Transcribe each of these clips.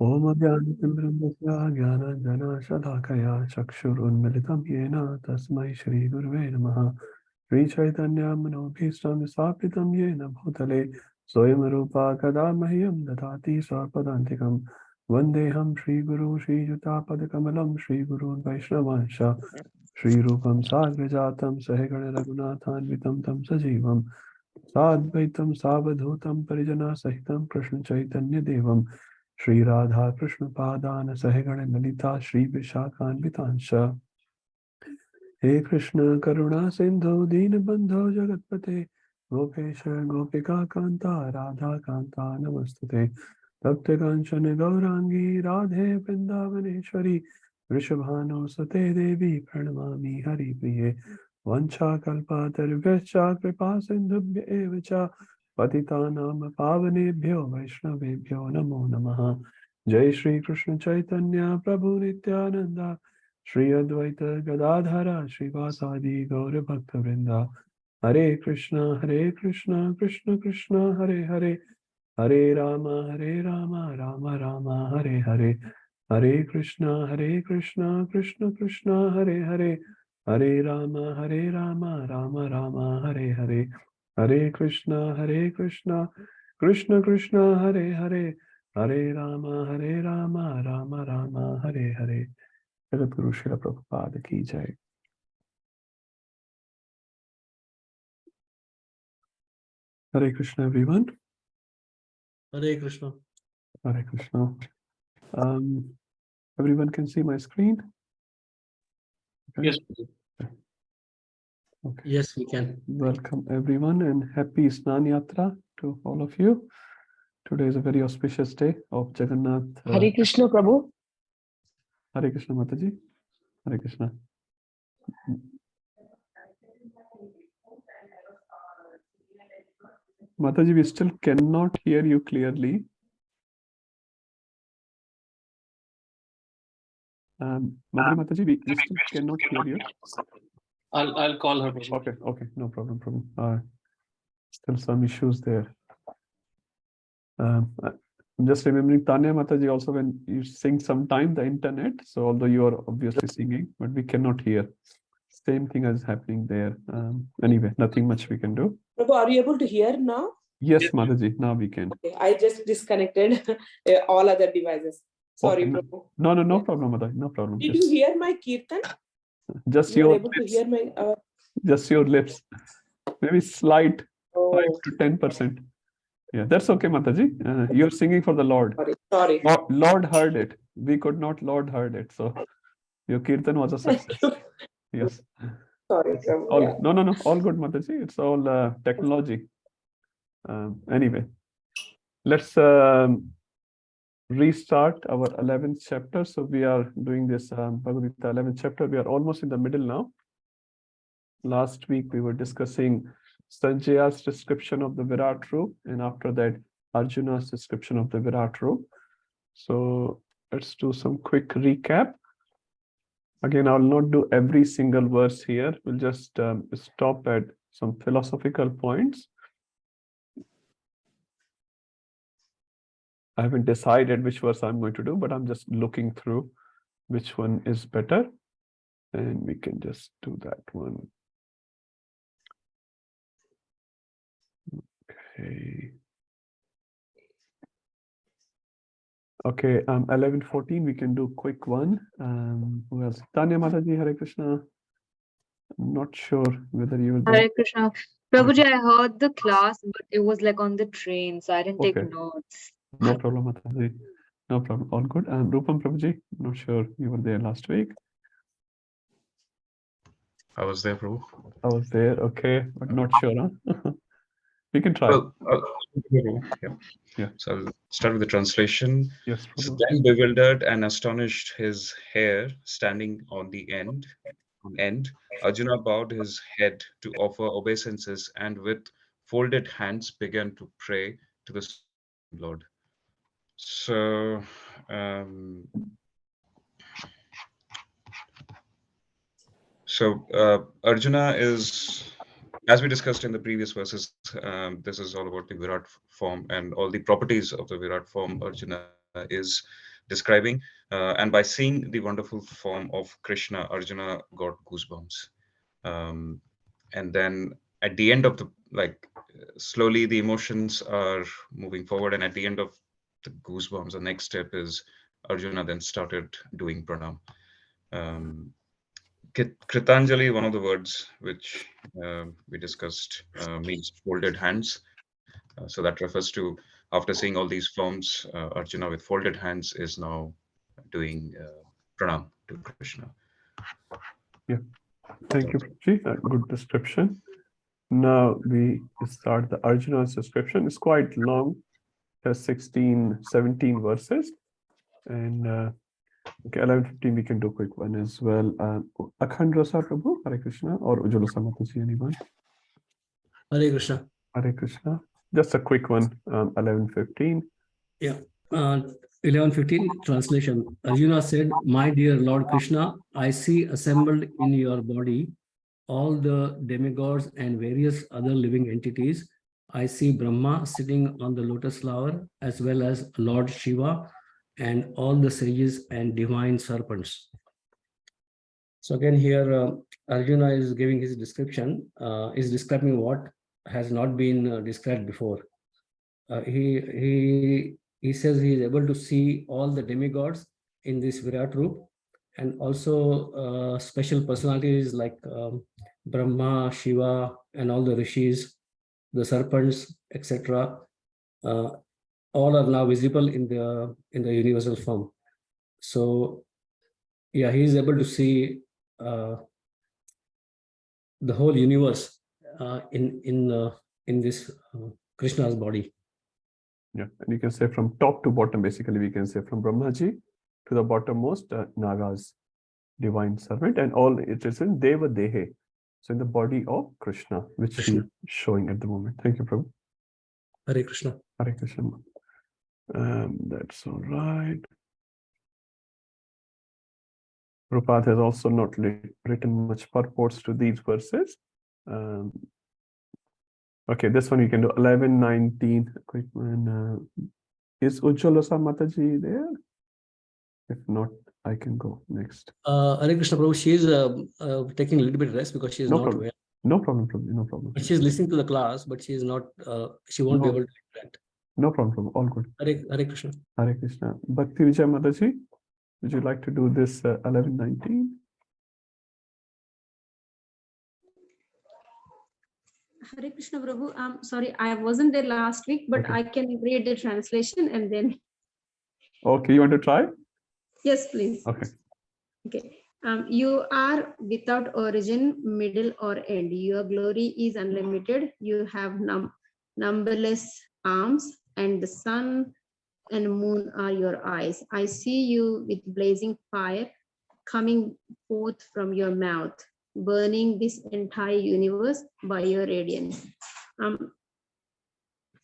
Om Ajnana Jnana Shalakaya Chakshurunmilitam Yena Tasmai Shri Gurve Namaha Shri Chaitanya Manobhishtam Sapitam Yena Bhutale Soyam Rupa Kadamahyam Dadati Sarpadantikam Vandeham Shri Guru Shri Jutapad Shri Guru Vaishnavansha Shri Rupam Sagrajatam Sahegana Raghunathan Vitam Tam Sajivam Sadvaitam Savadhutam Parijana Sahitam Krishna Chaitanya Devam Shri Radha Krishna Padana Sahegana Lalita Shri Vishakhan Vitansha He Krishna Karuna Sindhu Deenabandho Jagatpate Gopesha Gopika Kanta Radha Kanta Namastate Tapte Kanchana Gaurangi Radhe Vrindavaneshwari Vrishabhano Sate Devi Pranamami Hari Priye Vancha Kalpa Tarvescha Kripa Sindhubhya Evacha Patitanam Pavanebhyo Vaishnavebhyo Namo Namaha Jai Shri Krishna Chaitanya Prabhu Nityananda Shri Advaita Gadadhara Srivasadi Gaura Bhakta Vrinda Hare Krishna Krishna Krishna Hare Hare Hare Rama Rama Rama Hare Hare Hare Krishna Krishna Krishna Hare Hare Hare Rama Rama Rama Hare Hare Hare Krishna Krishna Krishna Hare Hare Hare Rama Rama Rama Hare Hare Jagat Guru Srila Prabhupada ki jai. Hare Krishna, everyone. Hare Krishna. Hare Krishna. Everyone can see my screen? Okay. Yes. Okay. Yes, we can. Welcome, everyone, and happy Snan Yatra to all of you. Today is a very auspicious day of Jagannath. Hare Krishna, Prabhu. Hare Krishna, Mataji. Hare Krishna. Mataji, we still cannot hear you clearly. Mataji, we still cannot hear you. I'll call her. Okay, no problem. Still some issues there. I'm just remembering Tanya Mataji also, when you sing sometime the internet, so although you are obviously singing, but we cannot hear. Same thing is happening there. Anyway, nothing much we can do. Prabhu, are you able to hear now? Yes, Mataji, now we can. Okay, I just disconnected all other devices. Sorry, okay. Prabhu. No problem, Mataji, no problem. Did you hear my kirtan? Just you your were able lips. to hear my Just your lips. Maybe slight 5 Oh, to 10%. Yeah, that's okay, Mataji. You're singing for the Lord. sorry. Lord heard it. We could not Lord heard it. So your kirtan was a success. Yes. Sorry, Prabhu. All, Yeah. no. All good, Mataji. It's all technology. Anyway, let's restart our 11th chapter. So we are doing this Bhagavad Gita 11th chapter. We are almost in the middle now. Last week we were discussing Sanjaya's description of the Virat Roop, and after that Arjuna's description of the Virat Roop. So let's do some quick recap. Again, I will not do every single verse here. We'll just stop at some philosophical points. I haven't decided which verse I'm going to do, but I'm just looking through which one is better. And we can just do that one. Okay, 11:14, we can do quick one. Who else? Tanya Mataji, Hare Krishna. I'm not sure whether you will. Hare Krishna. Prabhuji, I heard the class, but it was like on the train, so I didn't take notes. No problem, Mataji. No problem. All good. Rupam Prabhuji, I'm not sure you were there last week. I was there, Prabhu. I was there, okay, but not sure, huh? We can try. Well, yeah. So I'll start with the translation. Yes, So Prabhu. then bewildered and astonished, his hair standing on end, Arjuna bowed his head to offer obeisances and with folded hands began to pray to the Lord. So Arjuna is, as we discussed in the previous verses, this is all about the Virat form and all the properties of the Virat form. Arjuna is describing. And by seeing the wonderful form of Krishna, Arjuna got goosebumps. And then at the end of the, slowly the emotions are moving forward, and at the end of the goosebumps, the next step is Arjuna then started doing pranam. Kritanjali, one of the words which we discussed, means folded hands. So that refers to, after seeing all these forms, Arjuna with folded hands is now doing pranam to Krishna. Yeah, thank you, Prabhuji. Good description. Now we start the Arjuna's description. It's quite long, has 16, 17 verses. And okay, 11:15 we can do a quick one as well. Akhand Rasa Prabhu, Hare Krishna, or Ujjwala Samataji, anyone? Hare Krishna. Hare Krishna. Just a quick one, 11:15. Yeah. 11:15 translation. Arjuna said, "My dear Lord Krishna, I see assembled in your body all the demigods and various other living entities. I see Brahma sitting on the lotus flower, as well as Lord Shiva and all the sages and divine serpents." So again here, Arjuna is giving his description, is describing what has not been described before. He says he is able to see all the demigods in this Virat Roop, and also special personalities like Brahma, Shiva, and all the rishis, the serpents, etc. All are now visible in the universal form. So, yeah, he is able to see the whole universe in this Krishna's body. Yeah, and you can say from top to bottom, basically, we can say from Brahmaji to the bottommost Naga's divine servant, and all it is in Deva Dehe. So in the body of Krishna, which he is showing at the moment. Thank you, Prabhu. Hare Krishna. Hare Krishna. That's all right. Prabhupada has also not written much purports to these verses. Okay, this one you can do 11:19. Quick one. Is Ujjwala Mataji there? If not, I can go next. Hare Krishna Prabhu, she is taking a little bit rest because she is No not problem. well. No problem, Prabhu. No problem. But she is listening to the class, but she is not. She won't be No. able to interact. No problem, Prabhu. All good. Hare Krishna. Hare Krishna. Bhakti Vijay Mataji, would you like to do this 11:19? Hare Krishna Prabhu. Sorry, I wasn't there last week, but Okay. I can read the translation and then. Okay, you want to try? Yes, please. Okay. Okay. You are without origin, middle, or end. Your glory is unlimited. You have numberless arms, and the sun and moon are your eyes. I see you with blazing fire coming forth from your mouth, burning this entire universe by your radiance.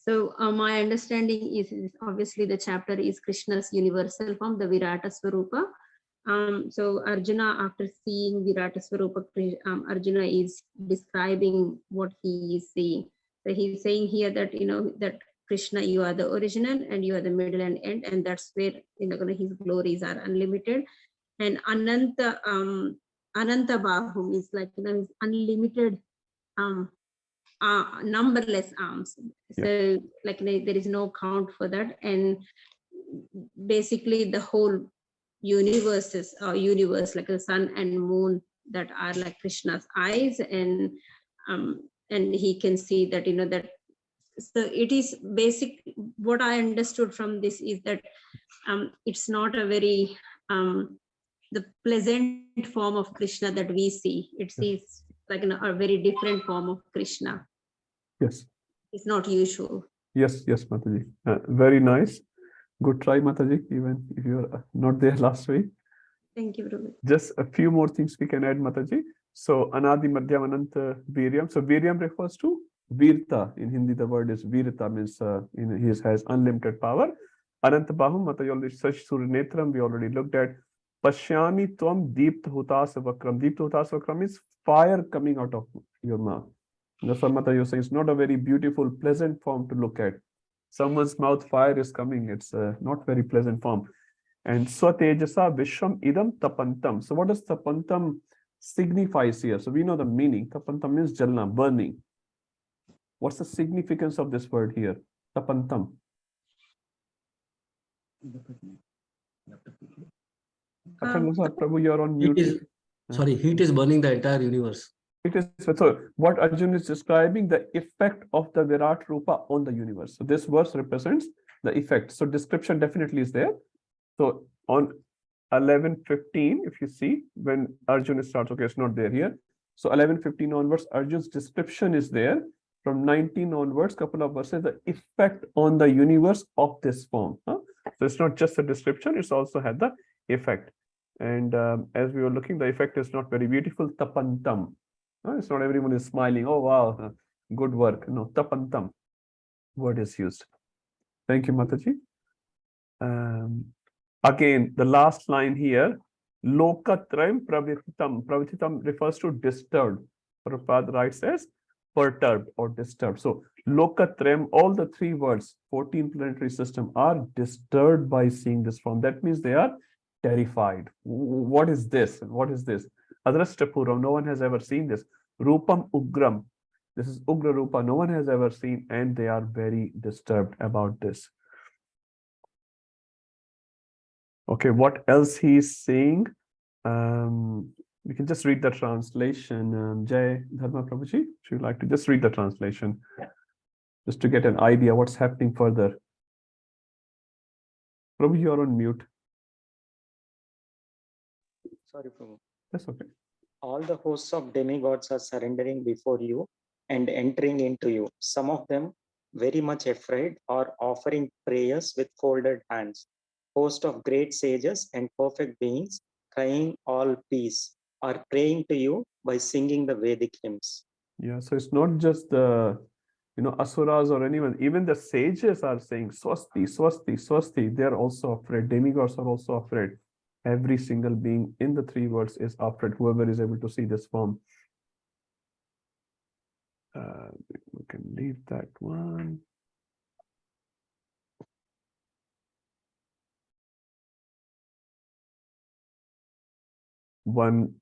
So my understanding is obviously the chapter is Krishna's universal form, the Virata Swarupa. So Arjuna, after seeing Virata Swarupa, Arjuna is describing what he is seeing. So he's saying here that, that Krishna, you are the original and you are the middle and end, and that's where, his glories are unlimited. And Ananta Bahu is like, his unlimited, numberless arms. So like there is no count for that. And basically the whole universe, like the sun and moon, that are like Krishna's eyes, and he can see that, that. So it is basic. What I understood from this is that it's not a very the pleasant form of Krishna that we see. It is like a very different form of Krishna. Yes. It's not usual. Yes, Mataji. Very nice. Good try, Mataji, even if you are not there last week. Thank you, Prabhu. Just a few more things we can add, Mataji. So, Anadi Madhyam Ananta Viryam. So, Viryam refers to Virta. In Hindi, the word is Virta, means he has unlimited power. Ananta Bahum, Mataji already searched through Netram. We already looked at Pashyami Tvam Deepta Hutasa Vakram. Deepta Hutasa Vakram means fire coming out of your mouth. That's what Mataji was saying. It's not a very beautiful, pleasant form to look at. Someone's mouth fire is coming. It's not very pleasant form. And Swatejasa Vishwam Idam Tapantam. So what does Tapantam signifies here? So we know the meaning. Tapantam means jalna, burning. What's the significance of this word here? Tapantam. Prabhu, you're on mute. Heat is burning the entire universe. It is so. What Arjun is describing the effect of the Virat Rupa on the universe. So this verse represents the effect. So description definitely is there. So on 11:15, if you see when Arjun starts, okay, it's not there here. So 11:15 onwards, Arjun's description is there. From 19 onwards, couple of verses, the effect on the universe of this form. So it's not just a description; it's also had the effect. And as we were looking, the effect is not very beautiful. Tapantam. It's not everyone is smiling. Oh wow, good work. No, tapantam word is used. Thank you, Mataji. Again, the last line here, lokatrayam pravithitam. Pravithitam refers to disturbed. Prabhupada writes as perturbed or disturbed. So lokatrayam, all the three words, 14 planetary system are disturbed by seeing this form. That means they are terrified. What is this? What is this? Adrashtapuram, no one has ever seen this. Rupam Ugram, this is Ugra Rupa, no one has ever seen, and they are very disturbed about this. Okay, what else he is saying? We can just read the translation. Jai Dharma Prabhuji, if you'd like to just read the translation, just to get an idea what's happening further. Prabhu, you're on mute. Sorry, Prabhu. That's okay. All the hosts of demigods are surrendering before you and entering into you. Some of them, very much afraid, are offering prayers with folded hands. Host of great sages and perfect beings, crying all peace, are praying to you by singing the Vedic hymns. Yeah, so it's not just the asuras or anyone, even the sages are saying swasti, swasti, swasti. They're also afraid. Demigods are also afraid. Every single being in the three worlds is afraid, whoever is able to see this form. We can leave that one.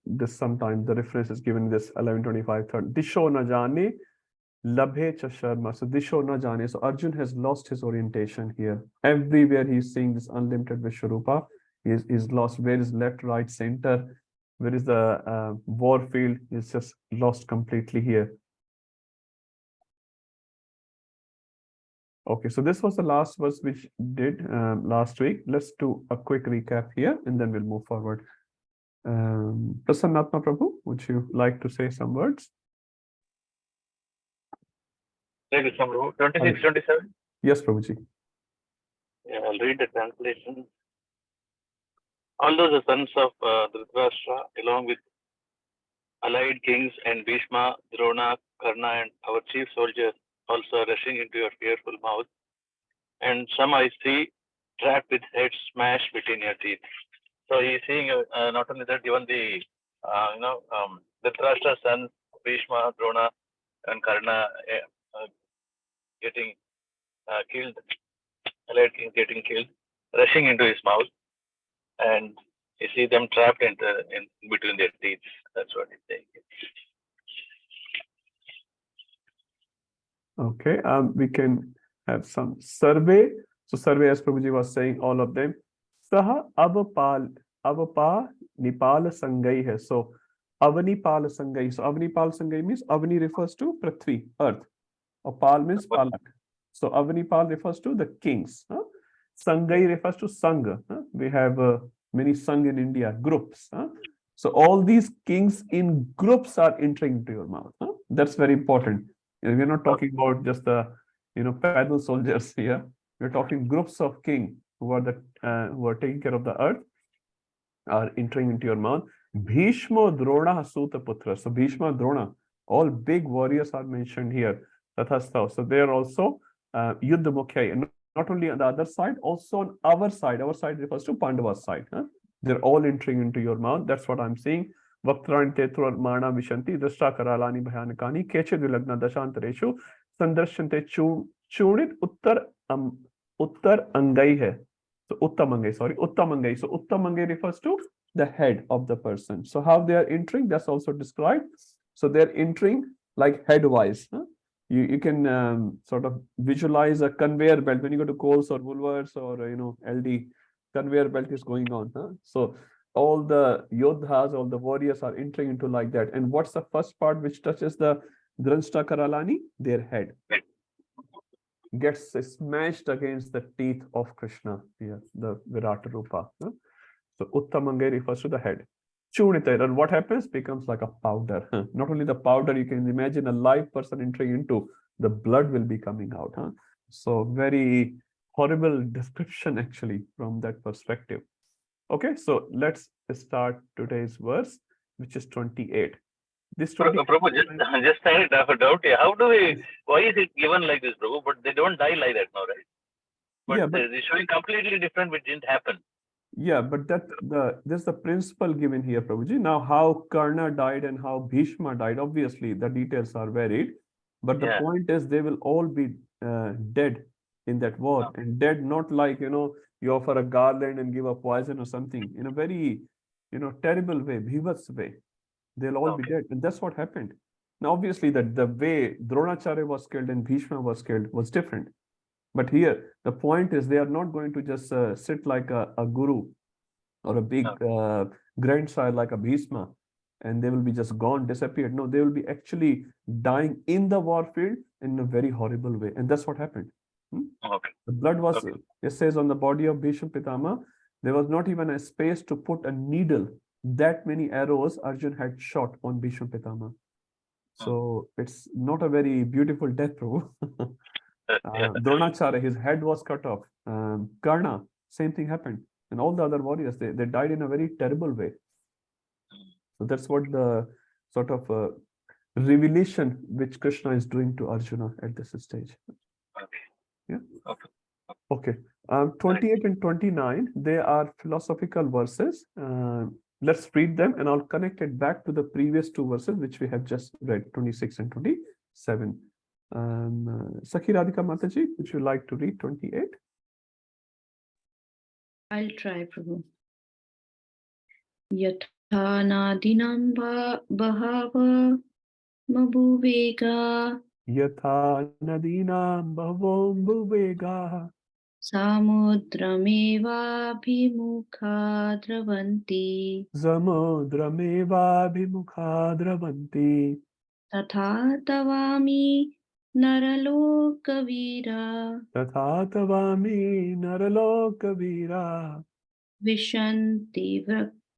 This sometimes the reference is given in this 11:25 third. Disho na jane, labhe cha sharma. So disho na jane. So Arjun has lost his orientation here. Everywhere he's seeing this unlimited Vishwarupa, he's lost. Where is left, right, center? Where is the war field? He's just lost completely here. Okay, so this was the last verse which did last week. Let's do a quick recap here, and then we'll move forward. Prasannatma Prabhu, would you like to say some words? Thank you, Prabhu. 26, 27? Yes, Prabhuji. Yeah, I'll read the translation. Although the sons of Dhritarashtra, along with allied kings and Bhishma, Drona, Karna, and our chief soldiers, also rushing into your fearful mouth, and some I see trapped with heads smashed between your teeth. So he's seeing not only that, even the Dhritarashtra's son, Bhishma, Drona, and Karna getting killed, allied kings getting killed, rushing into his mouth, and you see them trapped in between their teeth. That's what he's saying. Okay, we can have some survey. So survey, as Prabhuji was saying, all of them. Saha avapa nipal sangai hai. So avanipal sangai. So avanipal sangai means Avani refers to Prithvi, earth. Or Pal means Palak. So Avanipal refers to the kings. Sangai refers to Sangha. We have many Sangha in India, groups. So all these kings in groups are entering into your mouth. That's very important. We're not talking about just the paddle soldiers here. We're talking groups of kings who are taking care of the earth are entering into your mouth. Bhishma, Drona, Suta Putra. So Bhishma, Drona, all big warriors are mentioned here. Tathastha. So they are also Yuddha Mukhya. And not only on the other side, also on our side. Our side refers to Pandava's side. They're all entering into your mouth. That's what I'm saying. Vaktran Tetru Mana Vishanti, Drashta Karalani Bhayanakani, Keche Dilagna Dashantareshu, Sandarshante Chunit Uttar Angai hai. So Uttamangai, sorry, Uttamangai. So Uttamangai refers to the head of the person. So how they are entering, that's also described. So they're entering like headwise. You can sort of visualize a conveyor belt when you go to Coles or Woolworths or LD, conveyor belt is going on. So all the yodhas, all the warriors are entering into like that. And what's the first part which touches the Dranshta Karalani? Their head gets smashed against the teeth of Krishna here, the Virata Rupa. So Uttamangai refers to the head. Chunita, and what happens? Becomes like a powder. Not only the powder, you can imagine a live person entering into, the blood will be coming out. So very horrible description actually from that perspective. Okay, so let's start today's verse, which is 28. This 28. Prabhu, just I have a doubt here. How do we, why is it given like this, Prabhu? But they don't die like that now, right? But, Yeah, but they're showing completely different, which didn't happen. yeah, but there's the principle given here, Prabhuji. Now, how Karna died and how Bhishma died, obviously the details are varied, but the point is they will all be dead in that war, and dead not like you offer a garland and give a poison or something, in a very terrible way, bhivats way. They'll all be dead, and that's what happened. Now, obviously, that the way Dronacharya was killed and Bhishma was killed was different. But here, the point is they are not going to just sit like a guru or a big grandsire like a Bhishma, and they will be just gone, disappeared. No, they will be actually dying in the war field in a very horrible way. And that's what happened. The blood was, it says on the body of Bhishma Pitama, there was not even a space to put a needle. That many arrows Arjun had shot on Bhishma Pitama. So it's not a very beautiful death, Prabhu. Dronacharya, his head was cut off. Karna, same thing happened. And all the other warriors, they died in a very terrible way. So that's what the sort of revelation which Krishna is doing to Arjuna at this stage. Yeah. Okay. 28 and 29, they are philosophical verses. Let's read them, and I'll connect it back to the previous two verses which we have just read, 26 and 27. Sakhi Radhika Mataji, would you like to read 28? I'll try, Prabhu. Yatha nadinam bahava mabhuvega. Yatha nadinam bhavom bhuvega. Samudrameva bhimukha dravanti. Samudrameva bhimukha dravanti. Tatha tavami naralokavira. Tatha tavami naralokavira. Vishanti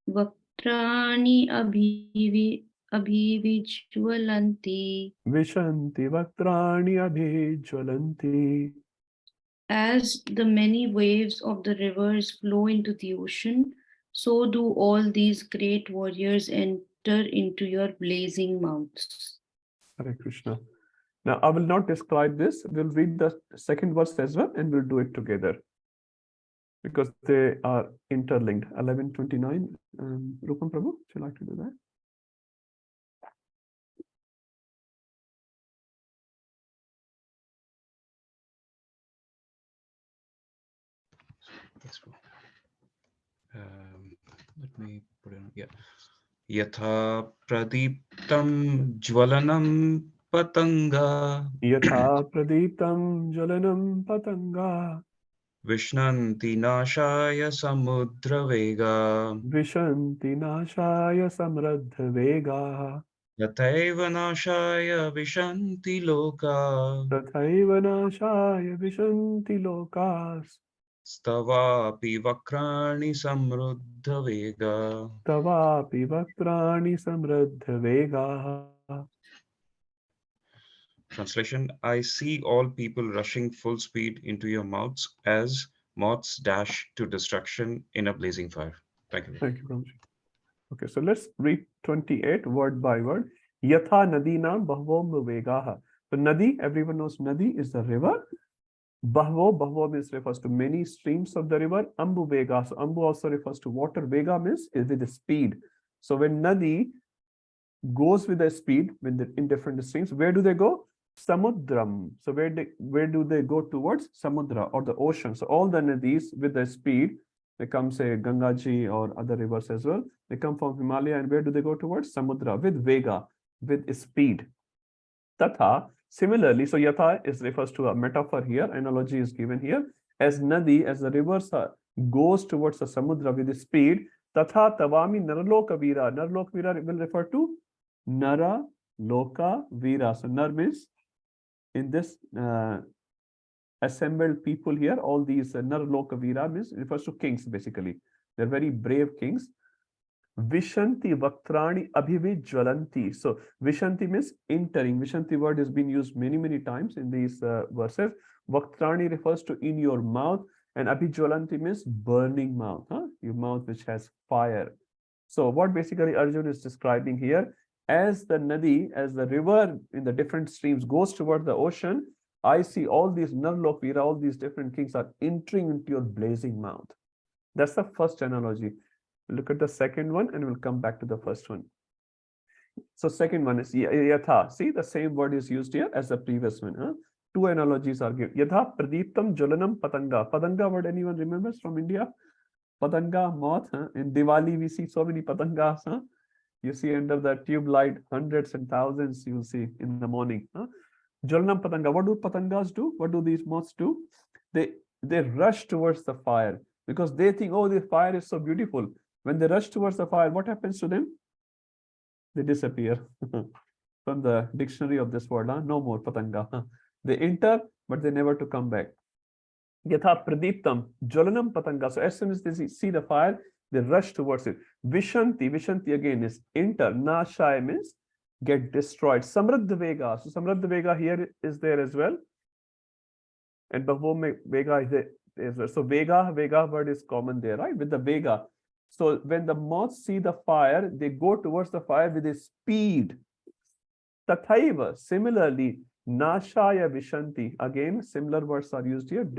vaktrani abhivijwalanti. Vishanti vaktrani abhijwalanti. As the many waves of the rivers flow into the ocean, so do all these great warriors enter into your blazing mouths. Hare Krishna. Now, I will not describe this. We'll read the second verse as well, and we'll do it together because they are interlinked. 11:29. Rupam Prabhu, would you like to do that? Let me put it on. Yeah. Yatha pradiptam jwalanam patanga. Yatha pradiptam jalanam patanga. Vishnanti nashaya samudra vega. Vishanti nashaya samradha vega. Tathaiva nashaya vishanti loka. Tathaiva nashaya vishanti lokas. Stavapi vakrani samruddha vega. Tavapi vakrani samradha vega. Translation: I see all people rushing full speed into your mouths as moths dash to destruction in a blazing fire. Thank you. Thank you, Prabhuji. Okay, so let's read 28 word by word. Yatha nadinam bahvom vegaha. So Nadi, everyone knows Nadi is the river. Bahvo means refers to many streams of the river. Ambu Vega, so Ambu also refers to water. Vega means is with the speed. So when Nadi goes with the speed in different streams, where do they go? Samudram. So where do they go towards? Samudra or the ocean. So all the nadis with the speed, they come say Gangaji or other rivers as well. They come from Himalaya, and where do they go towards? Samudra with Vega, with speed. Tatha, similarly, so Yatha refers to a metaphor here, analogy is given here. As Nadi, as the rivers goes towards the Samudra with speed, Tatha Tavami Naraloka Vira. Naraloka Vira will refer to Nara Loka Vira. So Nar means in this assembled people here, all these Naraloka Vira means refers to kings basically. They're very brave kings. Vishanti Vaktrani Abhivi Jwalanti. So Vishanti means entering. Vishanti word has been used many times in these verses. Vaktrani refers to in your mouth, and Abhijwalanti means burning mouth, your mouth which has fire. So what basically Arjuna is describing here, as the Nadi, as the river in the different streams goes toward the ocean, I see all these Narlokvira, all these different kings are entering into your blazing mouth. That's the first analogy. Look at the second one and we'll come back to the first one. So second one is Yatha. See, the same word is used here as the previous one. Two analogies are given. Yatha Pradiptam Jwalanam Patanga. Patanga word anyone remembers from India? Patanga, moth. In Diwali we see so many patangas. You see under the tube light, hundreds and thousands you will see in the morning. Jwalanam Patanga. What do patangas do? What do these moths do? They rush towards the fire because they think, oh, the fire is so beautiful. When they rush towards the fire, what happens to them? They disappear from the dictionary of this word. No more patanga. They enter, but they never to come back. Yatha pradiptam jwalanam patanga. So as soon as they see the fire, they rush towards it. Vishanti. Vishanti again is enter. Nashaya means get destroyed. Samradha Vega. So Samradha Vega here is there as well. And Bhavo Vega is there as well. So Vega word is common there, right? With the Vega. So when the moths see the fire, they go towards the fire with a speed. Tathaiva, similarly, Nashaya Vishanti. Again, similar words are used here.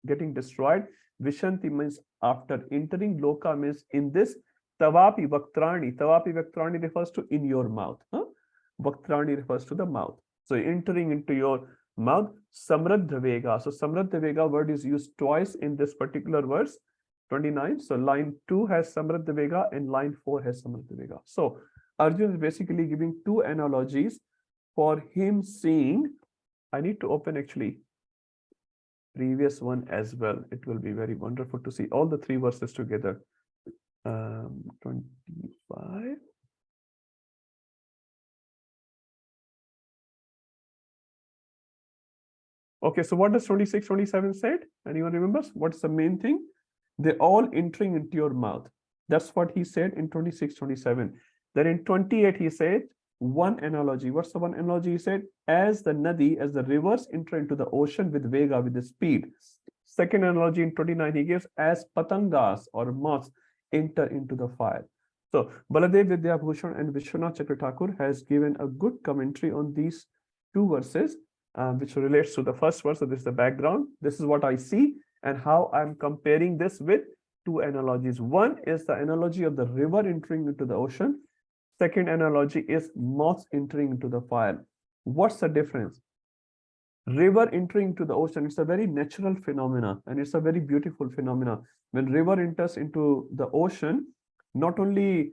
Getting destroyed. Vishanti means after entering. Loka means in this. Tavapi Vaktrani. Tavapi Vaktrani refers to in your mouth. Vaktrani refers to the mouth. So entering into your mouth. Samradha Vega. So Samradha Vega word is used twice in this particular verse. 29. So line 2 has Samradha Vega and line 4 has Samradha Vega. So Arjuna is basically giving two analogies for him seeing. I need to open actually previous one as well. It will be very wonderful to see all the three verses together. 25. Okay, so what does 26, 27 said? Anyone remembers? What's the main thing? They're all entering into your mouth. That's what he said in 26, 27. Then in 28, he said one analogy. What's the one analogy he said? As the Nadi, as the rivers enter into the ocean with Vega, with the speed. Second analogy in 29, he gives as Patangas or moths enter into the fire. So Baladev Vidyabhushan and Vishwanath Chakravarti has given a good commentary on these two verses, which relates to the first verse. So this is the background. This is what I see and how I'm comparing this with two analogies. One is the analogy of the river entering into the ocean. Second analogy is moths entering into the fire. What's the difference? River entering into the ocean, it's a very natural phenomena and it's a very beautiful phenomena. When river enters into the ocean, not only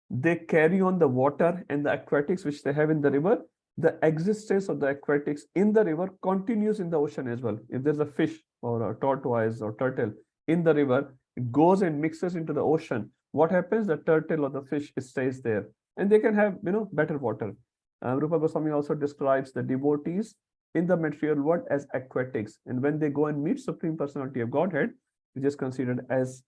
they carry on the water and the aquatics which they have in the river, the existence of the aquatics in the river continues in the ocean as well. If there's a fish or a tortoise or turtle in the river, it goes and mixes into the ocean. What happens? The turtle or the fish stays there and they can have, better water. Rupa Goswami also describes the devotees in the material world as aquatics. And when they go and meet Supreme Personality of Godhead, which is considered as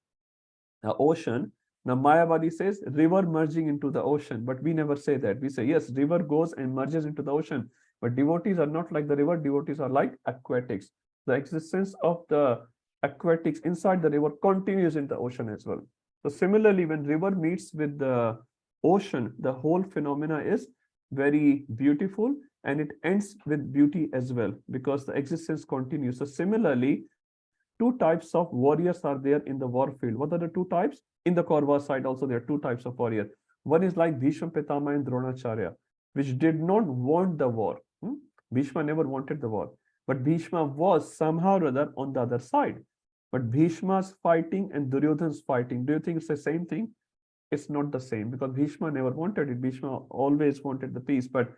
the ocean. Now Mayavadi says river merging into the ocean, but we never say that. We say, yes, river goes and merges into the ocean, but devotees are not like the river. Devotees are like aquatics. The existence of the aquatics inside the river continues in the ocean as well. So similarly, when river meets with the ocean, the whole phenomena is very beautiful and it ends with beauty as well because the existence continues. So similarly, two types of warriors are there in the war field. What are the two types? In the Kaurava side also there are two types of warrior. One is like Bhishma Pitama and Dronacharya, which did not want the war. Bhishma never wanted the war, but Bhishma was somehow or other on the other side. But Bhishma's fighting and Duryodhan's fighting, do you think it's the same thing? It's not the same, because Bhishma never wanted it. Bhishma always wanted the peace, but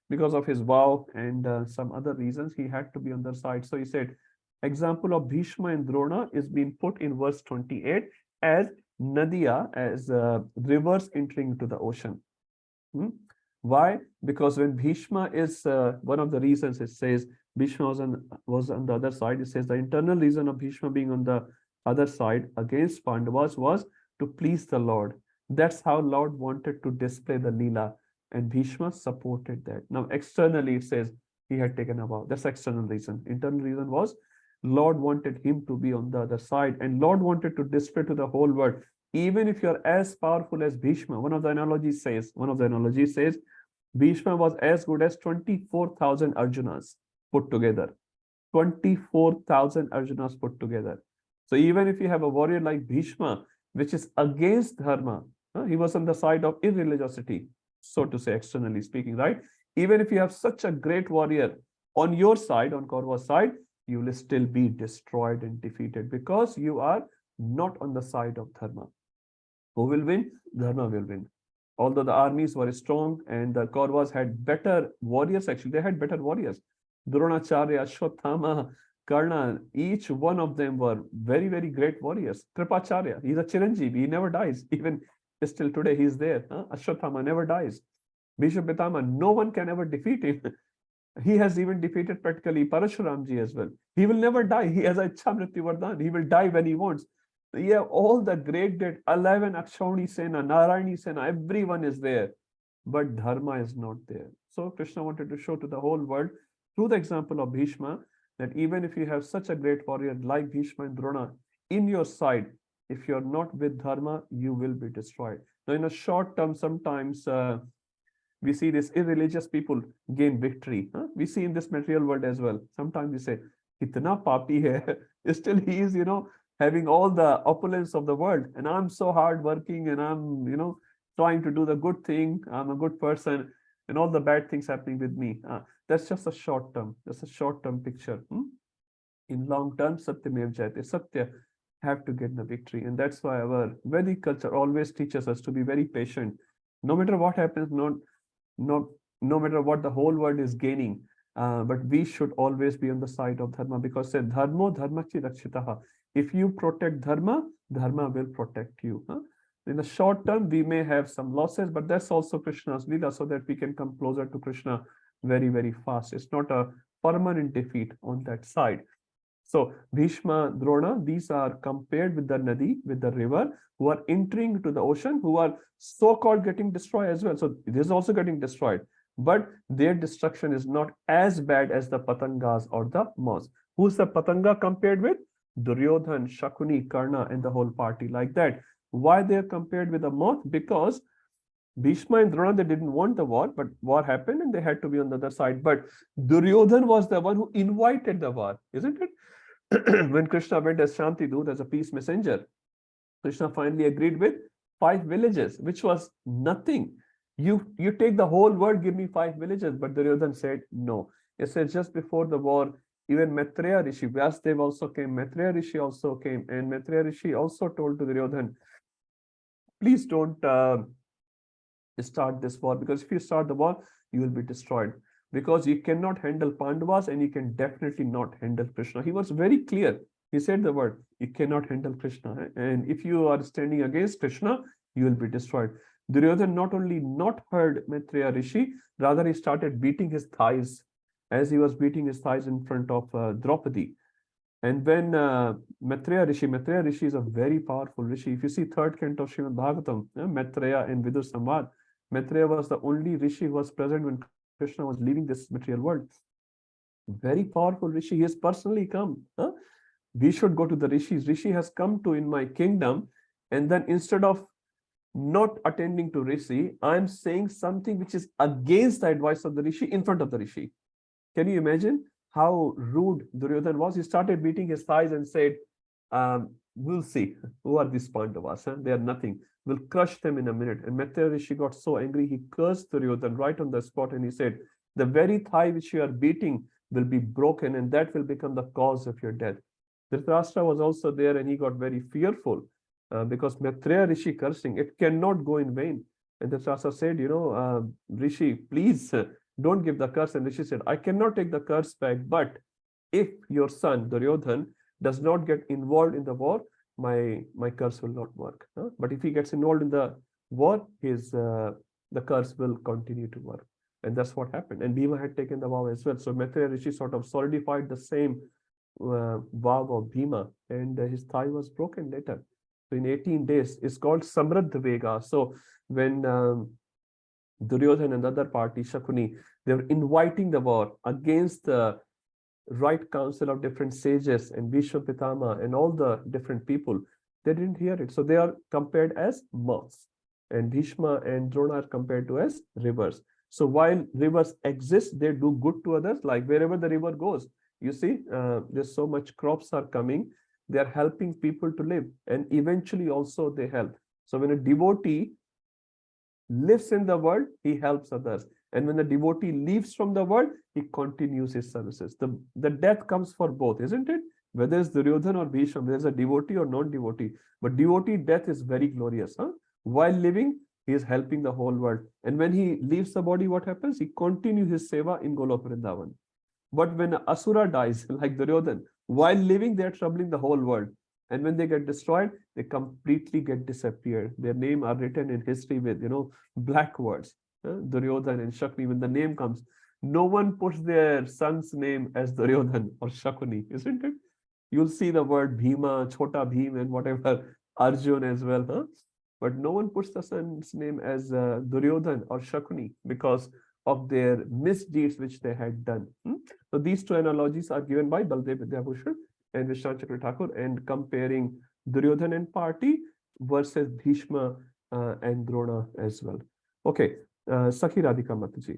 because of his vow and some other reasons, he had to be on their side. So he said, example of Bhishma and Drona is being put in verse 28 as Nadia, as rivers entering into the ocean. Why? Because when Bhishma is, one of the reasons it says Bhishma was on the other side, it says the internal reason of Bhishma being on the other side against Pandavas was to please the Lord. That's how Lord wanted to display the Leela, and Bhishma supported that. Now externally it says he had taken a vow. That's external reason. Internal reason was Lord wanted him to be on the other side, and Lord wanted to display to the whole world, even if you're as powerful as Bhishma. One of the analogies says Bhishma was as good as 24,000 Arjunas put together. 24,000 Arjunas put together. So even if you have a warrior like Bhishma, which is against dharma, he was on the side of irreligiosity, so to say, externally speaking, right? Even if you have such a great warrior on your side, on Kaurva's side, you will still be destroyed and defeated, because you are not on the side of dharma. Who will win? Dharma will win. Although the armies were strong and the Kauravas had better warriors, actually, they had better warriors. Dronacharya, Ashwatthama, Karna, each one of them were very, very great warriors. Kripacharya, he's a Chiranjeevi, he never dies. Even still today, he's there. Ashwatthama never dies. Bhishma Pitama, no one can ever defeat him. He has even defeated practically Parashuramji as well. He will never die. He has a Ichha Mrityu Vardhan. He will die when he wants. You have all the great dead, 11 Akshauhini Sena, Narayani Sena, everyone is there, but dharma is not there. So Krishna wanted to show to the whole world through the example of Bhishma that even if you have such a great warrior like Bhishma and Drona in your side, if you're not with dharma, you will be destroyed. Now in a short term, sometimes we see these irreligious people gain victory. We see in this material world as well. Sometimes we say, "Kitna papi hai." Still he is, having all the opulence of the world, and I'm so hard working, and I'm, trying to do the good thing. I'm a good person, and all the bad things happening with me. That's just a short term. That's a short term picture. In long term, Satyamev Jayate. Satya have to get the victory, and that's why our Vedic culture always teaches us to be very patient. No matter what happens, no matter what the whole world is gaining, but we should always be on the side of dharma, because said dharmo dharmachi rakshitaha. If you protect dharma, dharma will protect you. In the short term, we may have some losses, but that's also Krishna's Leela, so that we can come closer to Krishna very, very fast. It's not a permanent defeat on that side. So Bhishma, Drona, these are compared with the Nadi, with the river, who are entering into the ocean, who are so-called getting destroyed as well. So this is also getting destroyed, but their destruction is not as bad as the Patangas or the moths. Who's the Patanga compared with? Duryodhan, Shakuni, Karna, and the whole party like that. Why they are compared with a moth? Because Bhishma and Drona, they didn't want the war, but war happened and they had to be on the other side. But Duryodhan was the one who invited the war, isn't it? When Krishna went as Shantidut, as a peace messenger, Krishna finally agreed with 5 villages, which was nothing. You take the whole world, give me 5 villages. But Duryodhan said no. He said just before the war, even Maitreya Rishi, Vyasdev also came, Maitreya Rishi also came, and Maitreya Rishi also told to Duryodhan, please don't start this war, because if you start the war, you will be destroyed, because you cannot handle Pandavas and you can definitely not handle Krishna. He was very clear. He said the word, you cannot handle Krishna, and if you are standing against Krishna, you will be destroyed. Duryodhan not only not heard Maitreya Rishi, rather he started beating his thighs, as he was beating his thighs in front of Draupadi. And when Maitreya Rishi is a very powerful Rishi. If you see 3rd canto of Srimad Bhagavatam, Maitreya and Vidur Samvad, Maitreya was the only Rishi who was present when Krishna was leaving this material world. Very powerful Rishi. He has personally come. We should go to the Rishis. Rishi has come to in my kingdom, and then instead of not attending to Rishi, I'm saying something which is against the advice of the Rishi in front of the Rishi. Can you imagine how rude Duryodhan was? He started beating his thighs and said, we'll see. Who are these Pandavas? They are nothing. We'll crush them in a minute. And Maitreya Rishi got so angry, he cursed Duryodhan right on the spot, and he said, The very thigh which you are beating will be broken, and that will become the cause of your death. Dhritarashtra was also there, and he got very fearful because Maitreya Rishi cursing, it cannot go in vain. And Dhritarashtra said, Rishi, please don't give the curse. And Rishi said, I cannot take the curse back, but if your son Duryodhan does not get involved in the war, my curse will not work. But if he gets involved in the war, the curse will continue to work. And that's what happened. And Bhima had taken the vow as well. So Maitreya Rishi sort of solidified the same vow of Bhima, and his thigh was broken later. So in 18 days, it's called Samradha Vega. So when Duryodhan and the other party, Shakuni, they were inviting the war against the right council of different sages and Bhishma Pitama and all the different people, they didn't hear it. So they are compared as mouths, and Bhishma and Drona are compared to as rivers. So while rivers exist, they do good to others, like wherever the river goes. You see, there's so much crops are coming. They are helping people to live, and eventually also they help. So when a devotee lives in the world, he helps others. And when the devotee leaves from the world, he continues his services. The death comes for both, isn't it? Whether it's Duryodhan or Bhishma, there's a devotee or non-devotee. But devotee death is very glorious. While living, he is helping the whole world. And when he leaves the body, what happens? He continues his seva in Golok Vrindavan. But when an asura dies, like Duryodhan, while living, they are troubling the whole world. And when they get destroyed, they completely get disappeared. Their name are written in history with, black words. Duryodhan and Shakuni, when the name comes, no one puts their son's name as Duryodhan or Shakuni, isn't it? You'll see the word Bhima, Chota Bhim, and whatever, Arjun as well. But no one puts the son's name as Duryodhan or Shakuni because of their misdeeds which they had done. So these two analogies are given by Baldev Vidyabhushan and Vishwanath Chakra Thakur, and comparing Duryodhan and party versus Bhishma and Drona as well. Okay, Sakhi Radhika Mataji.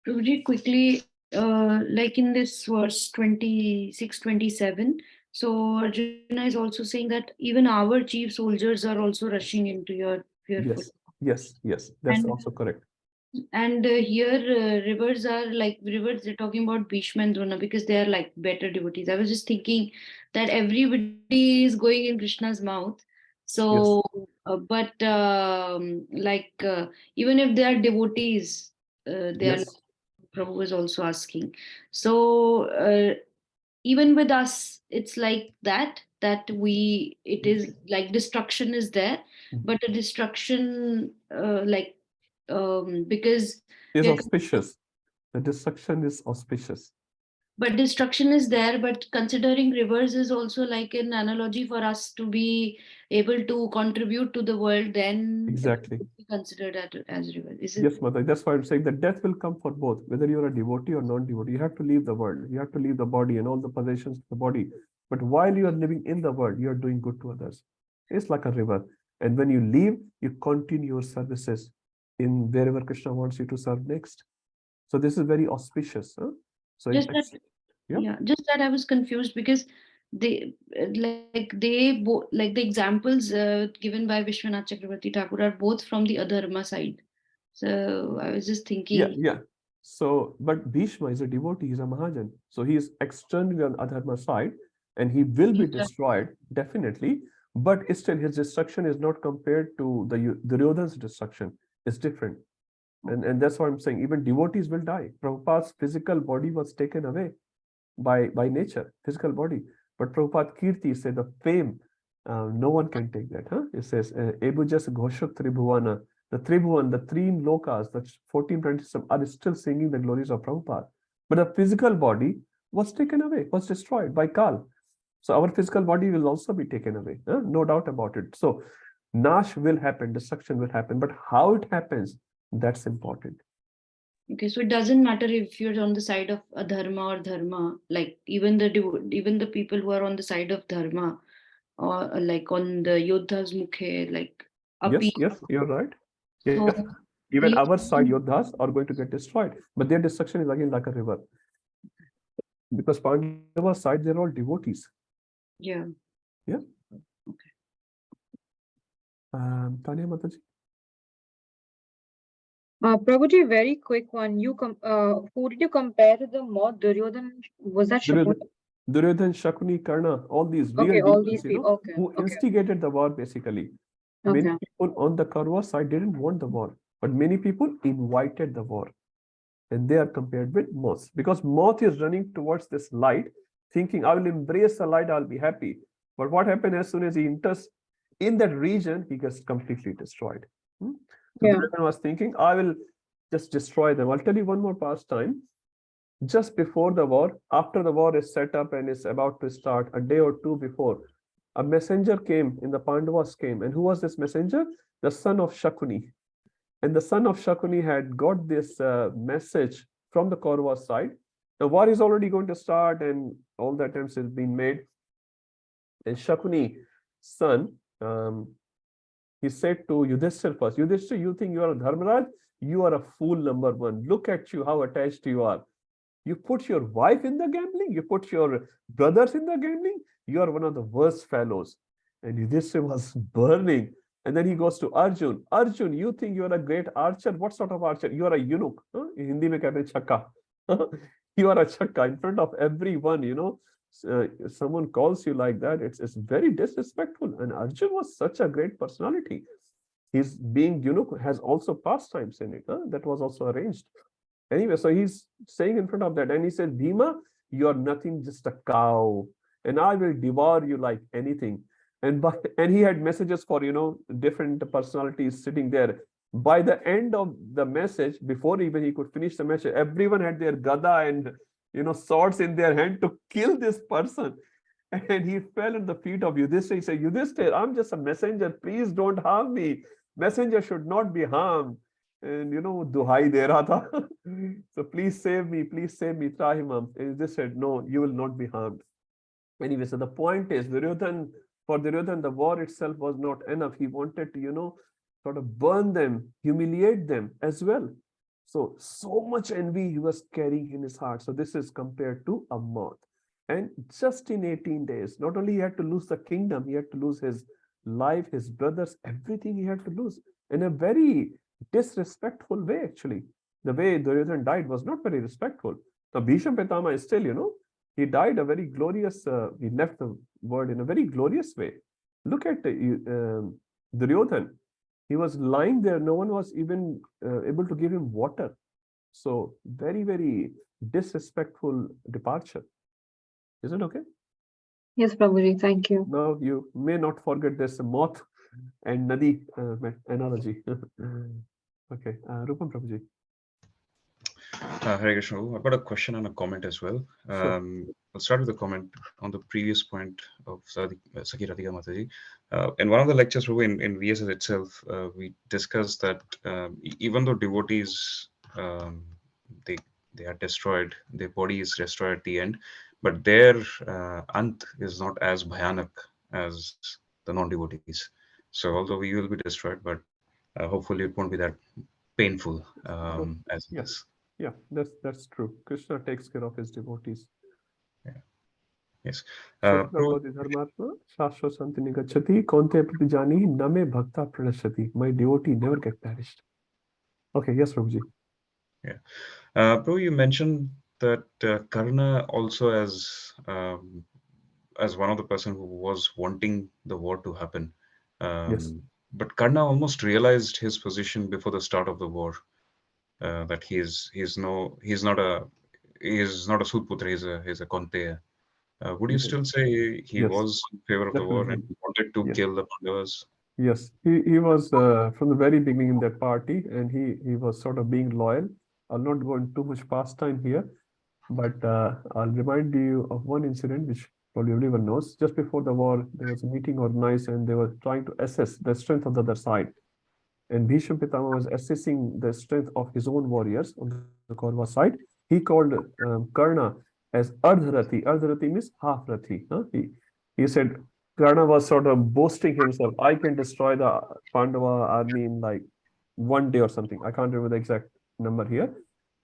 Prabhuji, quickly, like in this verse 26, 27, so Arjuna is also saying that even our chief soldiers are also rushing into your fearful. Yes, that's also correct. And here rivers are like rivers, they're talking about Bhishma and Drona because they are like better devotees. I was just thinking that everybody is going in Krishna's mouth. So, but even if they are devotees, they are, Prabhu was also asking. So even with us, it's like that it is like destruction is there, but the destruction because is auspicious. The destruction is auspicious. But destruction is there, but considering rivers is also like an analogy for us to be able to contribute to the world, then exactly it be considered as river. Is it? Yes, Mother. That's why I'm saying that death will come for both, whether you're a devotee or non-devotee. You have to leave the world. You have to leave the body and all the possessions of the body. But while you are living in the world, you are doing good to others. It's like a river. And when you leave, you continue your services in wherever Krishna wants you to serve next. So this is very auspicious. So just that I was confused because they the examples given by Vishwanath Chakravarti Thakur are both from the adharma side. So I was just thinking. So, but Bhishma is a devotee, he's a Mahajan. So he is externally on adharma side and he will be destroyed, definitely. But still his destruction is not compared to the Duryodhan's destruction. It's different. And that's why I'm saying even devotees will die. Prabhupada's physical body was taken away by nature, physical body. But Prabhupada Kirti said the fame, no one can take that. It says, Ebujas Ghoshak Tribhuvana, the Tribhuvan, the three lokas, the 14 planets system are still singing the glories of Prabhupada. But the physical body was taken away, was destroyed by Kal. So our physical body will also be taken away, no doubt about it. So Nash will happen, destruction will happen, but how it happens, that's important. Okay, so it doesn't matter if you're on the side of adharma or dharma, like even the people who are on the side of dharma, or like on the Yodha's mukhe, like yes, you're right. Yes. So, even our side Yodhas are going to get destroyed, but their destruction is again like a river. Because Pandava's side, they're all devotees. Yeah. Okay. Tanya Mataji. Prabhuji, very quick one. Who did you compare to the more Duryodhan? Was that Shakuni? Duryodhan, Shakuni, Karna, all these real Okay, all demons, these you people. know, Okay, who okay, instigated the war basically. Many okay. people on the Kaurva side didn't want the war, but many people invited the war. And they are compared with moths, because moth is running towards this light, thinking, I will embrace the light, I'll be happy. But what happened as soon as he enters in that region, he gets completely destroyed. So Yeah. Duryodhana was thinking, I will just destroy them. I'll tell you one more pastime. Just before the war, after the war is set up and is about to start, a day or two before, a messenger came, in the Pandavas came. And who was this messenger? The son of Shakuni. And the son of Shakuni had got this message from the Kaurva side. The war is already going to start and all the attempts have been made. And Shakuni, son, he said to Yudhishthir first, Yudhishthir, you think you are a Dharmaraj? You are a fool, number one. Look at you, how attached you are. You put your wife in the gambling, you put your brothers in the gambling, you are one of the worst fellows. And Yudhishthir was burning. And then he goes to Arjun. Arjun, you think you are a great archer? What sort of archer? You are a eunuch. In Hindi mein kehte hain chakka. You are a chakka in front of everyone, you know. Someone calls you like that, it's very disrespectful. And Arjun was such a great personality. His being eunuch has also pastimes in it. That was also arranged. Anyway, so he's saying in front of that, and he said, Bhima, you are nothing, just a cow, and I will devour you like anything. And he had messages for, you know, different personalities sitting there. By the end of the message, before even he could finish the message, everyone had their gada and, you know, swords in their hand to kill this person. And he fell at the feet of Yudhishthir. He said, Yudhishthir, I'm just a messenger. Please don't harm me. Messenger should not be harmed. And you know, duhai de raha tha. So please save me, Trahimam. And they said, no, you will not be harmed. Anyway, so the point is, for Duryodhan, the war itself was not enough. He wanted to, you know, sort of burn them, humiliate them as well. So much envy he was carrying in his heart. So this is compared to a moth. And just in 18 days, not only he had to lose the kingdom, he had to lose his life, his brothers, everything he had to lose in a very disrespectful way, actually. The way Duryodhan died was not very respectful. Now, Bhishma Pitama is still, you know, he died a very glorious, he left the world in a very glorious way. Look at Duryodhan. He was lying there. No one was even able to give him water. So very, very disrespectful departure. Is it okay? Yes, Prabhuji, thank you. Now you may not forget this moth and Nadi analogy. Okay, Rupam Prabhuji. Hare Krishna. I've got a question and a comment as well. Sure. I'll start with a comment on the previous point of Sakhi Radhika Mataji. In one of the lectures, in VSS itself, we discussed that even though devotees, they are destroyed, their body is destroyed at the end, but their ant is not as bhayanak as the non-devotees. So although we will be destroyed, but hopefully it won't be that painful as it is. Yeah, that's true. Krishna takes care of his devotees. Yeah. Yes. My devotee never get perished. Okay, yes, Prabhuji. Yeah. Prabhu, you mentioned that Karna also as one of the person who was wanting the war to happen. Yes. But Karna almost realized his position before the start of the war. That he's not a Sudputra, he's a Konteya. Would you still say he was in favor of the war and wanted to kill the Pandavas? Yes, he was from the very beginning in that party, and he was sort of being loyal. I'll not go into too much pastime here, but I'll remind you of one incident which probably everyone knows. Just before the war, there was a meeting organized, and they were trying to assess the strength of the other side. And Bhishma Pitama was assessing the strength of his own warriors on the Kaurva side. He called Karna as Ardharathi. Ardharathi means half Rathi. He said Karna was sort of boasting himself. I can destroy the Pandava army in like one day or something. I can't remember the exact number here.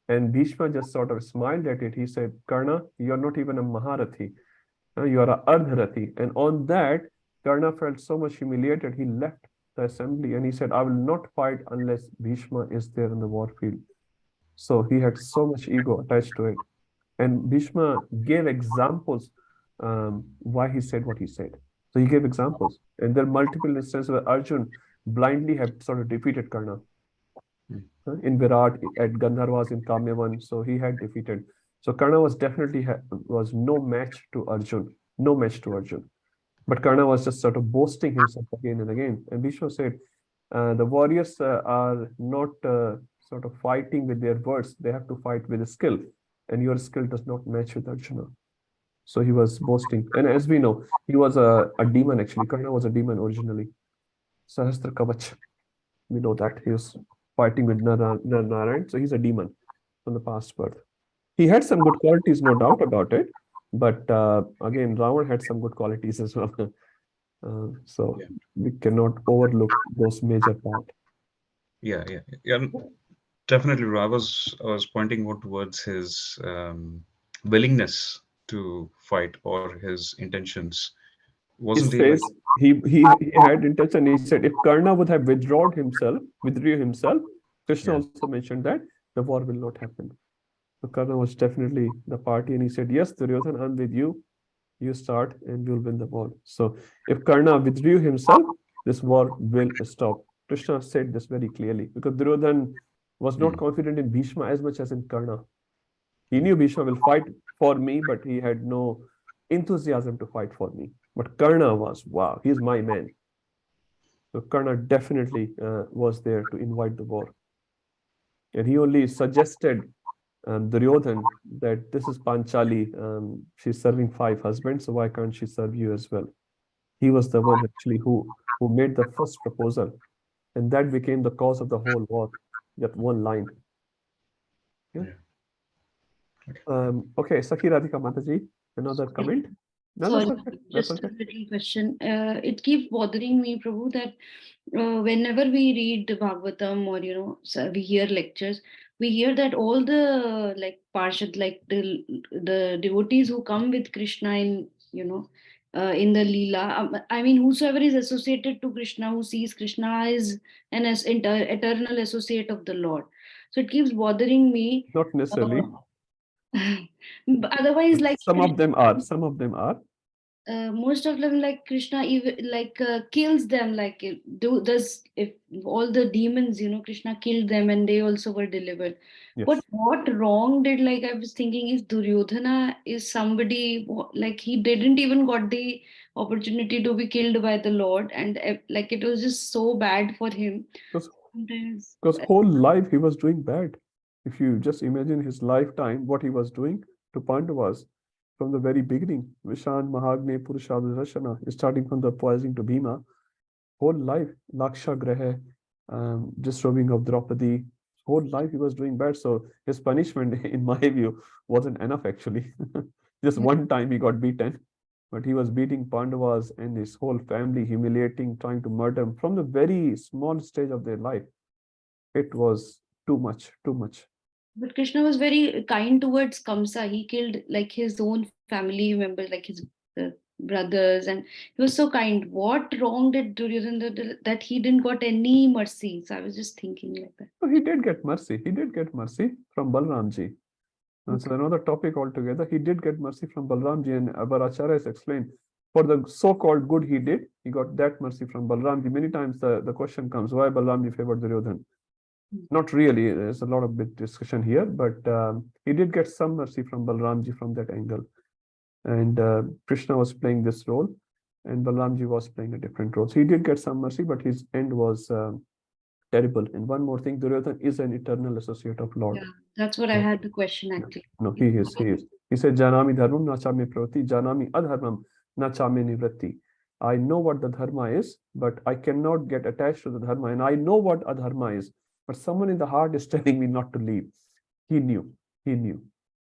And Bhishma just sort of smiled at it. He said, Karna, you're not even a Maharathi. You are a Ardharathi. And on that, Karna felt so much humiliated. He left the assembly, and he said, I will not fight unless Bhishma is there in the war field. So he had so much ego attached to it. And Bhishma gave examples why he said what he said. So he gave examples. And there are multiple instances where Arjun blindly had sort of defeated Karna. In Virat, at Gandharvas, in Kamyavan, so he had defeated. So Karna was definitely was no match to Arjun, no match to Arjun. But Karna was just sort of boasting himself again and again. And Bhishma said, the warriors are not sort of fighting with their words, they have to fight with skill. And your skill does not match with Arjuna. So he was boasting. And as we know, he was a demon actually. Karna was a demon originally. Sahastra Kavach. We know that he was fighting with Narayan. So he's a demon from the past birth. He had some good qualities, no doubt about it. But again, Ravan had some good qualities as well. So we cannot overlook those major part. Yeah. Definitely, I was pointing more towards his willingness to fight or his intentions. He Wasn't he like? says he had intention. He said if Karna would have withdrew himself, Krishna Yeah. also mentioned that the war will not happen. So Karna was definitely the party, and he said, yes, Duryodhan, I'm with you. You start and you'll win the war. So if Karna withdrew himself, this war will stop. Krishna said this very clearly because Duryodhan was not confident in Bhishma as much as in Karna. He knew Bhishma will fight for me, but he had no enthusiasm to fight for me. But Karna was, wow, he's my man. So Karna definitely was there to invite the war. And he only suggested Duryodhan that this is Panchali, she's serving 5 husbands, so why can't she serve you as well? He was the one actually who made the first proposal, and that became the cause of the whole war. That one line. Yeah. Okay, Sakhi Radhika Mataji, another comment? No, that's Sorry, okay. That's just okay. a little question. It keeps bothering me, Prabhu, that whenever we read the Bhagavatam or so we hear lectures, we hear that all the like Parshad, like the devotees who come with Krishna in in the Leela. I mean, whosoever is associated to Krishna, who sees Krishna is an eternal associate of the Lord. So it keeps bothering me. Not necessarily. Otherwise, like Some of them are. Some of them are. most of them, like Krishna even kills them, like does if all the demons, Krishna killed them and they also were delivered. Yes. But what wrong did, like I was thinking, is Duryodhana is somebody like he didn't even got the opportunity to be killed by the Lord, and like it was just so bad for him. Because whole life he was doing bad. If you just imagine his lifetime, what he was doing to Pandavas from the very beginning, Vishan, Mahagne, Purushadharashana, starting from the poisoning to Bhima, whole life, Laksha Graha, disturbing of Draupadi, whole life he was doing bad. So his punishment, in my view, wasn't enough actually. Just one time he got beaten, but he was beating Pandavas and his whole family, humiliating, trying to murder them from the very small stage of their life. It was too much, too much. But Krishna was very kind towards Kamsa. He killed like his own family members, like his brothers, and he was so kind. What wrong did Duryodhana that he didn't got any mercy? So I was just thinking like that. So he did get mercy. He did get mercy from Balramji. So another topic altogether. He did get mercy from Balramji, and Acharya has explained for the so-called good he did, he got that mercy from Balramji. Many times the question comes, why Balramji favored Duryodhana? Not really. There's a lot of big discussion here, but he did get some mercy from Balramji from that angle. And Krishna was playing this role, and Balramji was playing a different role. So he did get some mercy, but his end was terrible. And one more thing, Duryodhana is an eternal associate of Lord. Yeah, that's what I had the question actually. No, he is. He said, Janami dharmam na chame pravati, janami adharmam na chame nivratti. I know what the dharma is, but I cannot get attached to the dharma. And I know what adharma is, but someone in the heart is telling me not to leave. He knew.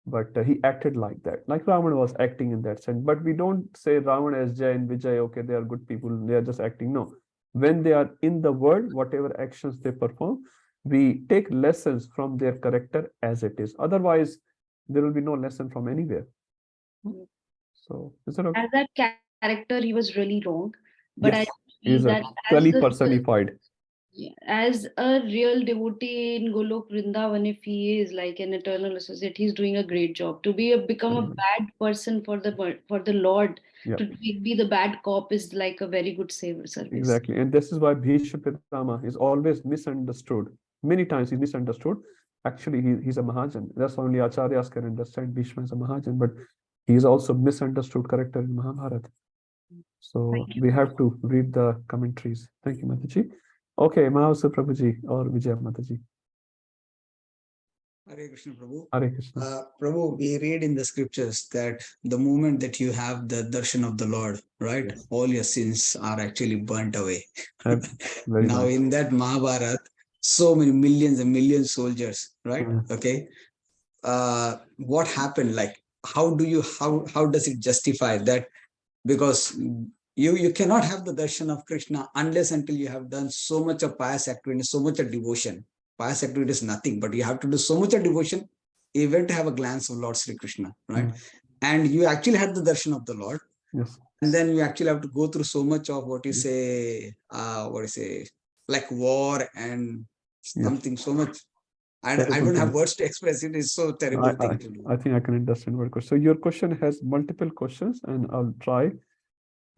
But he acted like that. Like Ravana was acting in that sense. But we don't say Ravana as Jay and Vijay, okay, they are good people, they are just acting. No. When they are in the world, whatever actions they perform, we take lessons from their character as it is. Otherwise, there will be no lesson from anywhere. So, is it okay? As that character, he was really wrong. But Yes. He's that actually personified. as a real devotee in Golok Vrindavan, if he is like an eternal associate, he's doing a great job. To become a bad person for the Lord, Yeah. to be the bad cop is like a very good service. Exactly. And this is why Bhishma Pitama is always misunderstood. Many times he's misunderstood. Actually, he's a Mahajan. That's only Acharyas can understand Bhishma is a Mahajan, but he is also misunderstood character in Mahabharata. So we have to read the commentaries. Thank you, Mataji. Okay, Mahavasu Prabhuji or Vijay Mataji. Hare Krishna, Prabhu. Hare Krishna. Prabhu, we read in the scriptures that the moment that you have the darshan of the Lord, right, all your sins are actually burnt away. Very Now, nice. in that Mahabharata, so many millions and millions soldiers, right? Okay. What happened? Like, how does it justify that? Because you cannot have the darshan of Krishna unless until you have done so much of pious activity, so much of devotion. Pious activity is nothing, but you have to do so much of devotion even to have a glance of Lord Sri Krishna, right? And you actually had the darshan of the Lord. Yes. And then you actually have to go through so much of like war and something so much. I don't have words to express it. It's so terrible thing to do. I think I can understand what question. So your question has multiple questions, and I'll try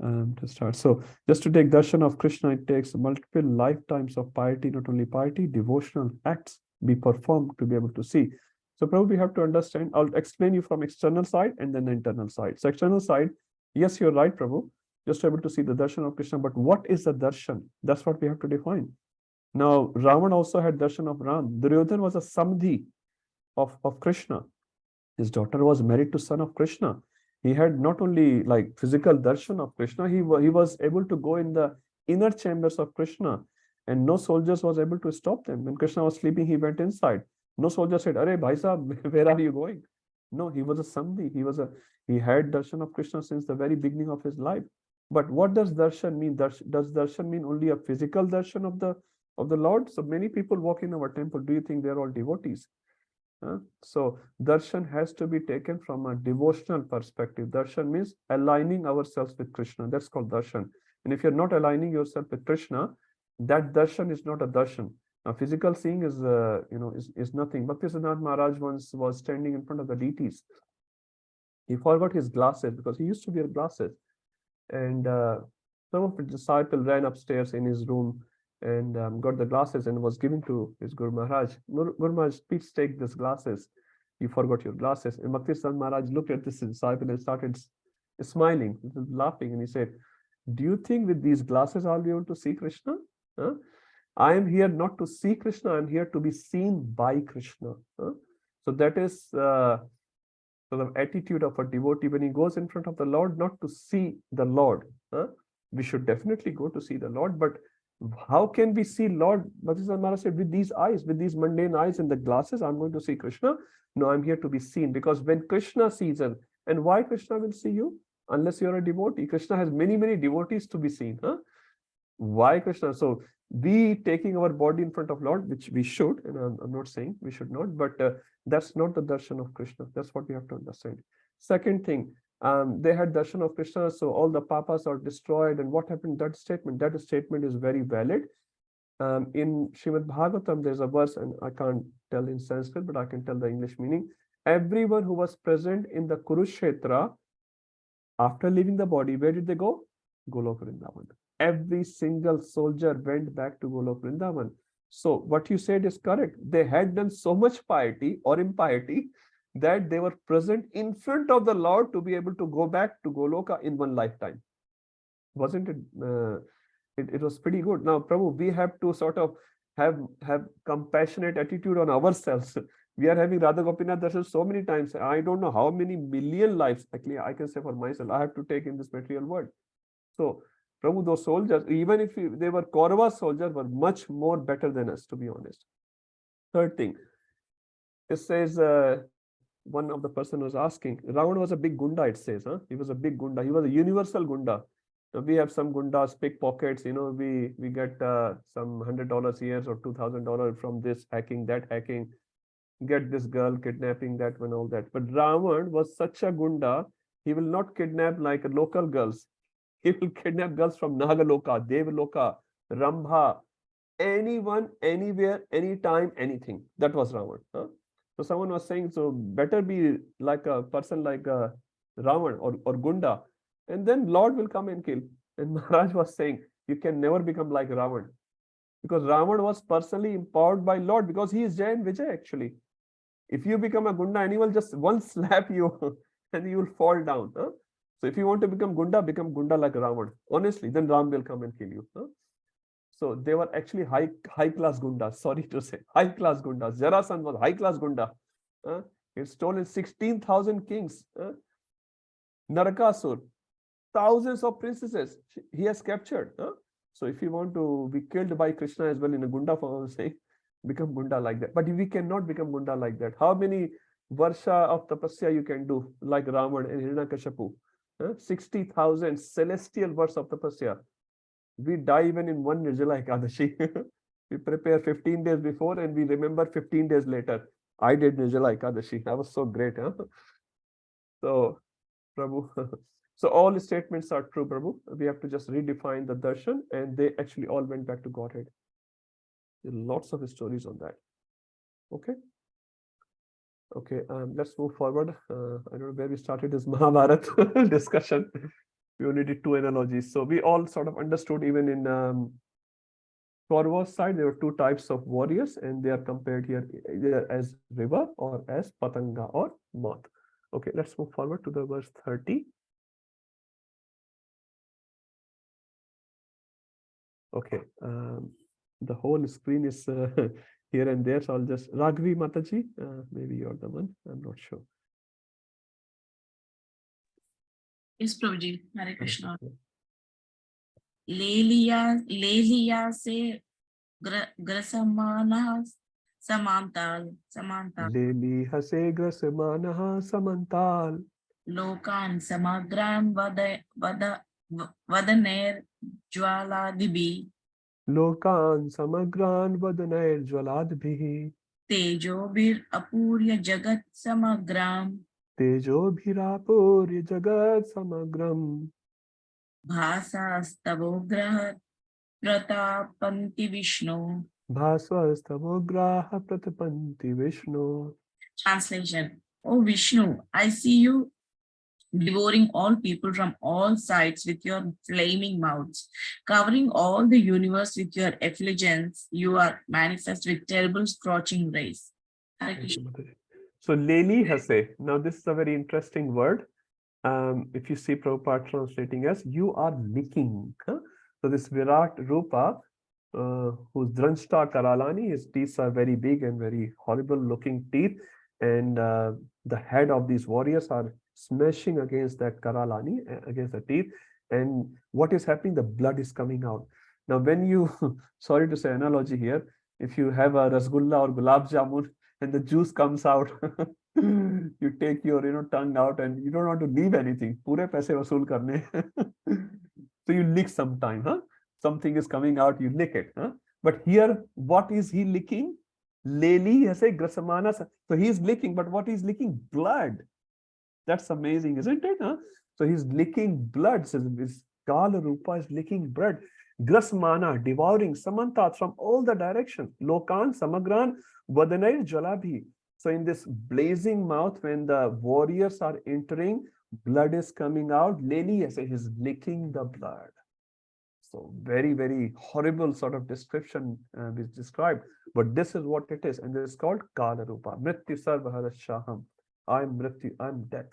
to start. So just to take darshan of Krishna, it takes multiple lifetimes of piety, not only piety, devotional acts be performed to be able to see. So probably we have to understand. I'll explain you from external side and then the internal side. So external side, yes, you're right, Prabhu. Just able to see the darshan of Krishna, but what is the darshan? That's what we have to define. Now, Ravan also had darshan of Ram. Duryodhana was a samdhi of Krishna. His daughter was married to son of Krishna. He had not only like physical darshan of Krishna, he was able to go in the inner chambers of Krishna, and no soldiers was able to stop them. When Krishna was sleeping, he went inside. No soldier said, "Arey Bhai Sahab, where are you going?" No, he was a samdhi. He had darshan of Krishna since the very beginning of his life. But what does darshan mean? Does darshan mean only a physical darshan of the Lord? So many people walk in our temple. Do you think they're all devotees? So darshan has to be taken from a devotional perspective. Darshan means aligning ourselves with Krishna. That's called darshan. And if you're not aligning yourself with Krishna, that darshan is not a darshan. Now, physical seeing is nothing. Bhakti Siddhanta Maharaj once was standing in front of the deities. He forgot his glasses because he used to wear glasses. And some of the disciples ran upstairs in his room and got the glasses and was giving to his Guru Maharaj. Guru Maharaj, please take these glasses. You forgot your glasses. And Bhakti Siddhanta Maharaj looked at this disciple and started smiling, laughing. And he said, "Do you think with these glasses I'll be able to see Krishna? I am here not to see Krishna. I'm here to be seen by Krishna." So that is sort of attitude of a devotee when he goes in front of the Lord, not to see the Lord. We should definitely go to see the Lord, but how can we see Lord? Bhakti Siddhanta Maharaj said, with these eyes, with these mundane eyes and the glasses, I'm going to see Krishna. No, I'm here to be seen, because when Krishna sees us, and why Krishna will see you? Unless you're a devotee. Krishna has many, many devotees to be seen. Why Krishna? So we taking our body in front of Lord, which we should, and I'm not saying we should not, but that's not the darshan of Krishna. That's what we have to understand. Second thing, they had darshan of Krishna, so all the papas are destroyed. And what happened? That statement is very valid. In Srimad Bhagavatam, there's a verse, and I can't tell in Sanskrit, but I can tell the English meaning. Everyone who was present in the Kurukshetra, after leaving the body, where did they go? Golok Vrindavan. Every single soldier went back to Golok Vrindavan. So what you said is correct. They had done so much piety or impiety that they were present in front of the Lord to be able to go back to Goloka in one lifetime. Wasn't it? It was pretty good. Now, Prabhu, we have to sort of have compassionate attitude on ourselves. We are having Radha Gopinath darshan so many times. I don't know how many million lives. Actually, I can say for myself, I have to take in this material world. So, Prabhu, those soldiers, even if they were Kaurava soldiers, were much more better than us, to be honest. Third thing, it says, one of the person was asking, Ravana was a big gunda, it says. He was a big gunda. He was a universal gunda. Now, we have some gundas, pickpockets, we get some $100 here or $2,000 from this hacking, that hacking, get this girl, kidnapping that one, all that. But Ravan was such a gunda, he will not kidnap like local girls. He will kidnap girls from Nagaloka, Devaloka, Rambha, anyone, anywhere, anytime, anything. That was Ravan. Huh? So someone was saying, so better be like a person like Ravan or Gunda, and then Lord will come and kill. And Maharaj was saying, you can never become like Ravan, because Ravan was personally empowered by Lord, because he is Jai and Vijay actually. If you become a Gunda, anyone will just one slap you and you will fall down. Huh? So if you want to become Gunda like Ravan. Honestly, then Ram will come and kill you. Huh? So they were actually high class Gundas. Sorry to say, high class Gundas. Jarasan was high class Gunda. He stolen 16,000 kings. Narakasur, thousands of princesses he has captured. So if you want to be killed by Krishna as well in a Gunda form, say, become Gunda like that. But we cannot become Gunda like that. How many Varsha of Tapasya you can do like Ravan and Hiranyakashipu? 60,000 celestial verse of Tapasya. We die even in one Nirjala Ekadashi. We prepare 15 days before and we remember 15 days later. I did Nirjala Ekadashi. That was so great. Huh? So, Prabhu. So all statements are true, Prabhu. We have to just redefine the darshan, and they actually all went back to Godhead. There are lots of stories on that. Okay. Okay, let's move forward. I don't know where we started this Mahabharata discussion. We only did two analogies. So we all sort of understood, even in Kauravas side, there were two types of warriors, and they are compared here either as river or as patanga or moth. Okay, let's move forward to the verse 30. Okay, the whole screen is here and there, so I'll just Raghavi Mataji, maybe you're the one, I'm not sure. Yes, Prabhuji, Hare Krishna. Lelia se grasamana samantal. Leli hase grasamana samantal. Lokan samagram vadaner jwala dibi. Lokan samagran vadanair jwaladbhi. Tejo bir apurya jagat samagram. Tejo bhirapurya jagat samagram. Bhasastavograha pratapanti Vishnu. Bhasvastavograha pratapanti Vishnu. Translation. Oh Vishnu, I see you devouring all people from all sides with your flaming mouths, covering all the universe with your effulgence. You are manifest with terrible scorching rays. Hare Krishna. So Leli Hase. Now this is a very interesting word. If you see Prabhupada translating as you are licking. Huh? So this Virat Rupa, whose Dranshta Karalani, his teeth are very big and very horrible looking teeth, and the head of these warriors are smashing against that Karalani, against the teeth, and what is happening? The blood is coming out. Now when you, sorry to say analogy here, if you have a Rasgulla or Gulab Jamun and the juice comes out, you take your tongue out and you don't want to leave anything. Pure paise vasool karne. So you lick sometime, huh? Something is coming out, you lick it. Huh? But here, what is he licking? Leli hase grasamana. So he's licking, but what he's licking? Blood. That's amazing, isn't it? Huh? So he's licking blood. So his Kala Rupa is licking blood. Grasmana, devouring, samantat from all the directions. Lokan, samagran, vadanai, jalabhi. So in this blazing mouth, when the warriors are entering, blood is coming out. Leli, he's licking the blood. So very, very horrible sort of description is described. But this is what it is. And this is called Kala Rupa. Mrityu sarvaharashaham. I'm Mrityu, I'm death.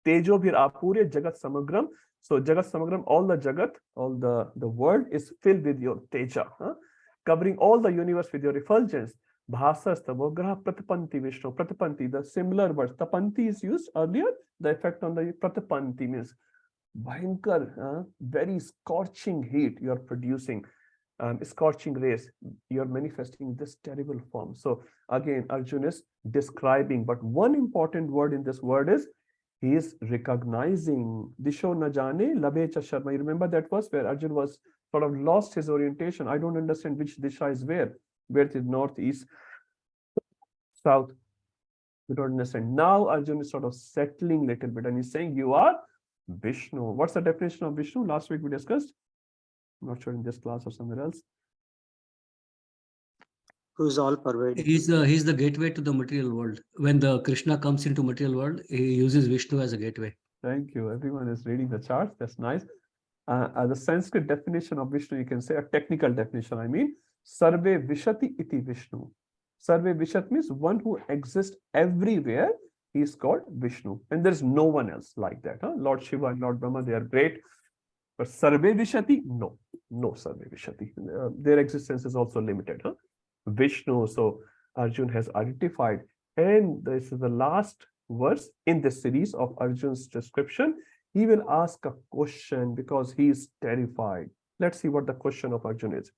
Tejo bhir apurya jagat samagram. So jagat samagram, all the jagat, all the world is filled with your teja, covering all the universe with your effulgence. Bhasa stavograha pratapanti Vishnu. Pratapanti, the similar word. Tapanti is used earlier. The effect on the pratapanti means bhayankar, very scorching heat you are producing. Scorching rays, you're manifesting this terrible form. So again, Arjuna is describing, but one important word in this word is he is recognizing. Disho na jane labecha sharma. You remember that verse where Arjuna was sort of lost his orientation. I don't understand which disha is where it is north, east, south. You don't understand. Now Arjuna is sort of settling a little bit and he's saying, you are Vishnu. What's the definition of Vishnu? Last week we discussed. I'm not sure in this class or somewhere else. Who's all pervading. He's the gateway to the material world. When the Krishna comes into material world, he uses Vishnu as a gateway. Thank you. Everyone is reading the charts. That's nice. As a Sanskrit definition of Vishnu, you can say a technical definition. I mean, Sarve Vishati iti Vishnu. Sarve Vishat means one who exists everywhere. He is called Vishnu. And there's no one else like that. Huh? Lord Shiva and Lord Brahma, they are great. But Sarve Vishati, no. No Sarve Vishati. Their existence is also limited. Huh? Vishnu. So Arjun has identified. And this is the last verse in this series of Arjun's description. He will ask a question because he is terrified. Let's see what the question of Arjun is.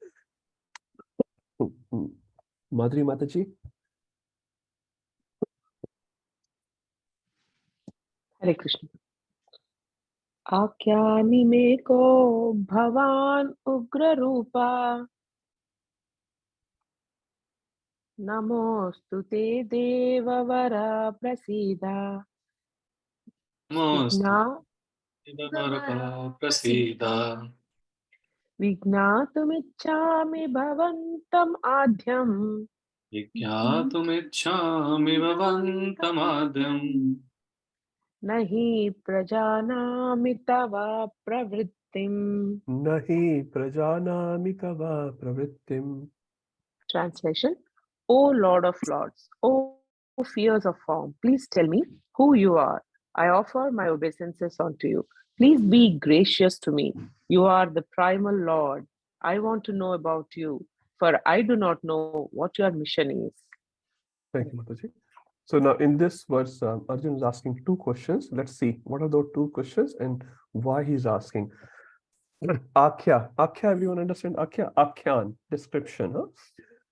Madhuri Mataji. Hare Krishna. Akyani me ko bhavan ugra rupa namostu te devavara prasida Vignatumichhami bhavantam adhyam nahi prajanami tava pravrittim. Nahi prajanami tava pravrittim. Translation: O Lord of Lords, O fears of form, please tell me who you are. I offer my obeisances unto you. Please be gracious to me. You are the primal Lord. I want to know about you, for I do not know what your mission is. Thank you, Mataji. So now in this verse, Arjun is asking two questions. Let's see what are those two questions and why he's asking. Akhya. Akhya, everyone understand Akhya? Akhyan, description. Huh?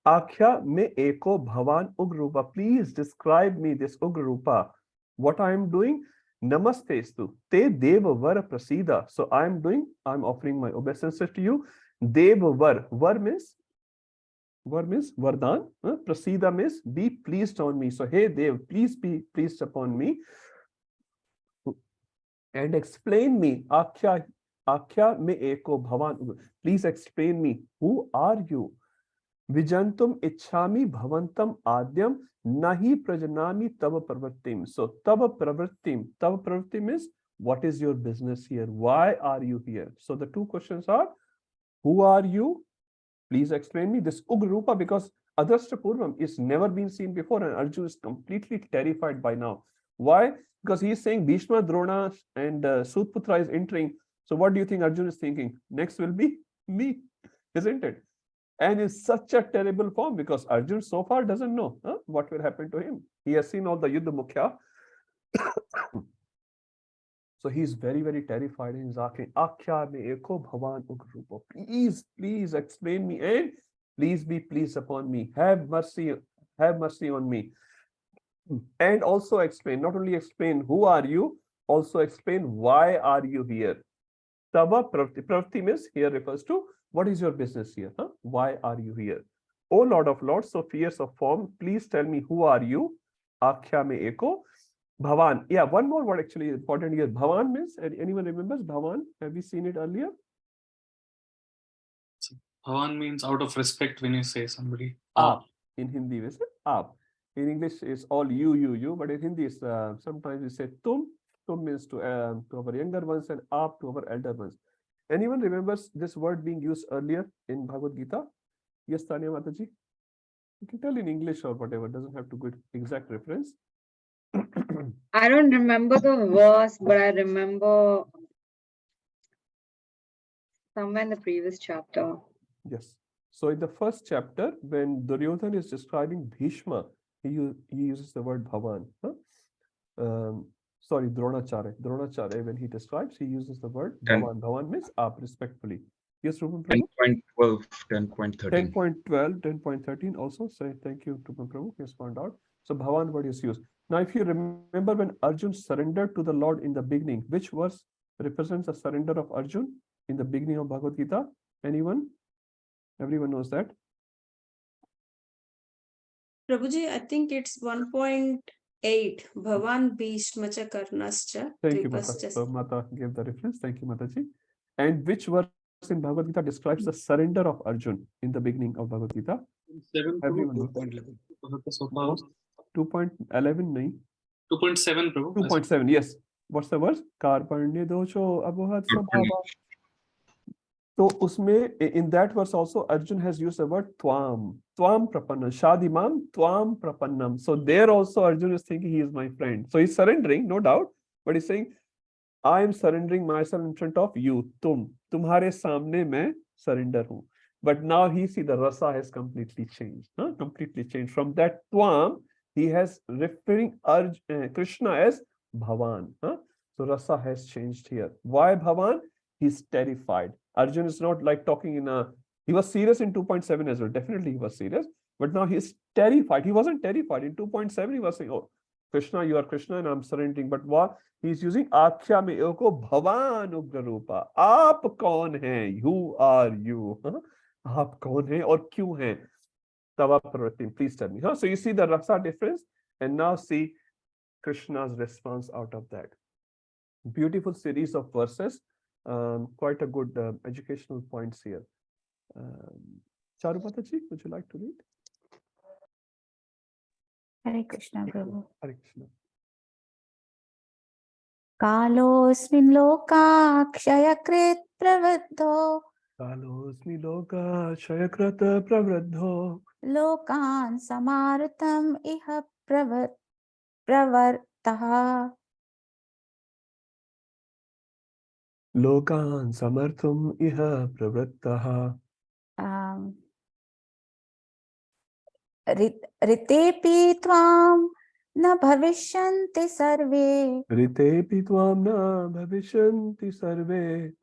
Akhya me eko bhavan ugrupa. Please describe me this ugrupa. What I am doing? Namastestu. Te deva var prasida. So I'm offering my obeisances to you. Deva var. Var means Vardhan. Prasida means be pleased on me. So hey Dev, please be pleased upon me. And explain me. Akhya me eko bhavan. Please explain me. Who are you? Vijantum ichhami bhavantam adyam nahi prajanami tava pravrittim. So tava pravrittim is what is your business here? Why are you here? So the two questions are, who are you? Please explain me this Ugrupa, because Adrashta Purvam is never been seen before and Arjun is completely terrified by now. Why? Because he is saying Bhishma, Drona and Sutputra is entering. So what do you think Arjun is thinking? Next will be me, isn't it? And in such a terrible form, because Arjun so far doesn't know what will happen to him. He has seen all the Yuddha Mukhya. So he's very, very terrified and he's asking, Akhya me eko bhavan ugrupa. Please explain me and please be pleased upon me. Have mercy on me. And also explain, not only explain who are you, also explain why are you here. Tava pravti. Pravti means here refers to what is your business here? Why are you here? O Lord of Lords, so fierce of form, please tell me who are you? Akhya me eko Bhavan. Yeah, one more word actually important here. Bhavan means, anyone remembers Bhavan? Have we seen it earlier? Bhavan means out of respect when you say somebody. Aap. In Hindi, we say aap. In English, it's all you. But in Hindi, sometimes we say tum. Tum means to our younger ones and aap to our elder ones. Anyone remembers this word being used earlier in Bhagavad Gita? Yes, Tanya Mataji? You can tell in English or whatever. Doesn't have to go exact reference. I don't remember the verse, but I remember somewhere in the previous chapter. Yes. So in the first chapter, when Duryodhana is describing Bhishma, he uses the word Bhavan. Sorry, Dronacharya. Dronacharya, when he describes, he uses the word Bhavan. Bhavan means up respectfully. Yes, Rupan Prabhu? 10.12, 10.13. 10.12, 10.13 also. So thank you, Rupan Prabhu. Yes, found out. So Bhavan word is used. Now, if you remember when Arjun surrendered to the Lord in the beginning, which verse represents the surrender of Arjun in the beginning of Bhagavad Gita? Anyone? Everyone knows that. Prabhuji, I think it's 1.8 8. Bhavan Bhishmacha Karnascha Thank you, Mata. Kripascha. So Mata gave the reference. Thank you, Mataji. And which verse in Bhagavad Gita describes the surrender of Arjun in the beginning of Bhagavad Gita? 7 Everyone Prabhu. knows. 2.11 nahi. 2.7 Prabhu. 2.7, yes. What's the verse? Karparnye docho abhuhat sabhava. So usme, in that verse also, Arjun has used the word Twam. Twam Prapannam. Shadimam Twam Prapannam. So there also Arjun is thinking he is my friend. So he's surrendering, no doubt. But he's saying, I am surrendering myself in front of you. Tumhare samne main surrender hu. But now he see the rasa has completely changed. Completely changed. From that Twam, he has referring Krishna as Bhavan. So rasa has changed here. Why Bhavan? He's terrified. Arjun is not like talking in a... He was serious in 2.7 as well. Definitely he was serious. But now he's terrified. He wasn't terrified. In 2.7 he was saying, oh, Krishna, you are Krishna and I'm surrendering. But what? He's using Akhya me eko Bhavan Ugra Rupa. Aap kaun hai? Who are you? Aap kaun hai aur kyun hai? Tava Pravritim. Please tell me. So you see the rasa difference and now see Krishna's response out of that. Beautiful series of verses. Quite a good educational points here. Charupataji, would you like to read? Hare Krishna, Prabhu. Hare Krishna. Kalosmin loka kshayakrit pravriddho. Kalosmi loka kshayakrit pravriddho. Lokan samarutam iha pravartaha. Lokan samarthum iha pravrittaha. Ritepi tvam na bhavishyanti sarve. Ritepi tvam na bhavishyanti sarve.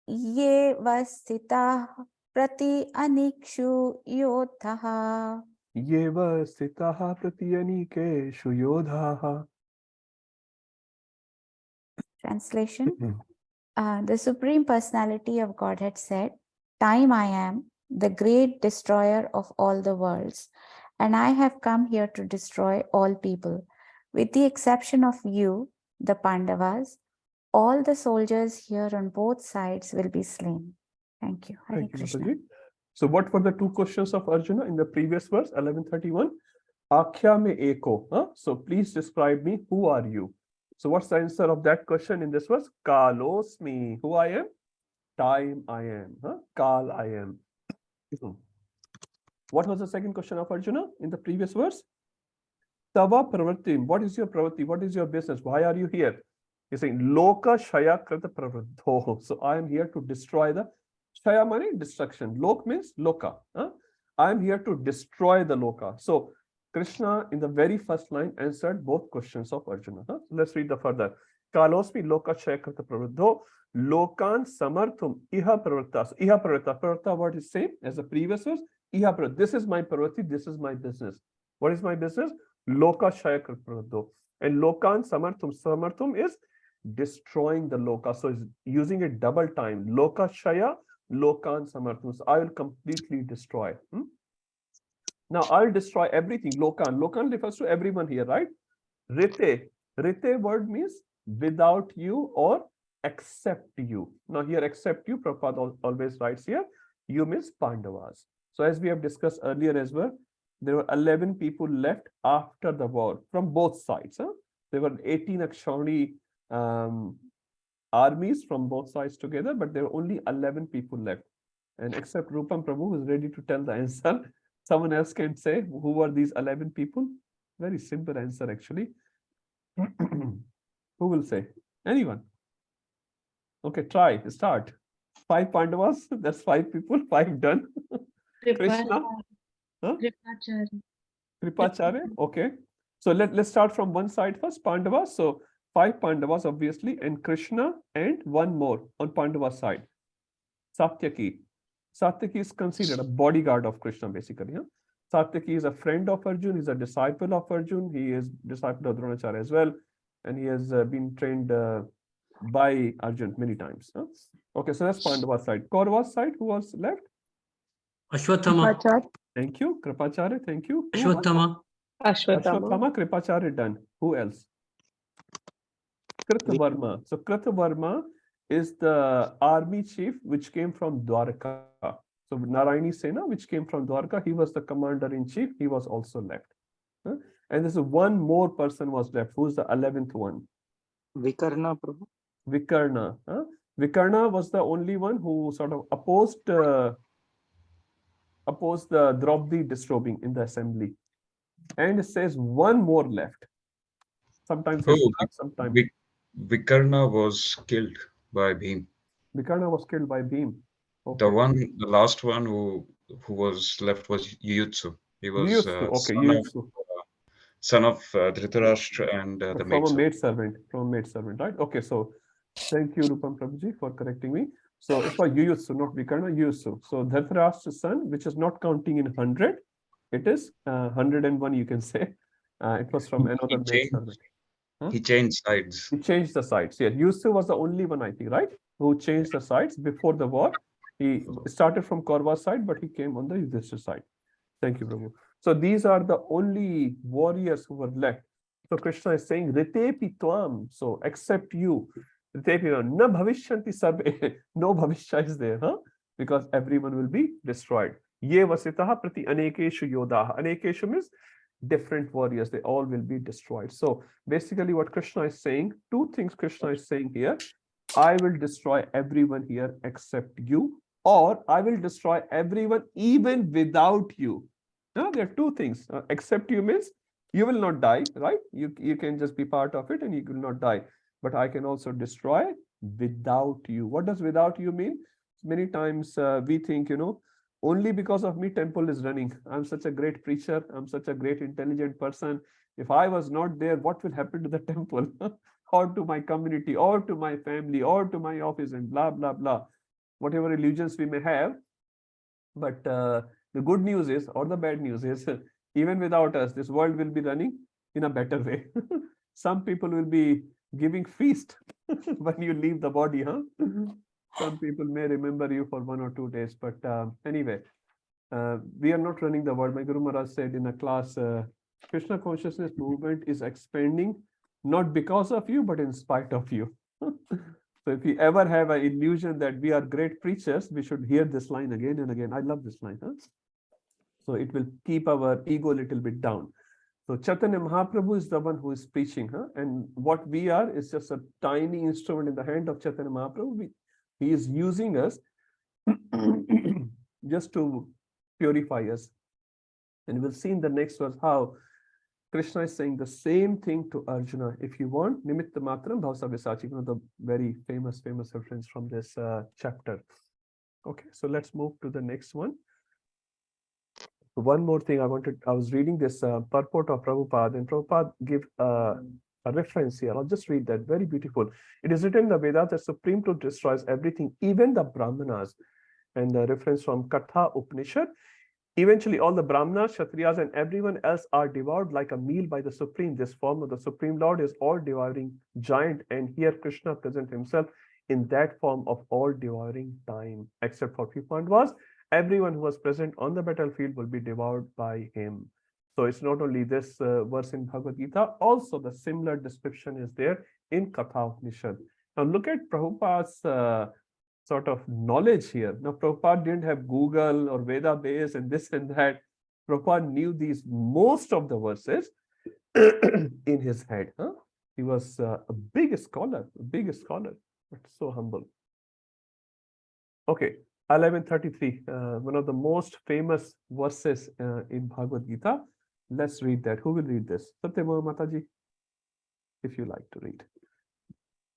Ye vasita prati anikshu yodhaha. Ye vasitaha prati anikeshu yodhaha. Translation. The Supreme Personality of Godhead said, Time I am, the great destroyer of all the worlds, and I have come here to destroy all people. With the exception of you, the Pandavas, all the soldiers here on both sides will be slain. Thank you. Hare Thank you, Krishna. Mataji. So what were the two questions of Arjuna in the previous verse, 11:31? Akhya me eko. So please describe me. Who are you? So what's the answer of that question in this verse? Kalosmi. Who I am? Time I am. Kal I am. What was the second question of Arjuna in the previous verse? Tava pravritim. What is your pravritti? What is your business? Why are you here? He's saying Loka Shaya Krita Pravriddho. So I am here to destroy the Shaya money, destruction. Lok means Loka. I am here to destroy the Loka. So Krishna in the very first line answered both questions of Arjuna. So let's read the further. Kalosmi Loka Shaya Krita Pravriddho. Lokan Samarthum Iha Pravritta. So Iha Pravritta. Pravritta word is same as the previous verse. Iha Pravritta. This is my pravritti. This is my business. What is my business? Loka Shaya Krita Pravriddho. And Lokan Samarthum. Samarthum is destroying the Loka. So it's using it double time. Loka Shaya, Lokan Samarthum. So I will completely destroy. Now I'll destroy everything. Lokan. Lokan refers to everyone here, right? Rite. Rite word means without you or except you. Now here except you, Prabhupada always writes here, you means Pandavas. So as we have discussed earlier as well, there were 11 people left after the war from both sides. There were 18 Akshauhini armies from both sides together, but there were only 11 people left. And except Rupam Prabhu, who is ready to tell the answer, someone else can say who were these 11 people. Very simple answer actually. Who will say? Anyone? Okay, try, start. 5 Pandavas, that's 5 people, 5 done. Krishna? Kripacharya, okay. So let's start from one side first, Pandavas. So 5 Pandavas obviously, and Krishna, and one more on Pandava side. Satyaki. Satyaki is considered a bodyguard of Krishna basically. Satyaki is a friend of Arjun, he's a disciple of Arjun, he is disciple of Dronacharya as well, and he has been trained by Arjun many times. Okay, so that's Pandava side. Kaurava side, who was left? Ashwatthama. Thank you. Kripacharya, thank you. Ashwatthama. Ashwatthama. Kripacharya done. Who else? Kritavarma. So Kritavarma is the army chief which came from Dwarka. So Narayani Sena, which came from Dwarka, he was the commander in chief. He was also left. And there's one more person was left. Who's the 11th one? Vikarna, Prabhu. Vikarna. Vikarna was the only one who sort of opposed the Draupadi disrobing in the assembly. And it says one more left. Sometimes it's not, sometimes. Vikarna was killed by Bhim. Vikarna was killed by Bhim. Okay. The last one who was left was Yuyutsu. He was son of Dhritarashtra and the maid servant. From a maid servant, right? Okay, so thank you, Rupam Prabhuji, for correcting me. So it was Yuyutsu, not Vikarna, Yuyutsu. So Dhritarashtra's son, which is not counting in 100, it is 101, you can say. It was from another maid servant. He changed sides. He changed the sides. Yeah, Yusuf was the only one, I think, right? Who changed the sides before the war. He started from Kaura's side, but he came on the Yudhishthira side. Thank you, Prabhu. So these are the only warriors who were left. So Krishna is saying, Ritepi Tvam. So except you. Ritepi Na Bhavishyanti Sarve. No Bhavishya is there, huh? Because everyone will be destroyed. Ye Vasitaha Prati Anekeshu Yodaha. Anekeshu means different warriors, they all will be destroyed. So basically what Krishna is saying, two things Krishna is saying here: I will destroy everyone here except you, or I will destroy everyone even without you. Now there are two things. Except you means you will not die, right? You can just be part of it and you will not die. But I can also destroy without you. What does without you mean? Many times we think, only because of me temple is running. I'm such a great preacher. I'm such a great intelligent person. If I was not there, what will happen to the temple or to my community or to my family or to my office and blah, blah, blah. Whatever illusions we may have. But the good news is, or the bad news is, even without us, this world will be running in a better way. Some people will be giving feast when you leave the body, huh? Some people may remember you for 1 or 2 days, but anyway, we are not running the world. My Guru Maharaj said in a class, Krishna consciousness movement is expanding not because of you, but in spite of you. So if you ever have an illusion that we are great preachers, we should hear this line again and again. I love this line. Huh? So it will keep our ego a little bit down. So Chaitanya Mahaprabhu is the one who is preaching, huh? And what we are is just a tiny instrument in the hand of Chaitanya Mahaprabhu. He is using us just to purify us. And we'll see in the next verse how Krishna is saying the same thing to Arjuna. If you want, Nimitta Matram Bhavsa Visachi, one of the very famous reference from this chapter. Okay, so let's move to the next one. One more thing I was reading this purport of Prabhupada, and Prabhupada give a reference here. I'll just read that, very beautiful. It is written in the Vedas that Supreme Truth destroys everything, even the Brahmanas. And the reference from Katha Upanishad. Eventually, all the Brahmanas, Kshatriyas, and everyone else are devoured like a meal by the Supreme. This form of the Supreme Lord is all-devouring giant, and here Krishna presents himself in that form of all-devouring time, except for few Pandavas. Everyone who was present on the battlefield will be devoured by him. So it's not only this verse in Bhagavad Gita, also the similar description is there in Katha Upanishad. Now look at Prabhupada's sort of knowledge here. Now Prabhupada didn't have Google or Veda base and this and that. Prabhupada knew these most of the verses in his head. Huh? He was a big scholar, but so humble. Okay. 1133, one of the most famous verses in Bhagavad Gita. Let's read that. Who will read this? Satyama Mataji, if you like to read.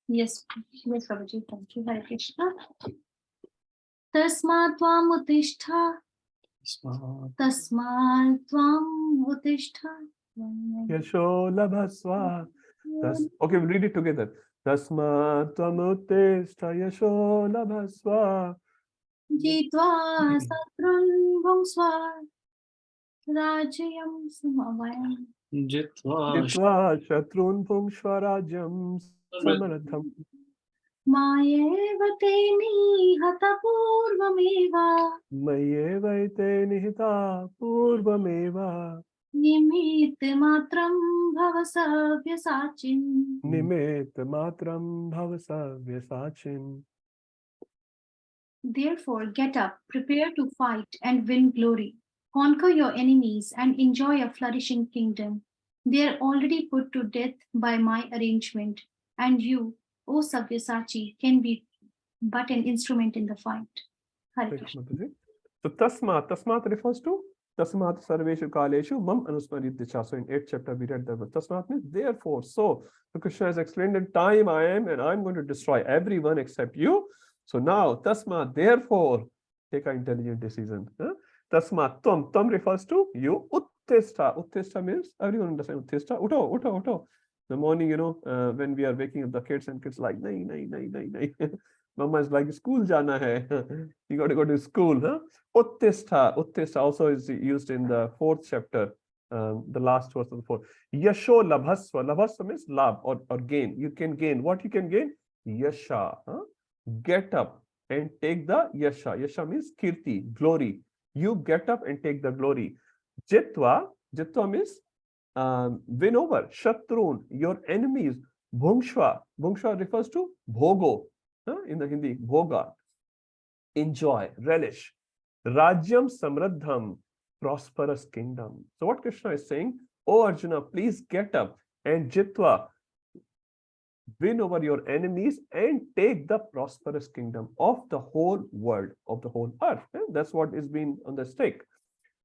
Yes, Prabhuji. Thank you. Hare Krishna. Tasmat tvam utishta. Tasmat tvam utishta. Yasho labhasva. Okay, we'll read it together. Tasmat tvam utishta yasho labhasva. Jitva satrun bhungsva rajyam samavayam. Jitva shatrun bhungsva rajyam samaratham. Mayeva te nihata purvameva. Mayeva te nihita purvameva. निमित्त मात्रं भव सव्यसाचिन्. Nimit matram bhavasa vyasachin. Therefore, get up, prepare to fight and win glory. Conquer your enemies and enjoy a flourishing kingdom. They are already put to death by my arrangement, and you, O Sabyasachi, can be but an instrument in the fight. Hare Thanks, Krishna. Mataji. So tasmat refers to tasmat sarveshu kaleshu mam anusmaridya. So in 8th chapter we read that word. Tasmat means therefore. So Krishna has explained in time I am and I'm going to destroy everyone except you. So now tasmat therefore take an intelligent decision. Tasmat tam refers to you. Uttishta means everyone understands Uttishta. Uto. The morning, when we are waking up the kids and kids like nahi. Mama is like school jana hai. You got to go to school, huh? Uttishta also is used in the 4th chapter, the last verse of the 4th. Yasho labhasva. Labhasva means lab or gain. You can gain. What you can gain? Yasha. Get up and take the yasha. Yasha means kirti, glory. You get up and take the glory. Jitva means win over. Shatrun, your enemies. Bhungshva refers to bhogo. In the Hindi, bhoga, enjoy, relish. Rajyam samradham, prosperous kingdom. So what Krishna is saying, oh Arjuna, please get up and jitva, win over your enemies and take the prosperous kingdom of the whole world, of the whole earth. That's what is being on the stake.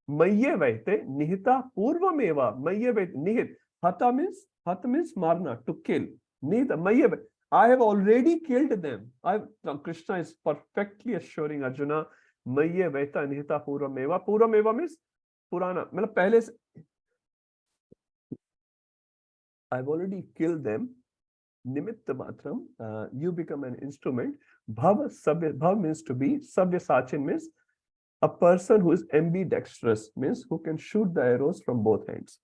Mayye vaite nihita purvameva. Mayye vaite nihit. Hata means marna, to kill. Nihita mayye vaite. I have already killed them. Krishna is perfectly assuring Arjuna, Mayye Vaita Nihita Purameva. Purameva means Purana. Pehle se, I've already killed them. Nimitta Matram, you become an instrument. Bhav means to be. Savyasachin means a person who is ambidextrous, means who can shoot the arrows from both hands.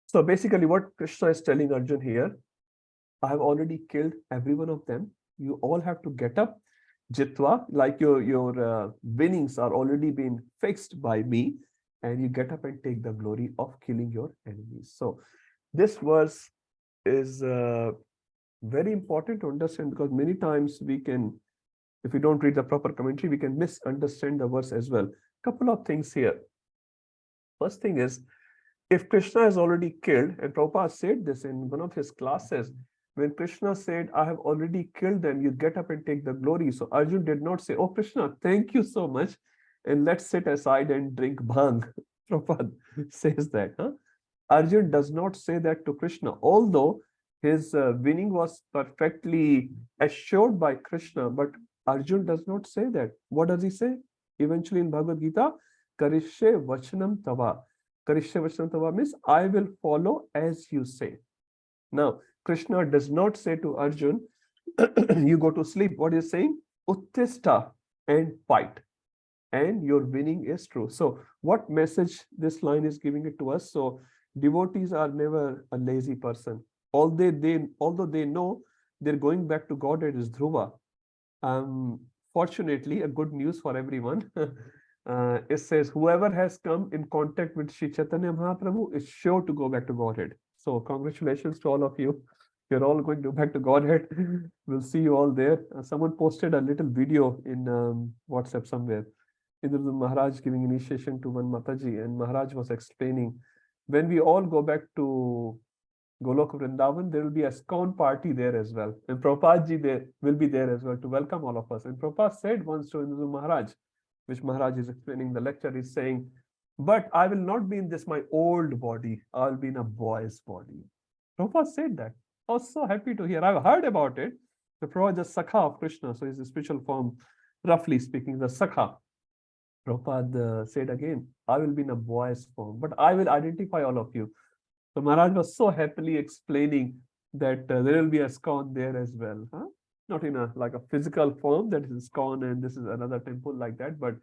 So basically what Krishna is telling Arjun here, I have already killed every one of them. You all have to get up. Jitva, like your winnings are already been fixed by me, and you get up and take the glory of killing your enemies. So this verse is very important to understand, because many times we can, if we don't read the proper commentary, we can misunderstand the verse as well. Couple of things here. First thing is, if Krishna has already killed, and Prabhupada said this in one of his classes, when Krishna said, I have already killed them, you get up and take the glory. So Arjun did not say, oh Krishna, thank you so much, and let's sit aside and drink bhang. Prabhupada says that. Arjun does not say that to Krishna, although his winning was perfectly assured by Krishna, but Arjun does not say that. What does he say? Eventually in Bhagavad Gita, Karishye Vachanam Tava. Karishya Vachanam Tava means I will follow as you say. Now, Krishna does not say to Arjun, you go to sleep. What is saying? Uttishta and fight. And your winning is true. So what message this line is giving it to us? So devotees are never a lazy person. Although they know they're going back to Godhead is Dhruva. Fortunately, a good news for everyone. It says whoever has come in contact with Sri Chaitanya Mahaprabhu is sure to go back to Godhead. So congratulations to all of you. You're all going to back to Godhead. We'll see you all there. Someone posted a little video in WhatsApp somewhere. Indra Maharaj giving initiation to one Mataji, and Maharaj was explaining, when we all go back to Golok Vrindavan, there will be a ISKCON party there as well. And Prabhupada ji there will be there as well to welcome all of us. And Prabhupada said once to Indra Maharaj, which Maharaj is explaining the lecture, is saying, but I will not be in this my old body. I'll be in a boy's body. Prabhupada said that. I was so happy to hear. I've heard about it. The Prabhupada is Sakha of Krishna. So he's a spiritual form, roughly speaking, the Sakha. Prabhupada said again, I will be in a boy's form, but I will identify all of you. So Maharaj was so happily explaining that there will be a ISKCON there as well. Not in like a physical form, that is ISKCON and this is another temple like that, but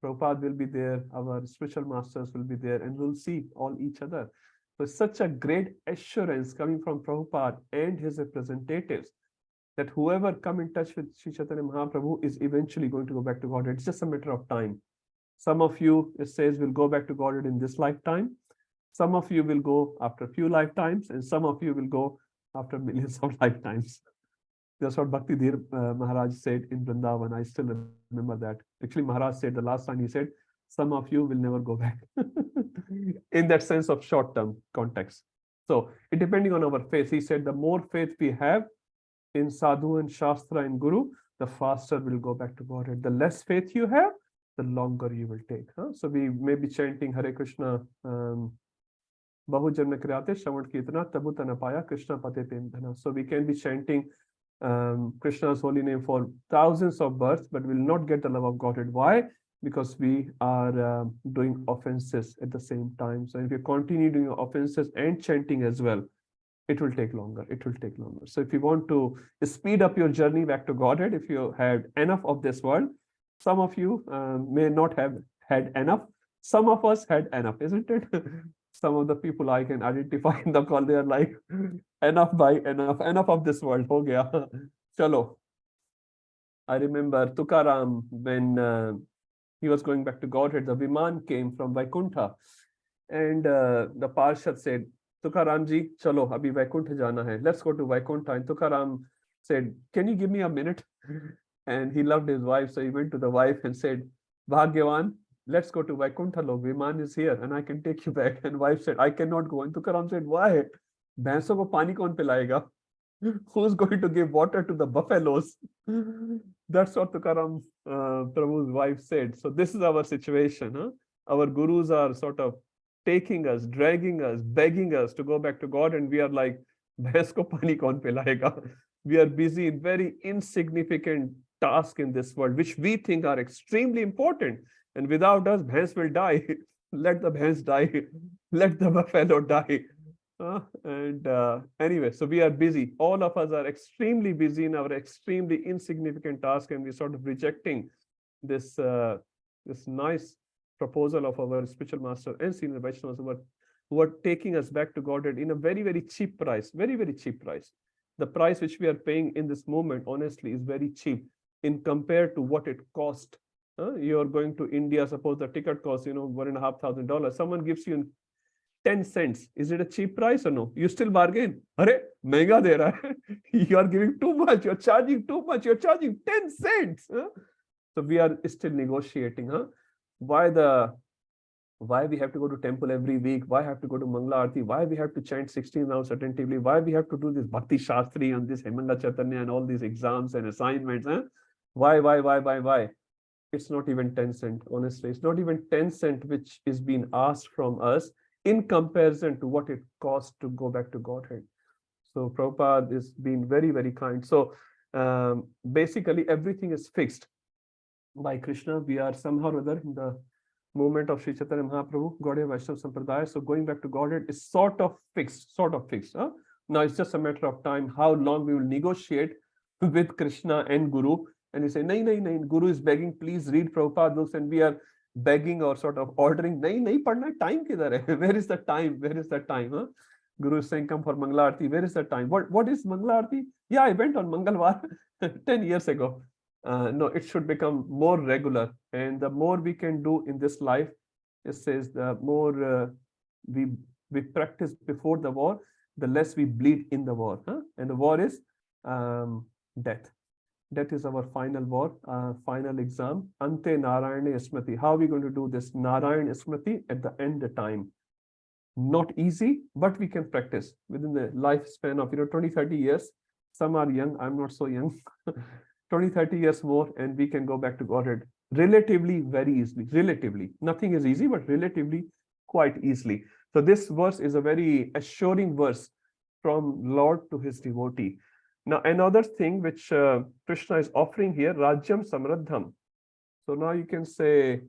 Prabhupada will be there, our spiritual masters will be there, and we'll see all each other. So such a great assurance coming from Prabhupada and his representatives that whoever come in touch with Sri Chaitanya Mahaprabhu is eventually going to go back to Godhead. It's just a matter of time. Some of you, it says, will go back to Godhead in this lifetime. Some of you will go after a few lifetimes, and some of you will go after millions of lifetimes. That's what Bhakti Dhir Maharaj said in Vrindavan. I still remember that. Actually, Maharaj said the last time, he said, some of you will never go back. In that sense of short-term context. So, it depending on our faith. He said, the more faith we have in Sadhu and Shastra and Guru, the faster we'll go back to Godhead. The less faith you have, the longer you will take. So, we may be chanting Hare Krishna, Bahu Janma Kriyate Shravan Kirtana Tabu Tanapaya Krishna Pate Pendhana. So, we can be chanting Krishna's holy name for thousands of births, but will not get the love of Godhead. Why? Because we are doing offenses at the same time. So if you continue doing offenses and chanting as well, it will take longer. It will take longer. So if you want to speed up your journey back to Godhead, if you had enough of this world, some of you may not have had enough. Some of us had enough, isn't it? Some of the people I can identify in the call, they are like, enough by enough of this world. Ho gaya. Chalo. I remember Tukaram, when he was going back to Godhead, the Viman came from Vaikuntha. And the Parshad said, Tukaram ji, chalo, abhi Vaikuntha jana hai. Let's go to Vaikuntha. And Tukaram said, can you give me a minute? And he loved his wife. So he went to the wife and said, Bhagyavan, let's go to Vaikuntha. Lo, Viman is here and I can take you back. And wife said, I cannot go. And Tukaram said, why? Bhanso ko pani kaun pilayega? Who's going to give water to the buffaloes? That's what Tukaram Prabhu's wife said. So this is our situation. Huh? Our gurus are sort of taking us, dragging us, begging us to go back to God, and we are like, bhais ko pani kaun pilayega? We are busy in very insignificant tasks in this world, which we think are extremely important. And without us, bhais will die. Let the bhais die. Let the buffalo die. Anyway, so we are busy. All of us are extremely busy in our extremely insignificant task, and we're sort of rejecting this this nice proposal of our spiritual master and senior Vaishnavas who are taking us back to Godhead in a very, very cheap price, very, very cheap price. The price which we are paying in this moment, honestly, is very cheap in compared to what it cost. You're going to India, suppose the ticket costs, $1,500. Someone gives you 10 cents. Is it a cheap price or no? You still bargain. Arre, mega de raha hai. You are giving too much. You're charging too much. You're charging 10 cents. So we are still negotiating. Why we have to go to temple every week? Why have to go to Mangala Aarti? Why we have to chant 16 rounds attentively? Why we have to do this Bhakti Shastri and this Hemanga Chaitanya and all these exams and assignments? Why? It's not even 10 cents. Honestly, it's not even 10 cents which is being asked from us in comparison to what it costs to go back to Godhead. So Prabhupada is being very, very kind. So basically everything is fixed by Krishna. We are somehow or other in the movement of Sri Chaitanya Mahaprabhu, Gaudiya Vaishnava Sampradaya. So going back to Godhead is sort of fixed. Now it's just a matter of time how long we will negotiate with Krishna and Guru. And we say, nahi, Guru is begging, please read Prabhupada books, and we are begging or sort of ordering, nahi padna, time kidhar hai? Where is the time? Guru is saying, come for Mangala Aarti. Where is the time? What is Mangala Aarti? Yeah, I went on Mangalwar 10 years ago. No, it should become more regular. And the more we can do in this life, it says the more we practice before the war, the less we bleed in the war. And the war is death. That is our final war, final exam. Ante Narayana Smriti. How are we going to do this Narayana Smriti at the end of time? Not easy, but we can practice within the lifespan of 20-30 years. Some are young, I'm not so young. 20-30 years more, and we can go back to Godhead relatively very easily. Relatively. Nothing is easy, but relatively quite easily. So this verse is a very assuring verse from Lord to his devotee. Now, another thing which Krishna is offering here, Rajyam Samradham. So now you can say,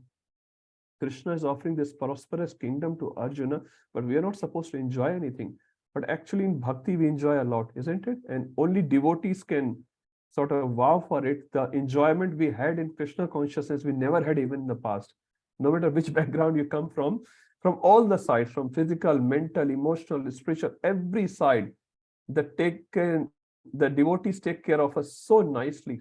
Krishna is offering this prosperous kingdom to Arjuna, but we are not supposed to enjoy anything. But actually in bhakti, we enjoy a lot, isn't it? And only devotees can sort of wow for it. The enjoyment we had in Krishna consciousness, we never had even in the past. No matter which background you come from all the sides, from physical, mental, emotional, spiritual, every side, the devotees take care of us so nicely.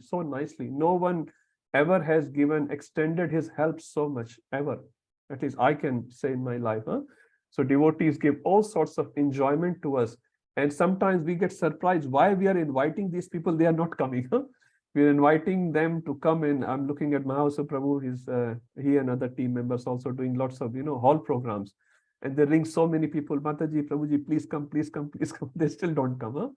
No one ever has given, extended his help so much, ever. At least I can say in my life. So devotees give all sorts of enjoyment to us. And sometimes we get surprised why we are inviting these people, they are not coming. We're inviting them to come in. I'm looking at Mahasa Prabhu, he and other team members also doing lots of, hall programs. And they ring so many people, Mataji, Prabhuji, please come, please come, please come. They still don't come.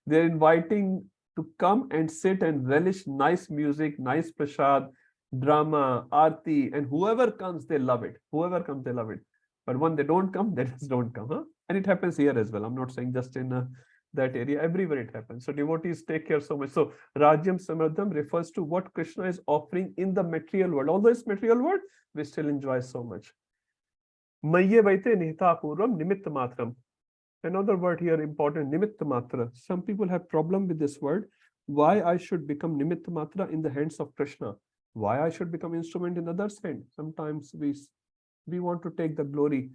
They're inviting to come and sit and relish nice music, nice prasad, drama, arti, and whoever comes, they love it. Whoever comes, they love it. But when they don't come, they just don't come. And it happens here as well. I'm not saying just in that area, everywhere it happens. So devotees take care so much. So Rajyam Samardham refers to what Krishna is offering in the material world. Although it's material world, we still enjoy so much. Mayye vaite nihita purvam nimitta matram. Another word here important, nimitta matra. Some people have problem with this word. Why I should become nimitta matra in the hands of Krishna? Why I should become instrument in others' hand? Sometimes we want to take the glory.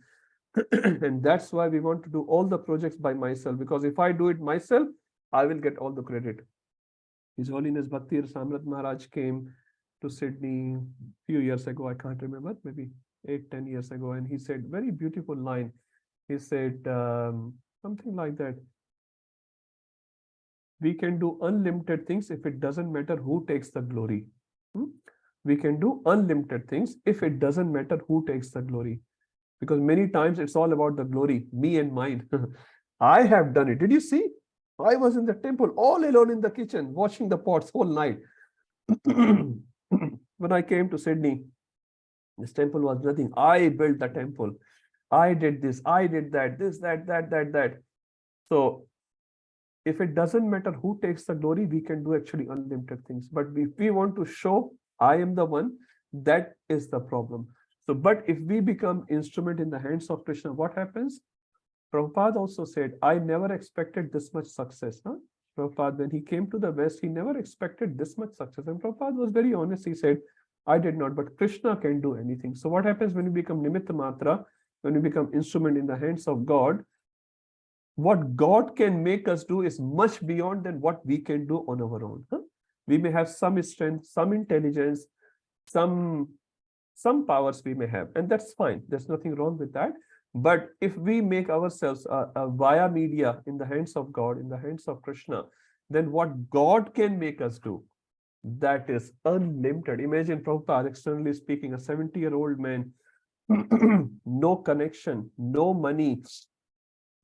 And that's why we want to do all the projects by myself, because if I do it myself, I will get all the credit. His Holiness Bhakti Samrat Maharaj came to Sydney a few years ago, I can't remember, maybe 8-10 years ago, and he said very beautiful line. He said something like that. We can do unlimited things if it doesn't matter who takes the glory. We can do unlimited things if it doesn't matter who takes the glory. Because many times it's all about the glory, me and mine. I have done it. Did you see? I was in the temple all alone in the kitchen, washing the pots whole night. When I came to Sydney, this temple was nothing. I built the temple. I did this, I did that, this, that. So if it doesn't matter who takes the glory, we can do actually unlimited things. But if we want to show I am the one, that is the problem. So, but if we become instrument in the hands of Krishna, what happens? Prabhupada also said, I never expected this much success. Prabhupada, when he came to the West, he never expected this much success. And Prabhupada was very honest. He said, I did not, but Krishna can do anything. So what happens when you become nimitta matra, when you become instrument in the hands of God, what God can make us do is much beyond than what we can do on our own. We may have some strength, some intelligence, some powers we may have, and that's fine. There's nothing wrong with that. But if we make ourselves via media in the hands of God, in the hands of Krishna, then what God can make us do, that is unlimited. Imagine Prabhupada, externally speaking, a 70-year-old man, no connection, no money,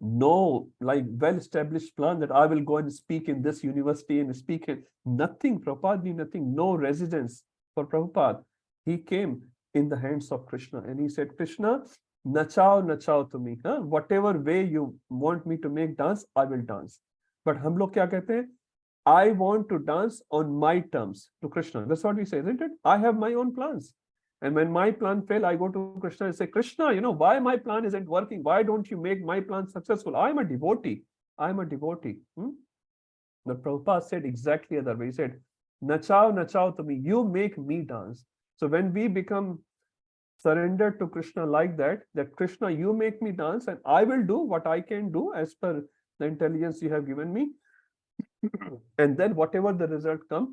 no well-established plan that I will go and speak in this university and speak in nothing. Prabhupada did nothing, no residence for Prabhupada. He came in the hands of Krishna and he said, Krishna, nachao to me. Whatever way you want me to make dance, I will dance. But hum log kya kehte hain? I want to dance on my terms to Krishna. That's what we say, isn't it? I have my own plans. And when my plan fail, I go to Krishna and say, Krishna, why my plan isn't working? Why don't you make my plan successful? I'm a devotee. I'm a devotee. But Prabhupada said exactly the other way. He said, nachao to me. You make me dance. So when we become surrendered to Krishna like that Krishna, you make me dance and I will do what I can do as per the intelligence you have given me. And then whatever the result comes,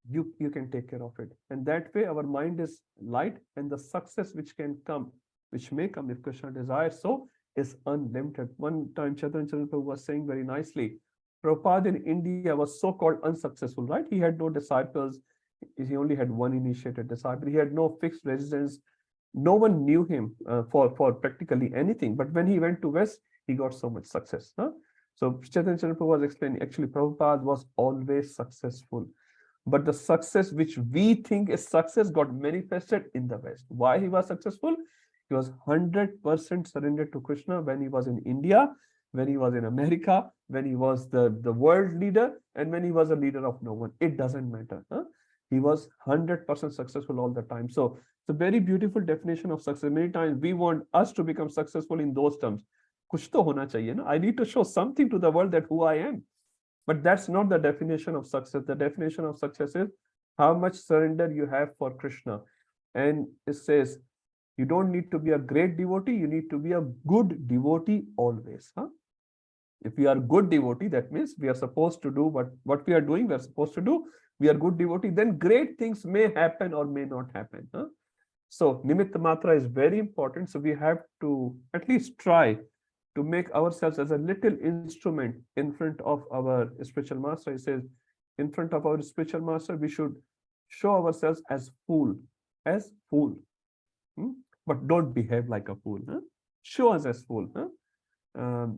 you can take care of it. And that way our mind is light, and the success which can come, which may come if Krishna desires so, is unlimited. One time Chaitanya Prabhu was saying very nicely, Prabhupada in India was so-called unsuccessful, right? He had no disciples. He only had one initiated disciple. He had no fixed residence. No one knew him for practically anything. But when he went to West, he got so much success. So Chaitanya Prabhu was explaining, actually Prabhupada was always successful. But the success which we think is success got manifested in the West. Why he was successful? He was 100% surrendered to Krishna when he was in India, when he was in America, when he was the world leader, and when he was a leader of no one. It doesn't matter. He was 100% successful all the time. So it's a very beautiful definition of success. Many times we want us to become successful in those terms. Kuch to hona chahiye, na? I need to show something to the world that who I am. But that's not the definition of success. The definition of success is how much surrender you have for Krishna. And it says, you don't need to be a great devotee, you need to be a good devotee always. If we are good devotee, that means we are supposed to do what we are doing, we are supposed to do we are good devotee, then great things may happen or may not happen. Huh? So Nimitta Matra is very important. So we have to at least try to make ourselves as a little instrument in front of our spiritual master. He says, in front of our spiritual master, we should show ourselves as fool. But don't behave like a fool. Huh? Show us as fool. Huh?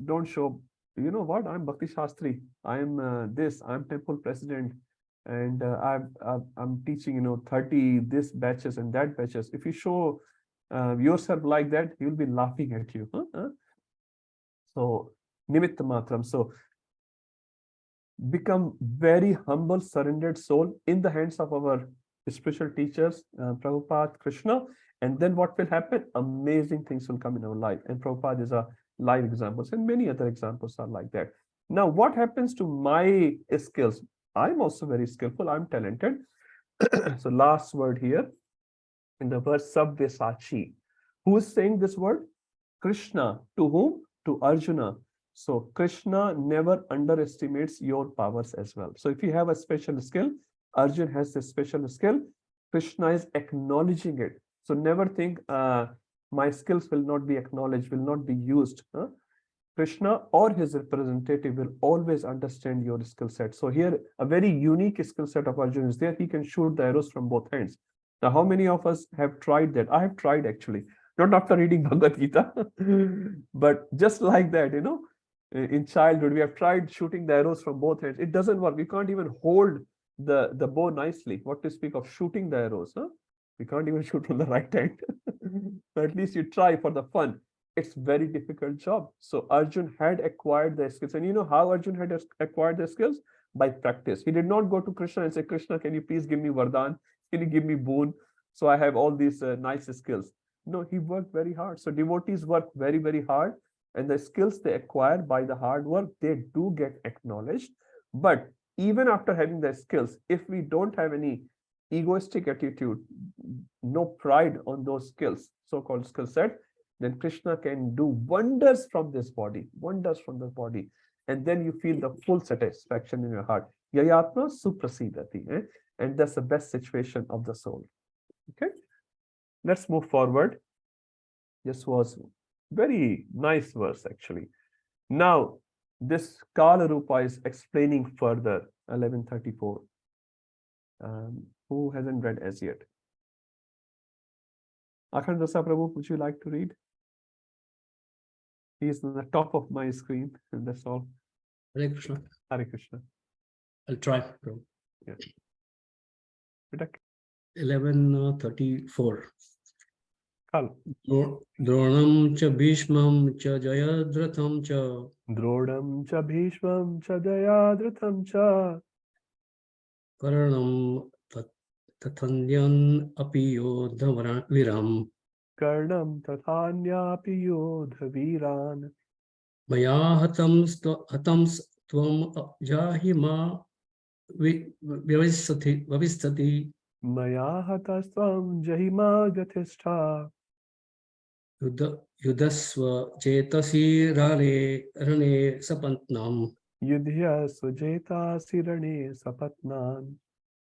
Don't show, you know what, I'm Bhakti Shastri, I'm this, I'm temple president, and I'm teaching, 30 this batches and that batches. If you show yourself like that, you'll be laughing at you. Huh? So Nimitta Matram. So become very humble, surrendered soul in the hands of our spiritual teachers, Prabhupada, Krishna, and then what will happen? Amazing things will come in our life. And Prabhupada is a live examples, and many other examples are like that. Now, what happens to my skills? I'm also very skillful, I'm talented. So last word here in the verse Sabvesachi. Who is saying this word? Krishna. To whom? To Arjuna. So Krishna never underestimates your powers as well. So if you have a special skill, Arjuna has a special skill, Krishna is acknowledging it. So never think my skills will not be acknowledged, will not be used. Huh? Krishna or his representative will always understand your skill set. So here a very unique skill set of Arjuna is there. He can shoot the arrows from both hands. Now, how many of us have tried that? I have tried actually, not after reading Bhagavad Gita, but just like that, in childhood, we have tried shooting the arrows from both hands. It doesn't work. We can't even hold the bow nicely. What to speak of shooting the arrows? Huh? We can't even shoot from the right hand. But at least you try for the fun. It's very difficult job. So Arjun had acquired the skills. And you know how Arjun had acquired the skills? By practice. He did not go to Krishna and say, Krishna, can you please give me Vardhan? Can you give me boon? So I have all these nice skills. No, he worked very hard. So devotees work very, very hard. And the skills they acquire by the hard work, they do get acknowledged. But even after having the skills, if we don't have any egoistic attitude, no pride on those skills, so-called skill set, then Krishna can do wonders from this body, and then you feel the full satisfaction in your heart. Yayatma suprasidati, and that's the best situation of the soul. Okay, let's move forward. This was very nice verse actually. Now, this Kala Rupa is explaining further, 1134. Who hasn't read as yet? Akhand Rasa Prabhu, would you like to read? He is on the top of my screen, and that's all. Hare Krishna. Hare Krishna. I'll try, Prabhu. Yeah. 1134. Kal. Dronam cha bhishmam cha jayadratham cha. Dronam cha bhishmam cha jayadratham cha. Karanam tathandyan api yodha viram. Karnam tathanya piyodha viran. Maya hatam tvam jahima vavistati. Maya hatastvam jahima gathistha. Yudhasva chetasi rane sapantnam. Yudhya sujeta sirane sapatnan.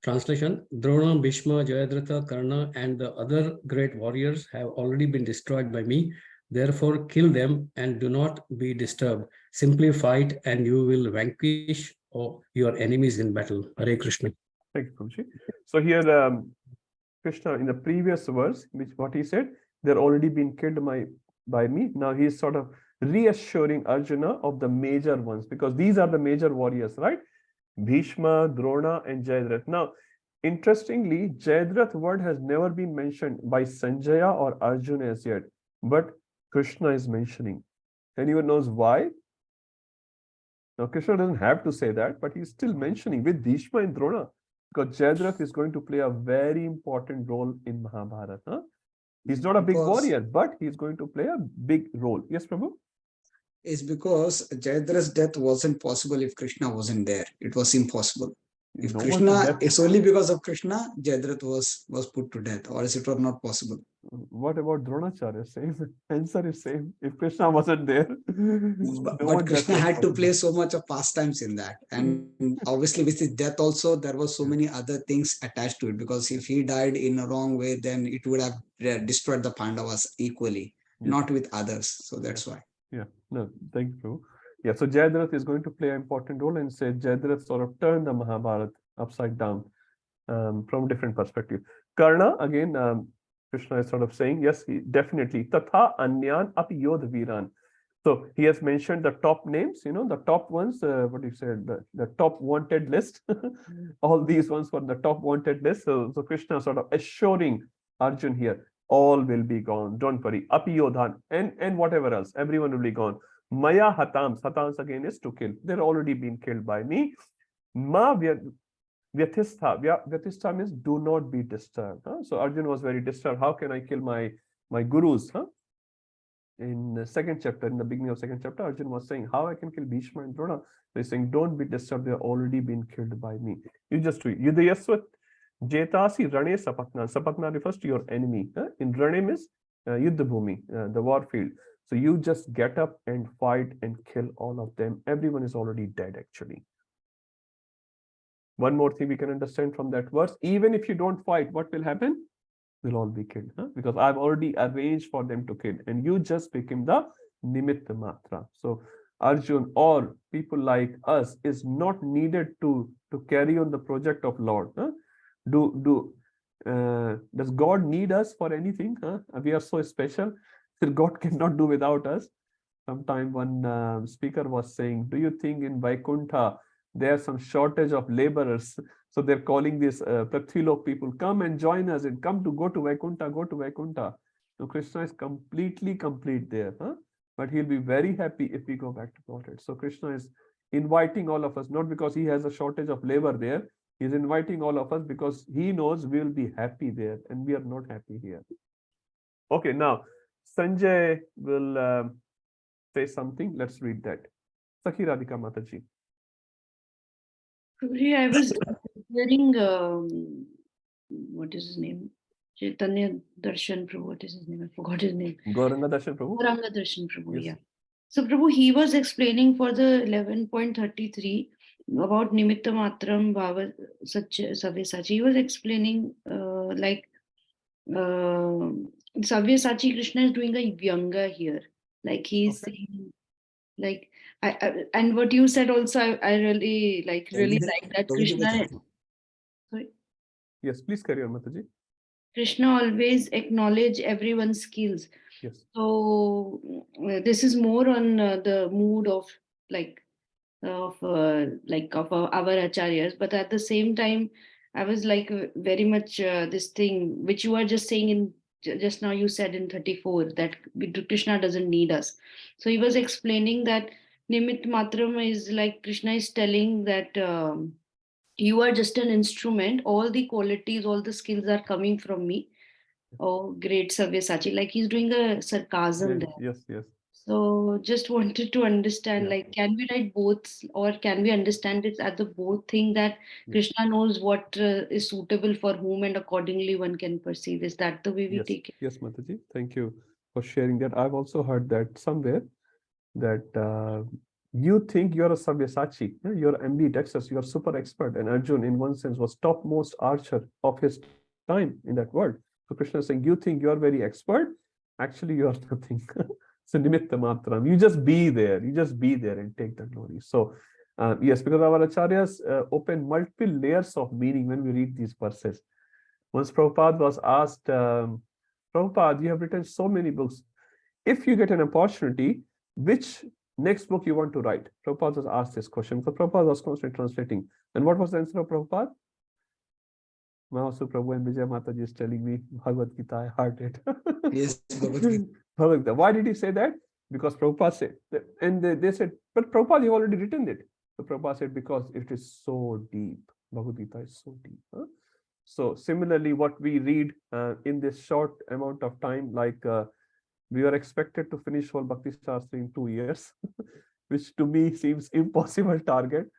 Translation: Drona, Bhishma, Jayadratha, Karna, and the other great warriors have already been destroyed by me. Therefore, kill them and do not be disturbed. Simply fight and you will vanquish your enemies in battle. Hare Krishna. Thank you, Prabhuji. So here, Krishna, in the previous verse, what he said, they're already been killed by me. Now he's sort of reassuring Arjuna of the major ones, because these are the major warriors, right? Bhishma, Drona, and Jayadratha. Now, interestingly, Jayadratha word has never been mentioned by Sanjaya or Arjuna as yet, but Krishna is mentioning. Anyone knows why? Now, Krishna doesn't have to say that, but he's still mentioning with Bhishma and Drona, because Jayadratha is going to play a very important role in Mahabharata. Huh? He's not a big warrior, but he's going to play a big role. Yes, Prabhu? It's because Jayadratha's death wasn't possible if Krishna wasn't there. It was impossible. If Krishna, it's only because of Krishna, Jayadratha was put to death, or else it was not possible. What about Dronacharya? Same answer is same. If Krishna wasn't there, no But one Krishna does had to play possible. so much of pastimes in that. And obviously with his death also, there was so many other things attached to it, because if he died in a wrong way, then it would have destroyed the Pandavas equally, Yes. not with others. So that's why. Yeah, no, thank you. Yeah, so Jayadratha is going to play an important role, and say Jayadratha sort of turned the Mahabharata upside down from a different perspective. Karna, again, Krishna is sort of saying, yes, he definitely. Tatha Anyan api Yodh Viran. So he has mentioned the top names, the top ones, what you said, the top wanted list. All these ones were the top wanted list. So Krishna sort of assuring Arjun here, all will be gone. Don't worry. Api Yodhan and whatever else, everyone will be gone. Maya Hatams. Hatams again is to kill. They're already been killed by me. Ma Vyatistha. Vyatistha means do not be disturbed. So Arjun was very disturbed. How can I kill my gurus? In the second chapter, in the beginning of second chapter, Arjun was saying, how I can kill Bhishma and Drona? He's saying, don't be disturbed. They're already been killed by me. You just read. Yudhayasvat Jetasi Rane Sapatna. Sapatna refers to your enemy. In Rane means Yuddha Bhumi, the war field. So you just get up and fight and kill all of them. Everyone is already dead, actually. One more thing we can understand from that verse, even if you don't fight, what will happen? Will all be killed, because I've already arranged for them to kill, and you just became the nimitta matra. So Arjun or people like us is not needed to carry on the project of Lord. Does God need us for anything? We are so special. God cannot do without us. Sometime one speaker was saying, do you think in Vaikuntha there's some shortage of laborers? So they're calling these Prithvilok people, come and join us and go to Vaikuntha, go to Vaikuntha. So Krishna is completely complete there. But he'll be very happy if we go back to Godhead. So Krishna is inviting all of us, not because he has a shortage of labor there. He's inviting all of us because he knows we'll be happy there, and we are not happy here. Okay, now Sanjay will say something. Let's read that. Sakhi Radhika Mataji. I was hearing, what is his name? Chaitanya Darshan Prabhu, what is his name? I forgot his name. Gauranga Darshan Prabhu? Gauranga Darshan Prabhu, Yes. yeah. So Prabhu, he was explaining for the 11.33 about Nimitta Matram Bhava Savyasachi. He was explaining Savyasachi Krishna is doing a Vyanga here. Like he's saying, like, and what you said also, I really like that Krishna. Sorry. Yes, please carry on, Mataji. Krishna always acknowledge everyone's skills. Yes. So this is more on the mood of our acharyas, but at the same time, I was like very much this thing which you are just saying in just now. You said in 34 that Krishna doesn't need us. So he was explaining that Nimit Matram is like Krishna is telling that. You are just an instrument. All the qualities, all the skills are coming from me. Oh, great, Sabyasachi. Like he's doing a sarcasm there. Yes, yes. So just wanted to understand, like, can we write both, or can we understand it as the both thing that Krishna knows what is suitable for whom, and accordingly one can perceive? Is that the way we take it? Yes, Mataji. Thank you for sharing that. I've also heard that somewhere, that you think you're a Sabyasachi, you're ambidextrous, you're super expert, and Arjun in one sense was topmost archer of his time in that world. So Krishna is saying, you think you're very expert, actually you're nothing. So nimitta matram, you just be there and take the glory. So yes, because our acharyas open multiple layers of meaning when we read these verses. Once Prabhupada was asked, Prabhupada, you have written so many books. If you get an opportunity, which next book you want to write? Prabhupada was asked this question because Prabhupada was constantly translating. And what was the answer of Prabhupada? Mahasu Prabhu and Vijay Mataji is telling me Bhagavad Gita, I heard it. Yes, Bhagavad Gita. Bhagavad Gita. Why did he say that? Because Prabhupada said, and they said, but Prabhupada, you already written it. So Prabhupada said, because it is so deep. Bhagavad Gita is so deep. So similarly, what we read in this short amount of time, like we are expected to finish whole Bhakti Shastri in 2 years, which to me seems impossible target.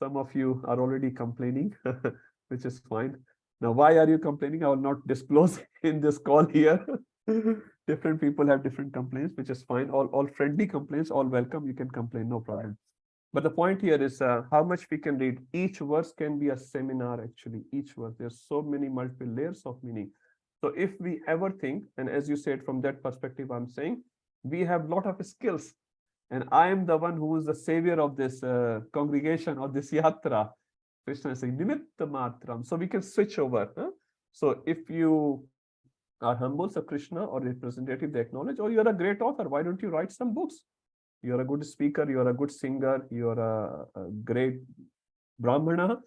Some of you are already complaining, which is fine. Now, why are you complaining? I will not disclose in this call here. Different people have different complaints, which is fine. All friendly complaints, all welcome. You can complain, no problem. But the point here is how much we can read. Each verse can be a seminar, actually. Each verse. There's so many multiple layers of meaning. So if we ever think, and as you said, from that perspective, I'm saying, we have a lot of skills. And I am the one who is the savior of this congregation or this yatra. Krishna is saying, Nimitta Matram. So we can switch over. Huh? So if you are humble, so Krishna or representative, they acknowledge, oh, you're a great author. Why don't you write some books? You're a good speaker, you're a good singer, you're a great Brahmana.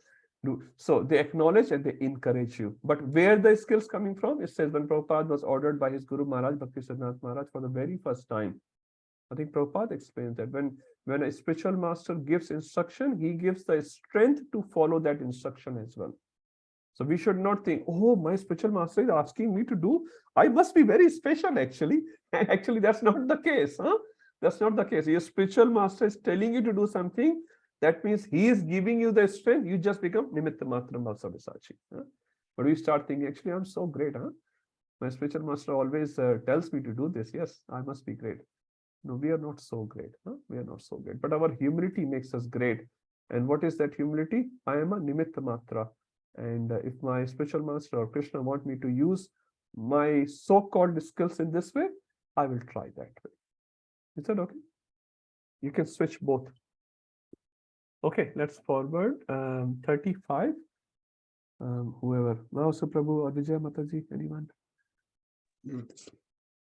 So they acknowledge and they encourage you. But where the skills coming from? It says when Prabhupada was ordered by his Guru Maharaj, Bhakti Shastri Maharaj, for the very first time. I think Prabhupada explains that when a spiritual master gives instruction, he gives the strength to follow that instruction as well. So we should not think, oh, my spiritual master is asking me to do, I must be very special actually. And actually, that's not the case. Huh? That's not the case. Your spiritual master is telling you to do something. That means he is giving you the strength. You just become Nimitta Matram Bhavsavisachi. Huh? But we start thinking, actually, I'm so great. Huh? My spiritual master always tells me to do this. Yes, I must be great. No, we are not so great. Huh? We are not so great. But our humility makes us great. And what is that humility? I am a Nimitta Matra. And if my spiritual master or Krishna want me to use my so-called skills in this way, I will try that way. Is that okay? You can switch both. Okay, let's forward. 35. Whoever. Mahasa Prabhu or Vijay Mataji, anyone?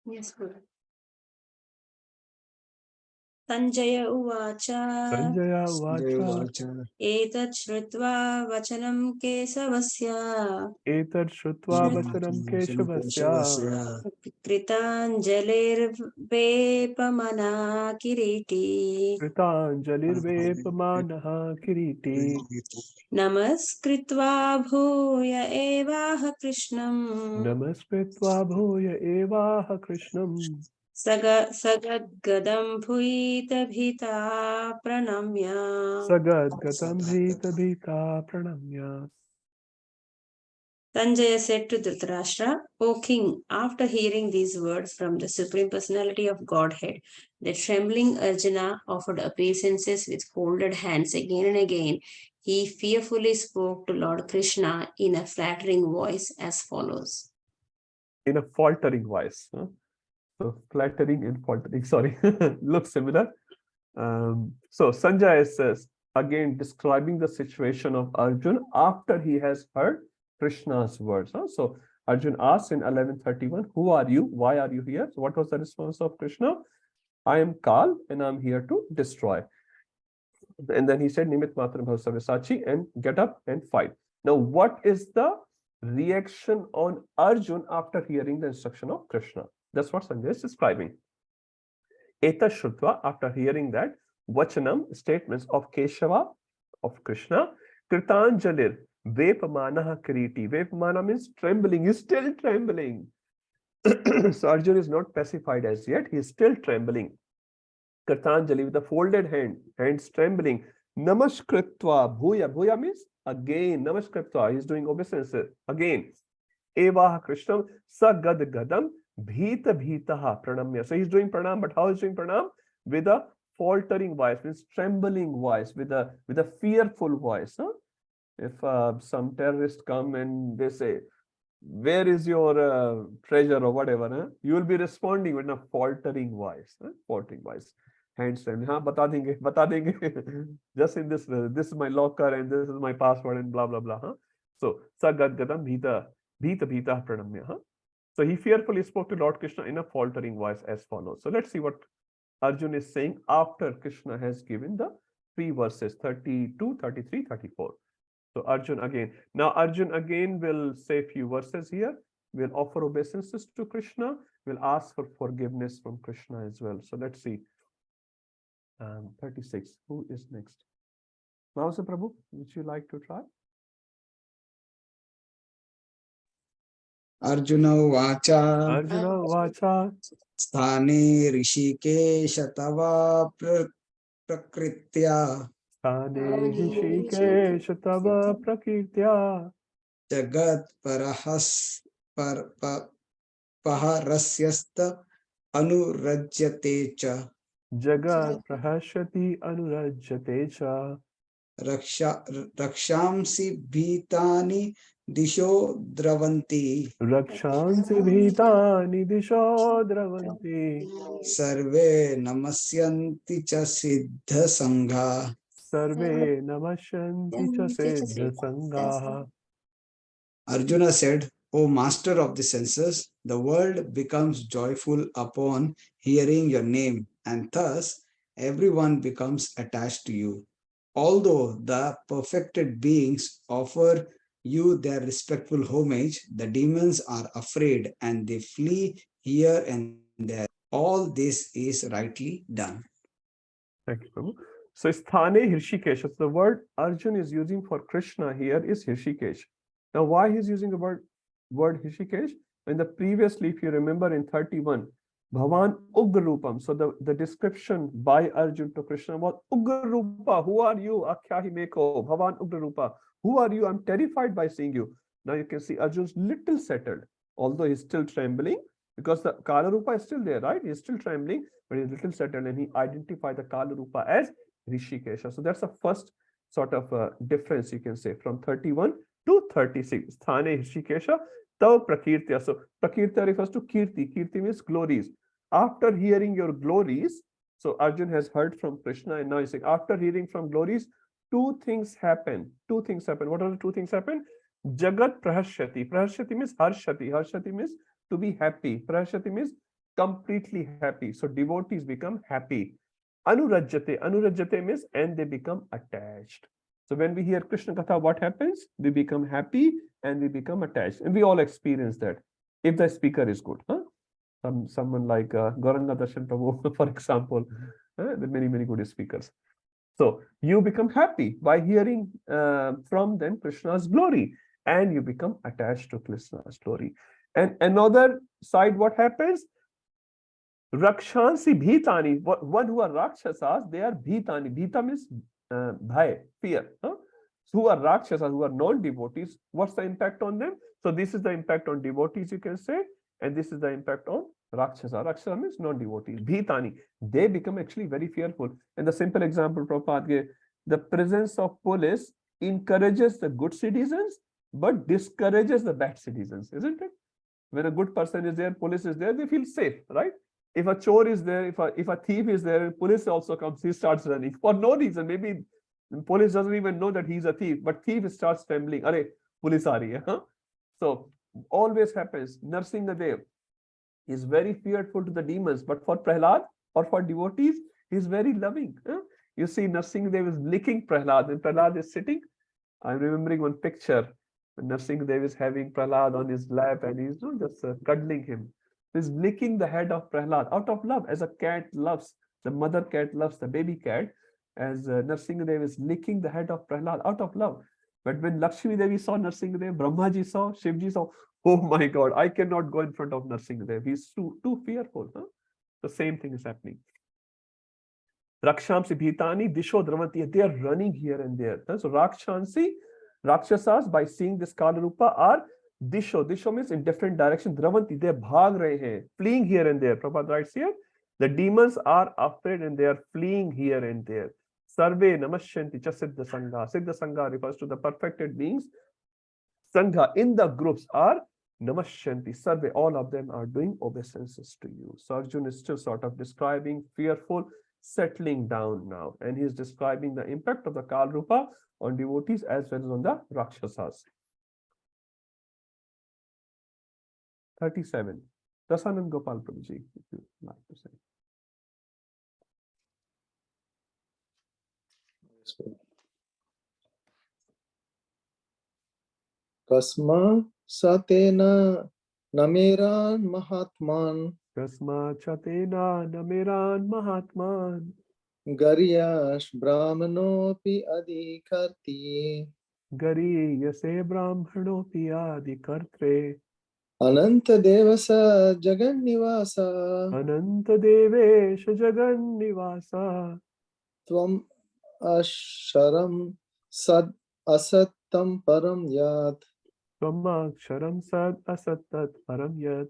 Yes, Guru. Sanjaya Uvacha. Sanjaya Uvacha. Etat Shrutva Vachanam Kesavasya. Etat Shrutva Vachanam Keshavasya. Kritanjalir Vepamana Kiriti. Kritanjalir Vepamana Kiriti. Namaskritva Bhuya Evaha Krishnam. Namaskritva Bhuya Evaha Krishnam. Sagadgadam Bhuyita Bhita Pranamya. Sagadgadam Bhita Bhita Pranamya. Sanjaya said to Dhritarashtra, O king, after hearing these words from the Supreme Personality of Godhead, the trembling Arjuna offered obeisances with folded hands again and again. He fearfully spoke to Lord Krishna in a flattering voice as follows. In a faltering voice. Huh? So flattering and faltering, sorry, looks similar. So Sanjaya says, again describing the situation of Arjun after he has heard Krishna's words. Huh? So Arjun asks in 1131, who are you? Why are you here? So what was the response of Krishna? I am Kal and I'm here to destroy. And then he said, Nimit Matram Bhavsavisachi, and get up and fight. Now, what is the reaction on Arjun after hearing the instruction of Krishna? That's what Sanjay is describing. Eta Shrutva, after hearing that, Vachanam, statements of Keshava, of Krishna, Kritanjalir, Vepamanaha Kiriti. Vepamana means trembling, he's still trembling. So Arjun is not pacified as yet, he is still trembling. Kritanjali with a folded hand, hands trembling. Namaskritva, Bhuya. Bhuya means again, Namaskritva, he's doing obeisances again. Evaha Krishnam, Sagad Gadam, Bhita Bhitaha Pranamya. So he's doing pranam, but how is he doing pranam? With a faltering voice, means trembling voice, with a fearful voice. Huh? If some terrorists come and they say, where is your treasure or whatever, huh? You will be responding with a faltering voice. Huh? Faltering voice. Hands trembling. Huh? Bata denge. Just in this is my locker and this is my password and blah blah blah. Huh? So Sagad Gadam Bhita Bhita Pranamya. Huh? So he fearfully spoke to Lord Krishna in a faltering voice as follows. So let's see what Arjun is saying after Krishna has given the 3 verses, 32, 33, 34. So Arjun again. Now Arjun again will say a few verses here. We'll offer obeisances to Krishna. We'll ask for forgiveness from Krishna as well. So let's see. 36. Who is next? Mahasa Prabhu, would you like to try? Arjuna Vacha. Arjuna Vacha. Sthane Rishikesha Tava Prakritya. Sthane Rishikesha Tava Prakritya. Jagat Paharasyasta Anurajyate cha Jagat Prahashati Anurajyate cha Rakshamsi Bhitani Disho Dravanti Rakshansi Bhitani Disho Dravanti Sarve Namasyanti cha Siddha Sangha. Sarve Namashanti cha Siddha Sangha. Arjuna said, O master of the senses, the world becomes joyful upon hearing your name, and thus everyone becomes attached to you. Although the perfected beings offer you their respectful homage, the demons are afraid and they flee here and there. All this is rightly done. Thank you, Prabhu. So Sthane Hrishikesh, so the word Arjun is using for Krishna here is Hrishikesh. Now, why he's using the word Hrishikesh? In the previously, if you remember in 31, Bhavan Ugrupam. So the description by Arjun to Krishna was Ugrarupa. Who are you? Akhyahi Meko. Bhavan Ugrarupa. Who are you? I'm terrified by seeing you. Now you can see Arjun's little settled, although he's still trembling because the Kala Rupa is still there, right? He's still trembling, but he's little settled and he identified the Kala Rupa as Rishikesha. So that's the first sort of difference you can say from 31 to 36. Sthane Rishikesha, Tav Prakirtya. So Prakirtya refers to Kirti. Kirti means glories. After hearing your glories, so Arjun has heard from Krishna and now he's saying, after hearing from glories, two things happen. Two things happen. What are the two things happen? Jagat Prahashyati. Prahashyati means Harshati. Harshati means to be happy. Prahashyati means completely happy. So devotees become happy. Anurajyate. Anurajyate means and they become attached. So when we hear Krishna Katha, what happens? We become happy and we become attached. And we all experience that if the speaker is good. Huh? Someone like Gauranga Darshan Prabhu, for example, there are many good speakers. So you become happy by hearing from them Krishna's glory and you become attached to Krishna's glory. And another side, what happens? Rakshansi Bhitani, one who are Rakshasas, they are Bhitani. Bhita means bhai, fear. Huh? So who are Rakshasas, who are non-devotees, what's the impact on them? So this is the impact on devotees, you can say, and this is the impact on Rakshasa. Rakshasa means non-devotees. Bhitani, they become actually very fearful. And the simple example Prabhupada gave, the presence of police encourages the good citizens, but discourages the bad citizens, isn't it? When a good person is there, police is there, they feel safe, right? If a chore is there, if a thief is there, police also comes, he starts running for no reason. Maybe the police doesn't even know that he's a thief, but thief starts trembling. Arey, police aa rahi hai, huh? So always happens. Narsingadev is very fearful to the demons, but for Prahlad or for devotees, he's very loving. Huh? You see, Narsingadev is licking Prahlad, and Prahlad is sitting. I'm remembering one picture. Narsingadev is having Prahlad on his lap, and he's not just cuddling him. He's licking the head of Prahlad out of love, as a cat loves, the mother cat loves the baby cat, as Narsingadev is licking the head of Prahlad out of love. But when Lakshmi Devi saw Narsingadev, Brahmaji saw, Shivji saw, oh my God, I cannot go in front of Narsingadev. He's too fearful. Huh? The same thing is happening. Rakshamsi Bhitani Disho Dravanti, they are running here and there. So Rakshansi, Rakshasas, by seeing this Kala Rupa, are Disho. Disho means in different direction. Dravanti, they bhag rahe hain, fleeing here and there. Prabhupada writes here, the demons are afraid and they are fleeing here and there. Sarve Namashyanti cha Siddha Sangha. Siddha Sangha refers to the perfected beings. Sangha in the groups are Namashyanti. Sarve, all of them are doing obeisances to you. So Arjun is still sort of describing fearful, settling down now. And he is describing the impact of the Kal Rupa on devotees as well as on the Rakshasas. 37. Rasanand Gopal Prabhuji, if you like to say. Kasma Satena Nameran Mahatman. Kasma Chatena Nameran Mahatman. Garyash Brahmanopi Adhikarti. Gari Yase Brahmanopi Adhikartre. Ananta Devasa Jagan Nivasa. Ananta Devesha Jagan Nivasa. Tvam Asharam Sad Asattam Param Yat. Tvamaksharam sad asat tat param yat.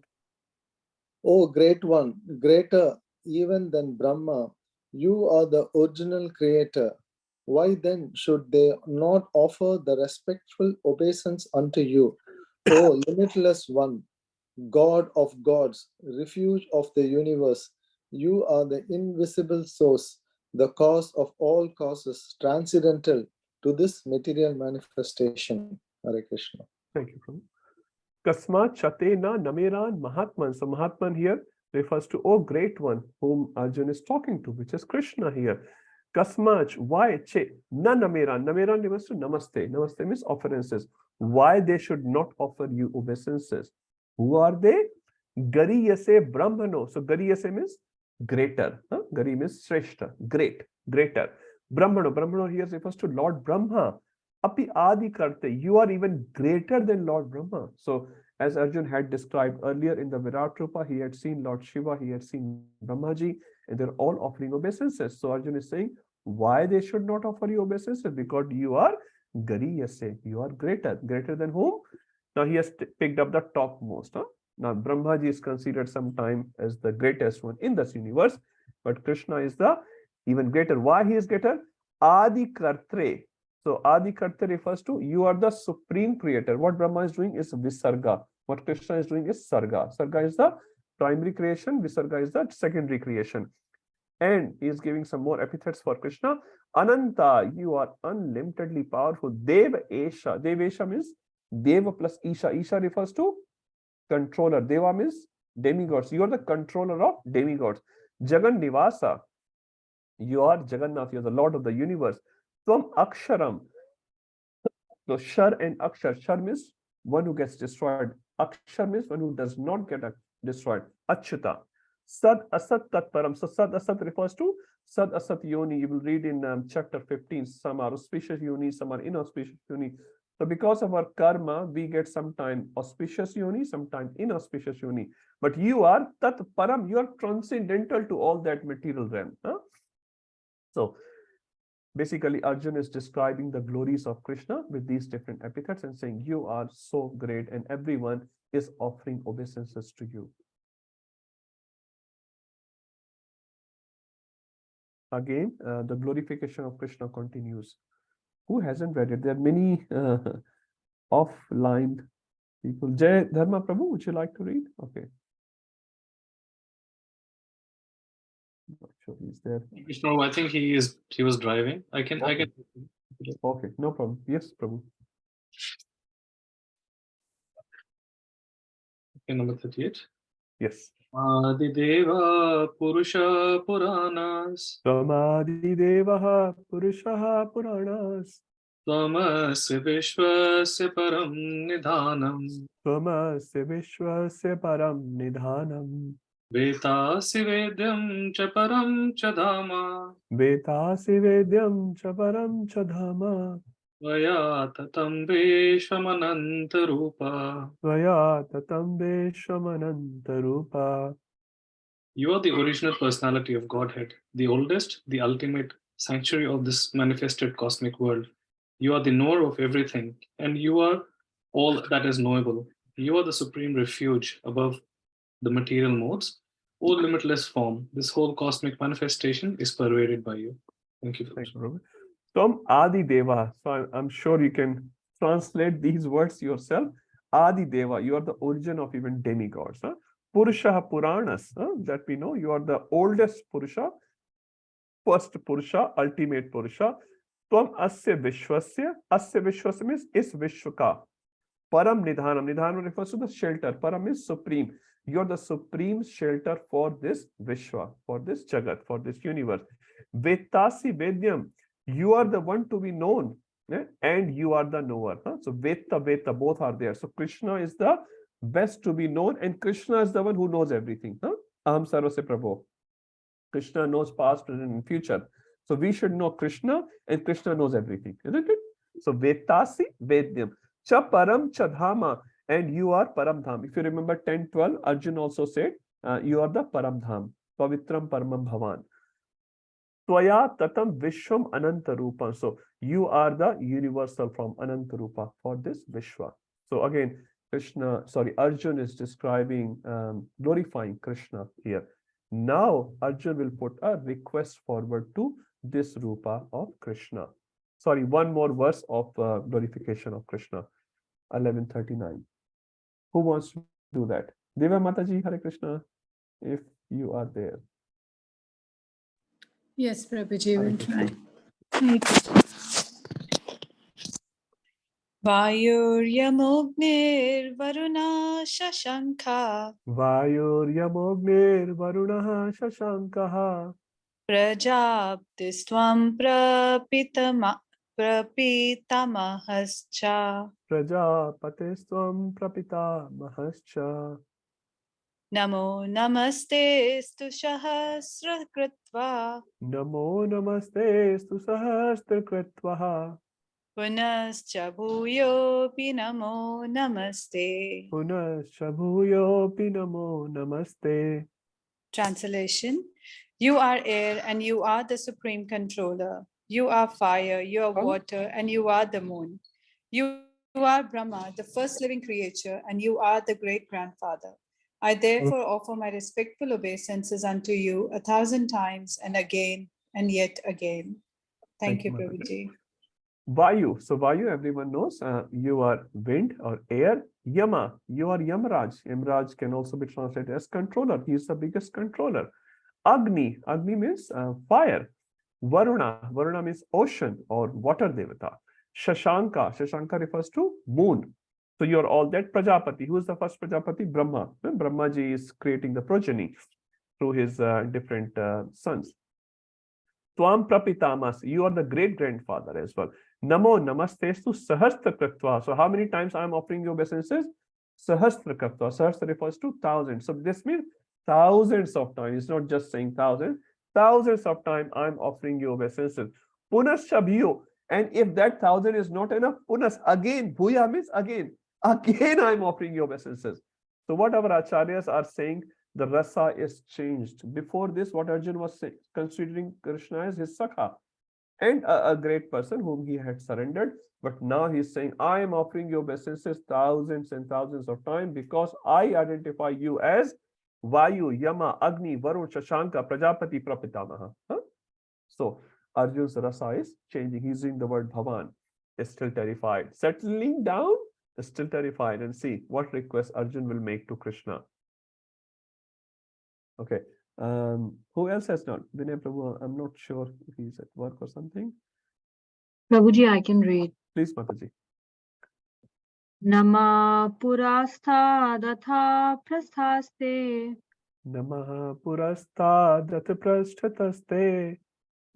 O great one, greater even than Brahma, you are the original creator. Why then should they not offer the respectful obeisance unto you, O limitless one, God of gods, refuge of the universe? You are the invisible source, the cause of all causes, transcendental to this material manifestation. Hare Krishna. Thank you, Prabhu. Kasma Chatena Nameran Mahatman. So Mahatman here refers to, oh great one, whom Arjun is talking to, which is Krishna here. Kasmach, why? Che, na Nameran. Nameran refers to Namaste. Namaste means offerances. Why they should not offer you obeisances? Who are they? Gariyase Brahmano. So Gariyase means greater. Huh? Gari means Shreshta, great, greater. Brahmano. Brahmano here refers to Lord Brahma. Api Adi Karte, you are even greater than Lord Brahma. So, as Arjun had described earlier in the Virat Rupa, he had seen Lord Shiva, he had seen Brahmaji, and they're all offering obeisances. So, Arjun is saying, why they should not offer you obeisances? Because you are Gariyase, you are greater. Greater than whom? Now, he has picked up the topmost. Huh? Now, Brahmaji is considered sometime as the greatest one in this universe, but Krishna is the even greater. Why he is greater? Adi Kartre. So Adi Karta refers to you are the supreme creator. What Brahma is doing is Visarga. What Krishna is doing is Sarga. Sarga is the primary creation. Visarga is the secondary creation. And he is giving some more epithets for Krishna. Ananta, you are unlimitedly powerful. Deva Esha. Deva Esha means Deva plus Isha. Isha refers to controller. Deva means demigods. You are the controller of demigods. Jagan Nivasa. You are Jagannath. You are the Lord of the universe. Tvam Aksharam. So Shar and Akshar. Shar means one who gets destroyed. Akshar means one who does not get destroyed. Achyuta. Sad Asat Tat Param. So Sad Asat refers to Sad Asat Yoni. You will read in chapter 15. Some are auspicious yoni, some are inauspicious yoni. So because of our karma, we get sometime auspicious yoni, sometime inauspicious yoni. But you are Tat Param. You are transcendental to all that material realm. Huh? So basically, Arjun is describing the glories of Krishna with these different epithets and saying, you are so great and everyone is offering obeisances to you. Again, the glorification of Krishna continues. Who hasn't read it? There are many offline people. Jai Dharma Prabhu, would you like to read? Okay. Not sure he's there. No, I think he was driving. I can. Okay, no problem. Yes, Prabhu. Okay, number 38. Yes. Adideva Purusha Puranas. Samadideva Purusha Puranas. Tvamasya Vishwasya Param Nidhanam. Tvamasya Vishwasya Param Nidhanam. Vetasi Vedyam Cha Param Cha Dhama. Vetasi Vedyam Cha Param Cha Dhama. Vaya Tatam Veshwamananta Rupa. Vaya Tatam Veshwamananta Rupa. You are the original personality of Godhead, the oldest, the ultimate sanctuary of this manifested cosmic world. You are the knower of everything, and you are all that is knowable. You are the supreme refuge above the material modes. O limitless form, this whole cosmic manifestation is pervaded by you. Thank you. Thank you, Robert. Tom Adi Deva. So I'm sure you can translate these words yourself. Adi Deva, you are the origin of even demigods. Huh? Purusha Puranas, that we know. You are the oldest Purusha, first Purusha, ultimate Purusha. Tvam Asya Vishwasya. Asya Vishwasya means is Vishwaka. Param Nidhanam. Nidhanam refers to the shelter. Param is supreme. You are the supreme shelter for this Vishwa, for this Jagat, for this universe. Vetasi Vedyam. You are the one to be known, and you are the knower. So Veta, Veta, both are there. So Krishna is the best to be known, and Krishna is the one who knows everything. Aham Sarvasya Prabhu. Krishna knows past, present, and future. So we should know Krishna, and Krishna knows everything, isn't it? So Vetasi Vedyam. Cha Param Cha Dhama, and you are Param Dham. If you remember 10:12, Arjun also said, you are the Param Dham, Pavitram Paramam Bhavan. Tvaya Tatam Vishwam Ananta Rupa. So you are the universal from Ananta Rupa for this Vishwa. So again, Arjun is describing, glorifying Krishna here. Now Arjun will put a request forward to this Rupa of Krishna. Sorry, one more verse of glorification of Krishna, 1139. Who wants to do that? Deva Mataji, Hare Krishna, if you are there. Yes, Prabhuji, will try. Vayuryamognir Shashankha Vayuryamognir Shashankaha Prajaptisvam Prapitamahascha Prajapatisvam Prapitamahascha Namo Namaste Stu Sahasrakritva Namo Namaste Stu Sahasrakritvaha Punascha Bhuyopi Namo Namaste. Punascha Bhuyopi Namo Namaste. Translation: You are air and you are the supreme controller. You are fire, you are water, and you are the moon. You are Brahma, the first living creature, and you are the great grandfather. I therefore offer my respectful obeisances unto you 1,000 times and again and yet again. Thank you, Prabhuji. Vayu. So Vayu, everyone knows, you are wind or air. Yama, you are Yamaraj. Yamaraj can also be translated as controller. He is the biggest controller. Agni, Agni means fire. Varuna, Varuna means ocean or water devata. Shashanka, Shashanka refers to moon. So you're all that. Prajapati, who is the first Prajapati? Brahma. Brahmaji is creating the progeny through his different sons. Tvam Prapitamas, you are the great grandfather as well. Namo Namastestu Sahastra Kritva. So how many times I am offering you obeisances? Sahastra Kritva. Sahastra refers to 1,000. So this means thousands of times. It's not just saying 1,000. Thousands of times I am offering you obeisances. Punascha Bhiyo. And if that 1,000 is not enough, Punas, again, Bhuya means again. Again I am offering you obeisances. So what our acharyas are saying, the rasa is changed. Before this, what Arjun was saying, considering Krishna as his Sakha and a great person whom he had surrendered. But now he's saying, I am offering you obeisances thousands and thousands of times because I identify you as Vayu, Yama, Agni, Varun, Shashanka, Prajapati, Prapitamaha. So Arjun's rasa is changing. He's using the word Bhavan. Is still terrified. Settling down, is still terrified. And see what request Arjun will make to Krishna. Okay. Who else has not? Vinay Prabhu, I'm not sure if he's at work or something. Prabhuji, I can read. Please, Mataji. Nama purastha datha prasthaste. Namaha purastha datha prasthataste.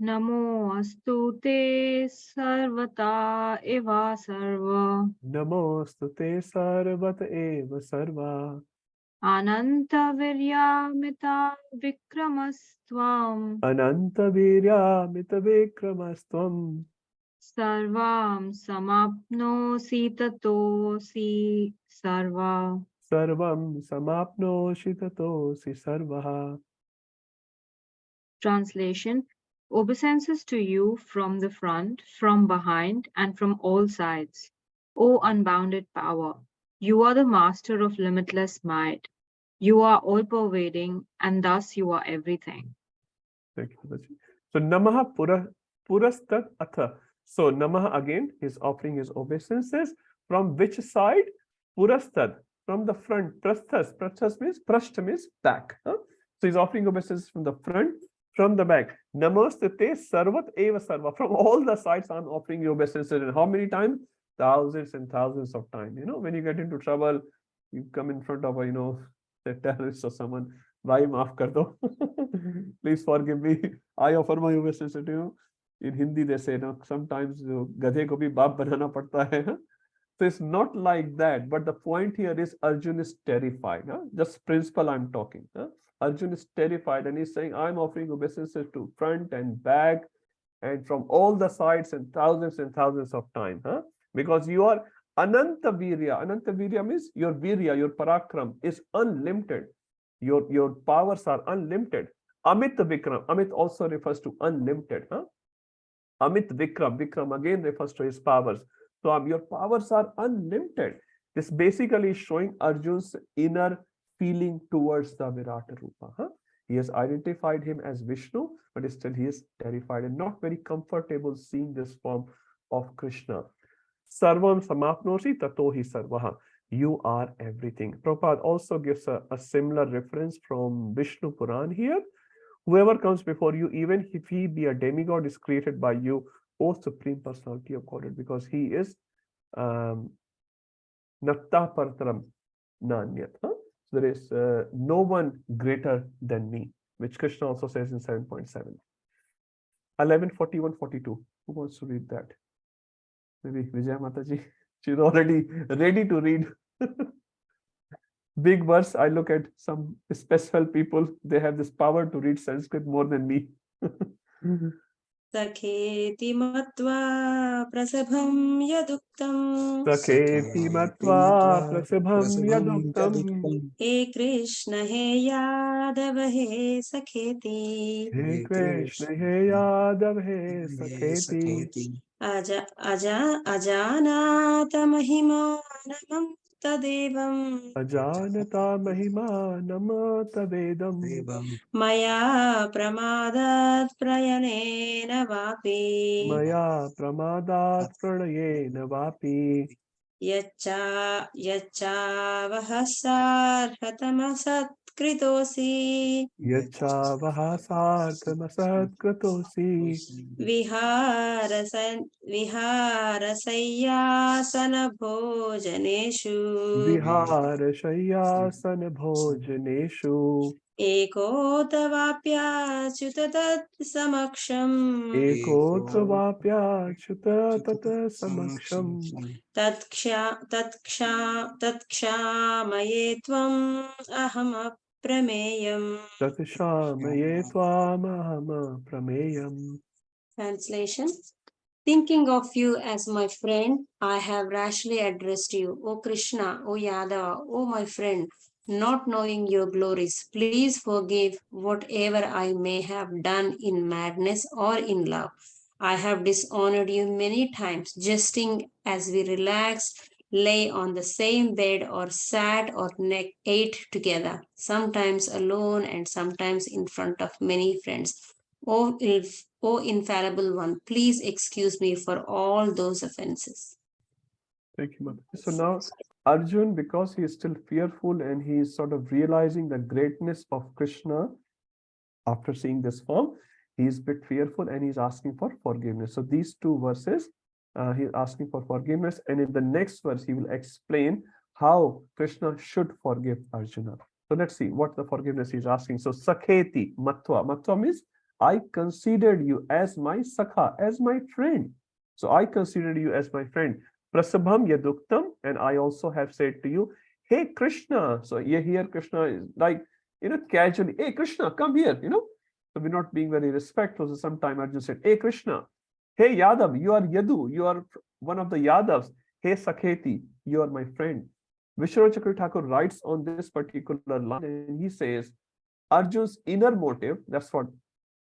Namo astu te sarvata eva sarva. Namostute sarvata eva sarva. Ananta viryamita vikramastvam. Ananta viryamita vikramastvam. Sarvam samapnosi tatosi sarva. Sarvam samapnosi tatosi sarvaha. Translation: Obeisances to you from the front, from behind, and from all sides. O unbounded power, you are the master of limitless might. You are all-pervading, and thus you are everything. Thank you, Mataji. So Namaha purastat atha. So Namaha again is offering his obeisances from which side? Purastad, from the front. Prasthas, prasthas means prashta means back. So he's offering obeisances from the front, from the back. Namostate sarvat eva sarva. From all the sides I'm offering you obeisances. And how many times? Thousands and thousands of times. You know, when you get into trouble, you come in front of a, a terrorist or someone. Bhai, maaf kar do. Please forgive me. I offer my obeisances to you. In Hindi they say, sometimes gadhe ko bhi baap banana padta hai. So it's not like that. But the point here is Arjun is terrified. Just principle I'm talking. Arjun is terrified and he's saying, I'm offering obeisances to front and back and from all the sides and thousands of times. Because you are Ananta Virya. Ananta Virya means your Virya, your Parakram is unlimited. Your powers are unlimited. Amit Vikram. Amit also refers to unlimited. Amit Vikram. Vikram again refers to his powers. So your powers are unlimited. This basically is showing Arjun's inner feeling towards the Virata Rupa. He has identified him as Vishnu, but still he is terrified and not very comfortable seeing this form of Krishna. Sarvam samapnosi tato hi sarvaha. You are everything. Prabhupada also gives a similar reference from Vishnu Puran here. Whoever comes before you, even if he be a demigod, is created by you, O Supreme Personality of Godhead, because he is Natta Partaram Nanyat. There is no one greater than me, which Krishna also says in 7.7. 11:41-42. Who wants to read that? Maybe Vijaya Mataji. She's already ready to read. Big verse. I look at some special people. They have this power to read Sanskrit more than me. Sakheti matva prasabham yaduktam. Sakheti matva prasabham yaduktam. He Krishna he Yadav he Sakheti. He Krishna he Yadav he Sakheti. Ajanata mahimanamam tadevam. Ajanata mahimanam tavedam. Maya pramadat prayanena vapi. Maya pramadat pranayena vapi. Yacha vahasarhatamasat kritosi. Yacha vahasarthamasat kratosi. Viharasayasana bhojaneshu. Viharashayyasana bhojaneshu. Ekotavapyachyuta tat samaksham. Ekotvapyachyuta tata samaksham. Tatksamaye tvam aham aprameyam. Tatshamaye tvam aham aprameyam. Translation. Thinking of you as my friend, I have rashly addressed you. O Krishna, O Yadava, O my friend, not knowing your glories, please forgive whatever I may have done in madness or in love. I have dishonored you many times, jesting as we relaxed, lay on the same bed, or sat or ate together, sometimes alone and sometimes in front of many friends. O infallible one, please excuse me for all those offenses. Thank you, Mother. So now Arjun, because he is still fearful and he is sort of realizing the greatness of Krishna after seeing this form, he is a bit fearful and he's asking for forgiveness. So these two verses, he's asking for forgiveness, and in the next verse he will explain how Krishna should forgive Arjuna. So let's see what the forgiveness he's asking. So Sakheti Matva. Matva means I considered you as my Sakha, as my friend. So I considered you as my friend. Prasabham yaduktam, and I also have said to you, hey Krishna. So here Krishna is like, casually, hey Krishna, come here, So we're not being very respectful. So sometime Arjun said, hey Krishna, hey Yadav, you are Yadu, you are one of the Yadavs. Hey Sakheti, you are my friend. Vishwanath Chakravarti Thakur writes on this particular line, and he says, Arjun's inner motive, that's what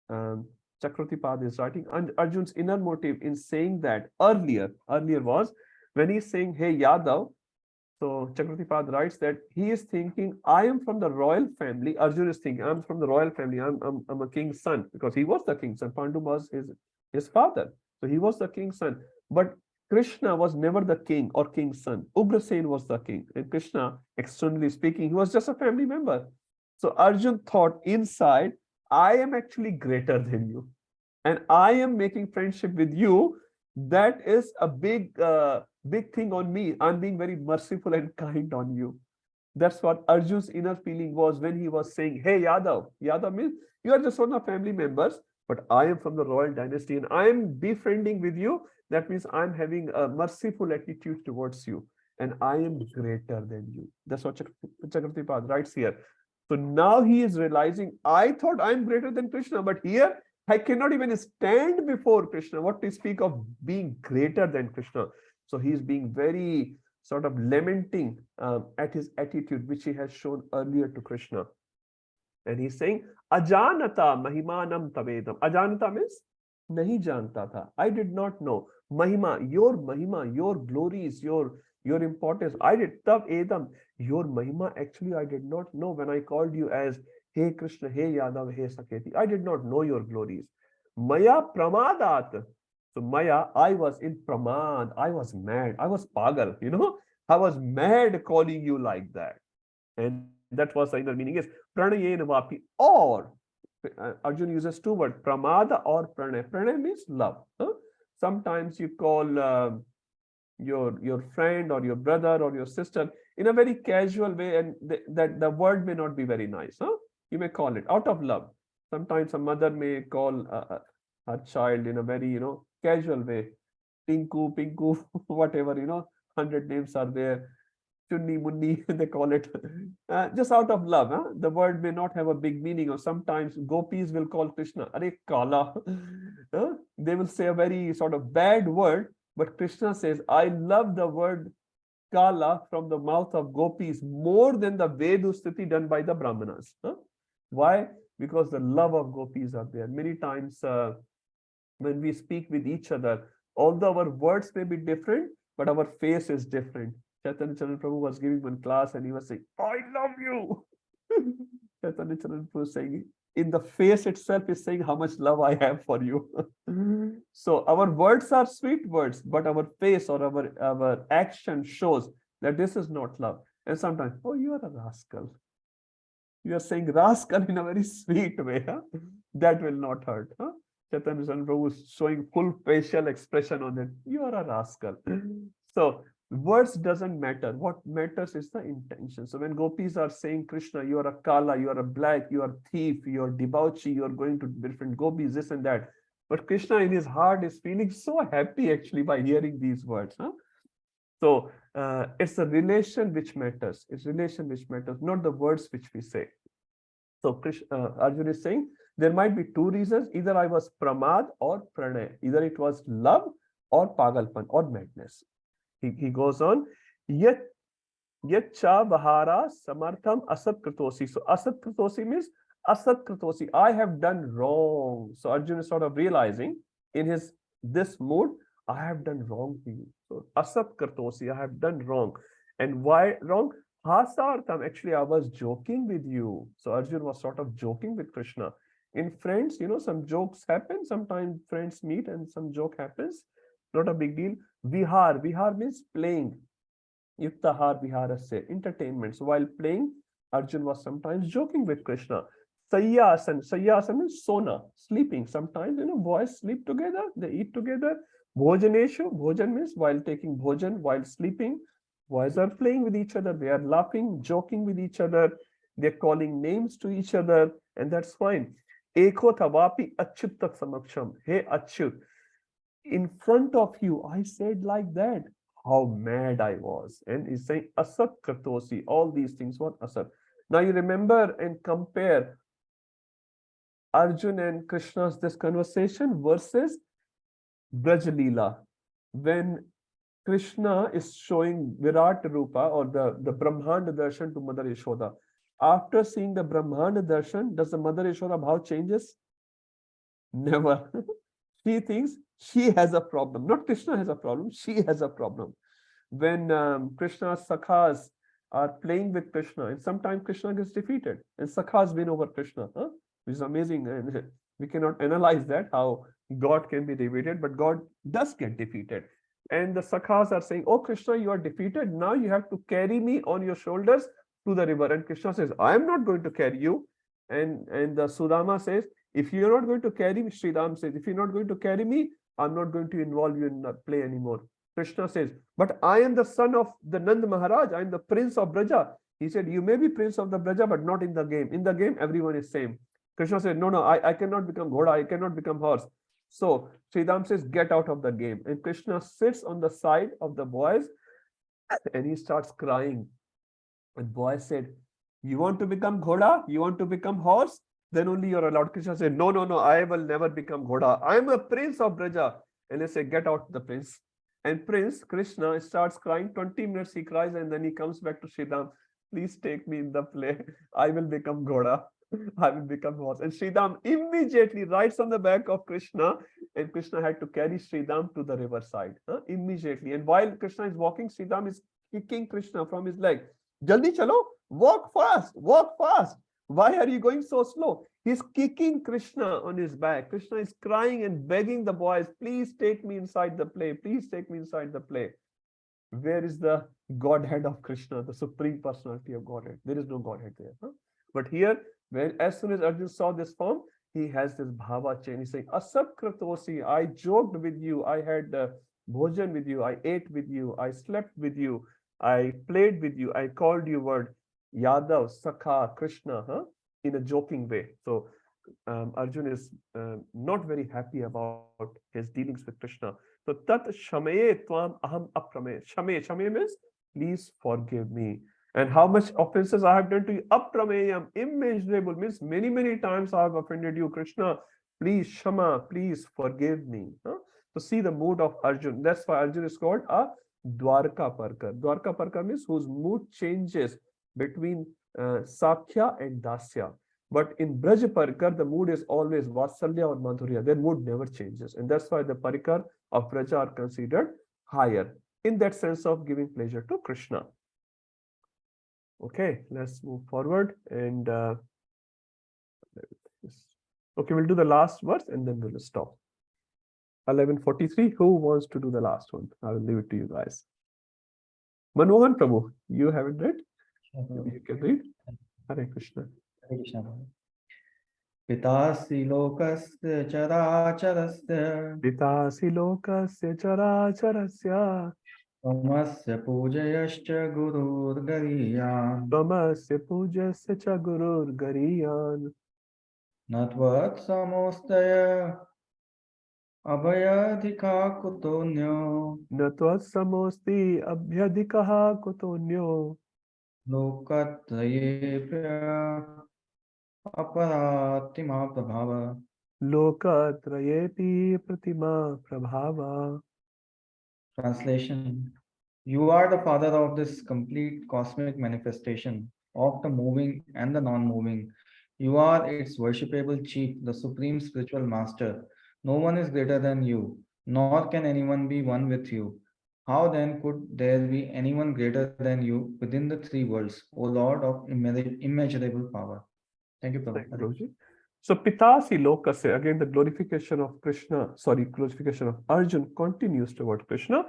Chakravarti Pad is writing, and Arjun's inner motive in saying that earlier was when he's saying, hey Yadav. So Chakravarti Pad writes that he is thinking, I am from the royal family. Arjun is thinking, I'm from the royal family. I'm a king's son, because he was the king's son. Pandu was his father. So he was the king's son. But Krishna was never the king or king's son. Ugrasen was the king. And Krishna, externally speaking, he was just a family member. So Arjun thought inside, I am actually greater than you. And I am making friendship with you. That is a big thing on me. I'm being very merciful and kind on you. That's what Arjun's inner feeling was when he was saying, hey Yadav. Yadav means you are just one of family members, but I am from the royal dynasty and I am befriending with you. That means I'm having a merciful attitude towards you and I am greater than you. That's what Chakravarti Pad writes here. So now he is realizing, I thought I'm greater than Krishna, but here I cannot even stand before Krishna. What to speak of being greater than Krishna? So he is being very sort of lamenting at his attitude, which he has shown earlier to Krishna. And he's saying, Ajanata mahimanam tavedam. Ajanata means nahi janta tha. I did not know. Mahima, your glories, your your importance. I did Tav Edam, your Mahima actually I did not know when I called you as Hey Krishna, Hey Yadav, Hey Saketi. I did not know your glories. Maya Pramadat. So Maya, I was in Pramad, I was mad, I was pagal, I was mad calling you like that. And that was the inner meaning is Pranayen Vapi, or Arjun uses two words, Pramada or Pranay. Pranay means love. Sometimes you call your friend or your brother or your sister in a very casual way, and that the word may not be very nice. You may call it out of love. Sometimes a mother may call her child in a very casual way, Tinku, Pinku, whatever 100 names are there. Chunni, Munni, they call it just out of love. The word may not have a big meaning, or sometimes gopis will call Krishna, Are Kala. They will say a very sort of bad word, but Krishna says, I love the word Kala from the mouth of gopis more than the Vedustuti done by the Brahmanas. Why? Because the love of gopis are there. Many times when we speak with each other, although our words may be different, but our face is different. Chaitanya Prabhu was giving one class and he was saying, I love you. Chaitanya Prabhu was saying, in the face itself is saying how much love I have for you. So our words are sweet words, but our face or our action shows that this is not love. And sometimes, oh, you are a rascal. You are saying rascal in a very sweet way. That will not hurt. Chaitanya Prabhu is showing full facial expression on it. You are a rascal. So words doesn't matter. What matters is the intention. So when gopis are saying, Krishna, you are a Kala, you are a black, you are thief, you are debauchee, you are going to different gopis, this and that. But Krishna in his heart is feeling so happy actually by hearing these words. So it's a relation which matters. It's relation which matters, not the words which we say. So Arjun is saying, there might be two reasons. Either I was pramad or pranay. Either it was love or pagalpan or madness. He goes on, yet cha bahara samartham asat kritosi. So asat kritosi means asat kritosi. I have done wrong. So Arjuna is sort of realizing in this mood, I have done wrong to you. So asat kritosi, I have done wrong. And why wrong? Hasartham, actually I was joking with you. So Arjuna was sort of joking with Krishna. In friends, some jokes happen. Sometimes friends meet and some joke happens. Not a big deal. Vihar means playing. Yuktahar viharasya, entertainment. So while playing, Arjun was sometimes joking with Krishna. Sayyasan means sona, sleeping. Sometimes, boys sleep together, they eat together. Bhojaneshu, bhojan means while taking bhojan, while sleeping. Boys are playing with each other, they are laughing, joking with each other, they're calling names to each other, and that's fine. Eko thavapi achyutak samaksham. Hey Achyut, in front of you, I said like that. How mad I was. And he's saying asat kratosi. All these things were asat. Now you remember and compare Arjun and Krishna's this conversation versus Braj Leela. When Krishna is showing Virat Rupa or the Brahmanda Darshan to Mother Yashoda. After seeing the Brahmanda Darshan, does the Mother Yashoda bhav changes? Never. She thinks she has a problem. Not Krishna has a problem, she has a problem. When Krishna's Sakhas are playing with Krishna, and sometimes Krishna gets defeated, and Sakhas win over Krishna, which is amazing. And we cannot analyze that, how God can be defeated, but God does get defeated. And the Sakhas are saying, oh Krishna, you are defeated. Now you have to carry me on your shoulders to the river. And Krishna says, I am not going to carry you. And the Sudama says, if you're not going to carry me, Sridham says, if you're not going to carry me, I'm not going to involve you in the play anymore. Krishna says, but I am the son of the Nand Maharaj. I am the prince of Braja. He said, you may be prince of the Braja, but not in the game. In the game, everyone is same. Krishna said, no, I cannot become Ghoda. I cannot become horse. So Sridham says, get out of the game. And Krishna sits on the side of the boys and he starts crying. And boy said, you want to become Ghoda? You want to become horse? Then only you're allowed. Krishna said, no, I will never become Ghoda. I am a prince of Braja. And they say, get out the prince. And Prince Krishna starts crying. 20 minutes he cries and then he comes back to Sridham. Please take me in the play. I will become Ghoda. I will become horse. And Sridham immediately rides on the back of Krishna and Krishna had to carry Sridham to the riverside immediately. And while Krishna is walking, Sridham is kicking Krishna from his leg. Jaldi chalo, walk fast, walk fast. Why are you going so slow? He's kicking Krishna on his back. Krishna is crying and begging the boys, please take me inside the play. Please take me inside the play. Where is the Godhead of Krishna, the Supreme Personality of Godhead? There is no Godhead there. But here, as soon as Arjuna saw this form, he has this bhava chain. He's saying, Asab kratosi, I joked with you, I had bhojan with you, I ate with you, I slept with you, I played with you, I called you word Yadav, Sakha, Krishna, in a joking way. So Arjuna is not very happy about his dealings with Krishna. So tat shamaye tvam aham aprame. Shamaye means please forgive me. And how much offenses I have done to you? Aprameyam, immeasurable, means many, many times I have offended you, Krishna. Please, Shama, please forgive me. So see the mood of Arjuna. That's why Arjuna is called a Dwarka Parkar. Dwarka Parkar means whose mood changes between Sakhya and Dasya. But in Braj Parikar, the mood is always Vatsalya or Madhurya. Their mood never changes. And that's why the Parikar of Braja are considered higher in that sense of giving pleasure to Krishna. Okay, let's move forward. And okay, we'll do the last verse and then we'll stop. 1143. Who wants to do the last one? I will leave it to you guys. Manohan Prabhu, you haven't read? You can read. Hare Krishna. Hare Krishna. Pitasi lokasya characharasya. Pitasi lokasya characharasya. Tamasya pujayascha gurur gariyan. Tamasya pujasya cha gurur gariyan. Natvat samostaya abhayadhika kutonyo. Natvat samosti abhyadhikaha kutonyo. Lokatrayepya aparatima prabhava. Lokatrayepi pratima prabhava. Translation. You are the father of this complete cosmic manifestation of the moving and the non-moving. You are its worshipable chief, the supreme spiritual master. No one is greater than you, nor can anyone be one with you. How then could there be anyone greater than you within the three worlds, O Lord of immeasurable power? Thank you, Prabhuji. So Pitasi Lokasya, again the glorification of Krishna, glorification of Arjuna continues toward Krishna.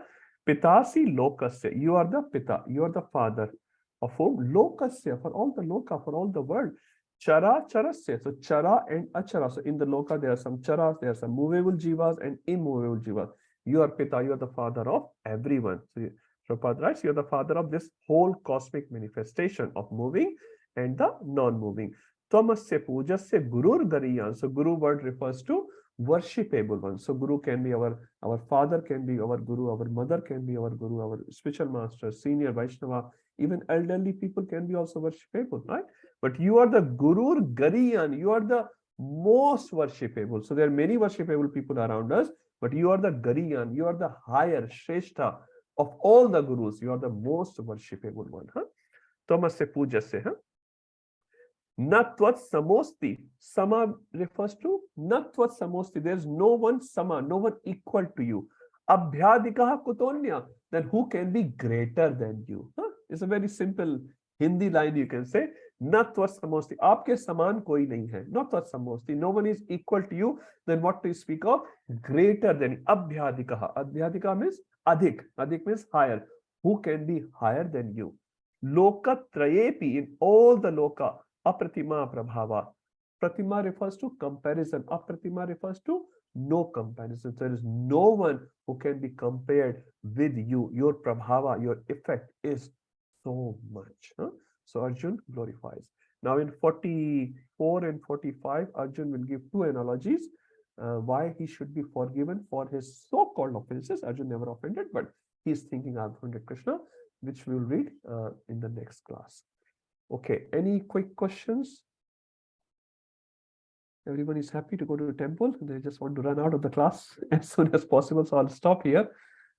Pitasi Lokasya, you are the Pita, you are the father of whom? Lokasya, for all the Loka, for all the world. Chara Charasya, so Chara and Achara. So in the Loka there are some Charas, there are some movable Jivas and immovable Jivas. You are Pita, you are the father of everyone. So Prabhupada writes, you are the father of this whole cosmic manifestation of moving and the non-moving. Tamasya pujasya gurur gariyan. So guru word refers to worshipable one. So guru can be our father, can be our guru, our mother can be our guru, our spiritual master, senior Vaishnava, even elderly people can be also worshipable, right? But you are the gurur gariyan, you are the most worshipable. So there are many worshipable people around us, but you are the gariyan, you are the higher Shrestha of all the gurus. You are the most worshipable one. Tamasya pujasya. Natvat samosti. Sama refers to Natvat samosti. There is no one sama, no one equal to you. Abhyadikaha kutonya. Then who can be greater than you? It's a very simple Hindi line you can say. Natvat samosti. Aapke saman koi nahi hai. Natvat samosti. No one is equal to you. Then what to speak of? Greater than Abhyadikaha. Abhyadikaha means adhik. Adhik means higher. Who can be higher than you? Loka trayepi. In all the loka. Apratima prabhava. Pratima refers to comparison. Apratima refers to no comparison. There is no one who can be compared with you. Your prabhava, your effect is so much. So Arjun glorifies. Now in 44 and 45, Arjun will give two analogies why he should be forgiven for his so-called offenses. Arjun never offended, but he is thinking I've offended Krishna, which we will read in the next class. Okay, any quick questions? Everyone is happy to go to the temple. They just want to run out of the class as soon as possible. So I'll stop here.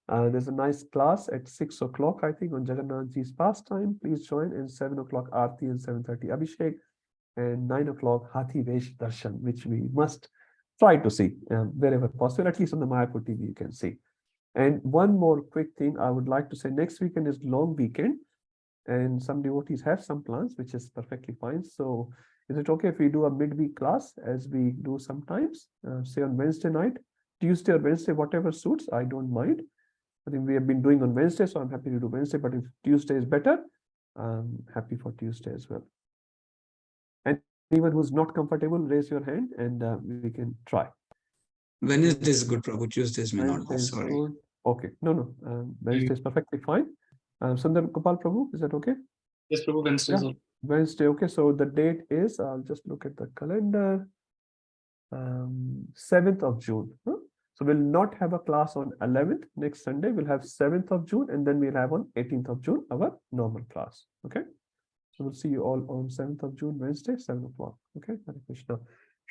There's a nice class at 6 o'clock, I think, on Jagannath Ji's pastime. Please join. And 7 o'clock Aarti and 7:30 Abhishek. And 9 o'clock Hathi Vesh Darshan, which we must try to see wherever possible, at least on the Mayapur TV you can see. And one more quick thing I would like to say, next weekend is long weekend and some devotees have some plans, which is perfectly fine. So is it okay if we do a midweek class as we do sometimes, say on Wednesday night, Tuesday or Wednesday, whatever suits, I don't mind. I think we have been doing on Wednesday, so I'm happy to do Wednesday, but if Tuesday is better, I'm happy for Tuesday as well. And anyone who's not comfortable, raise your hand and we can try. Wednesday is good, Prabhu. Tuesdays may not. Wednesday is Sorry. good. Okay, no, Wednesday is perfectly fine. Sundar Gopal Prabhu, is that okay? Yes, Prabhu, Wednesday is all. Wednesday, okay. So the date is, I'll just look at the calendar, 7th of June. Huh? So we'll not have a class on 11th next Sunday. We'll have 7th of June and then we'll have on 18th of June our normal class. Okay. So we'll see you all on 7th of June, Wednesday, 7 o'clock. Okay. Hare Krishna.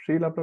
Srila Prabhu.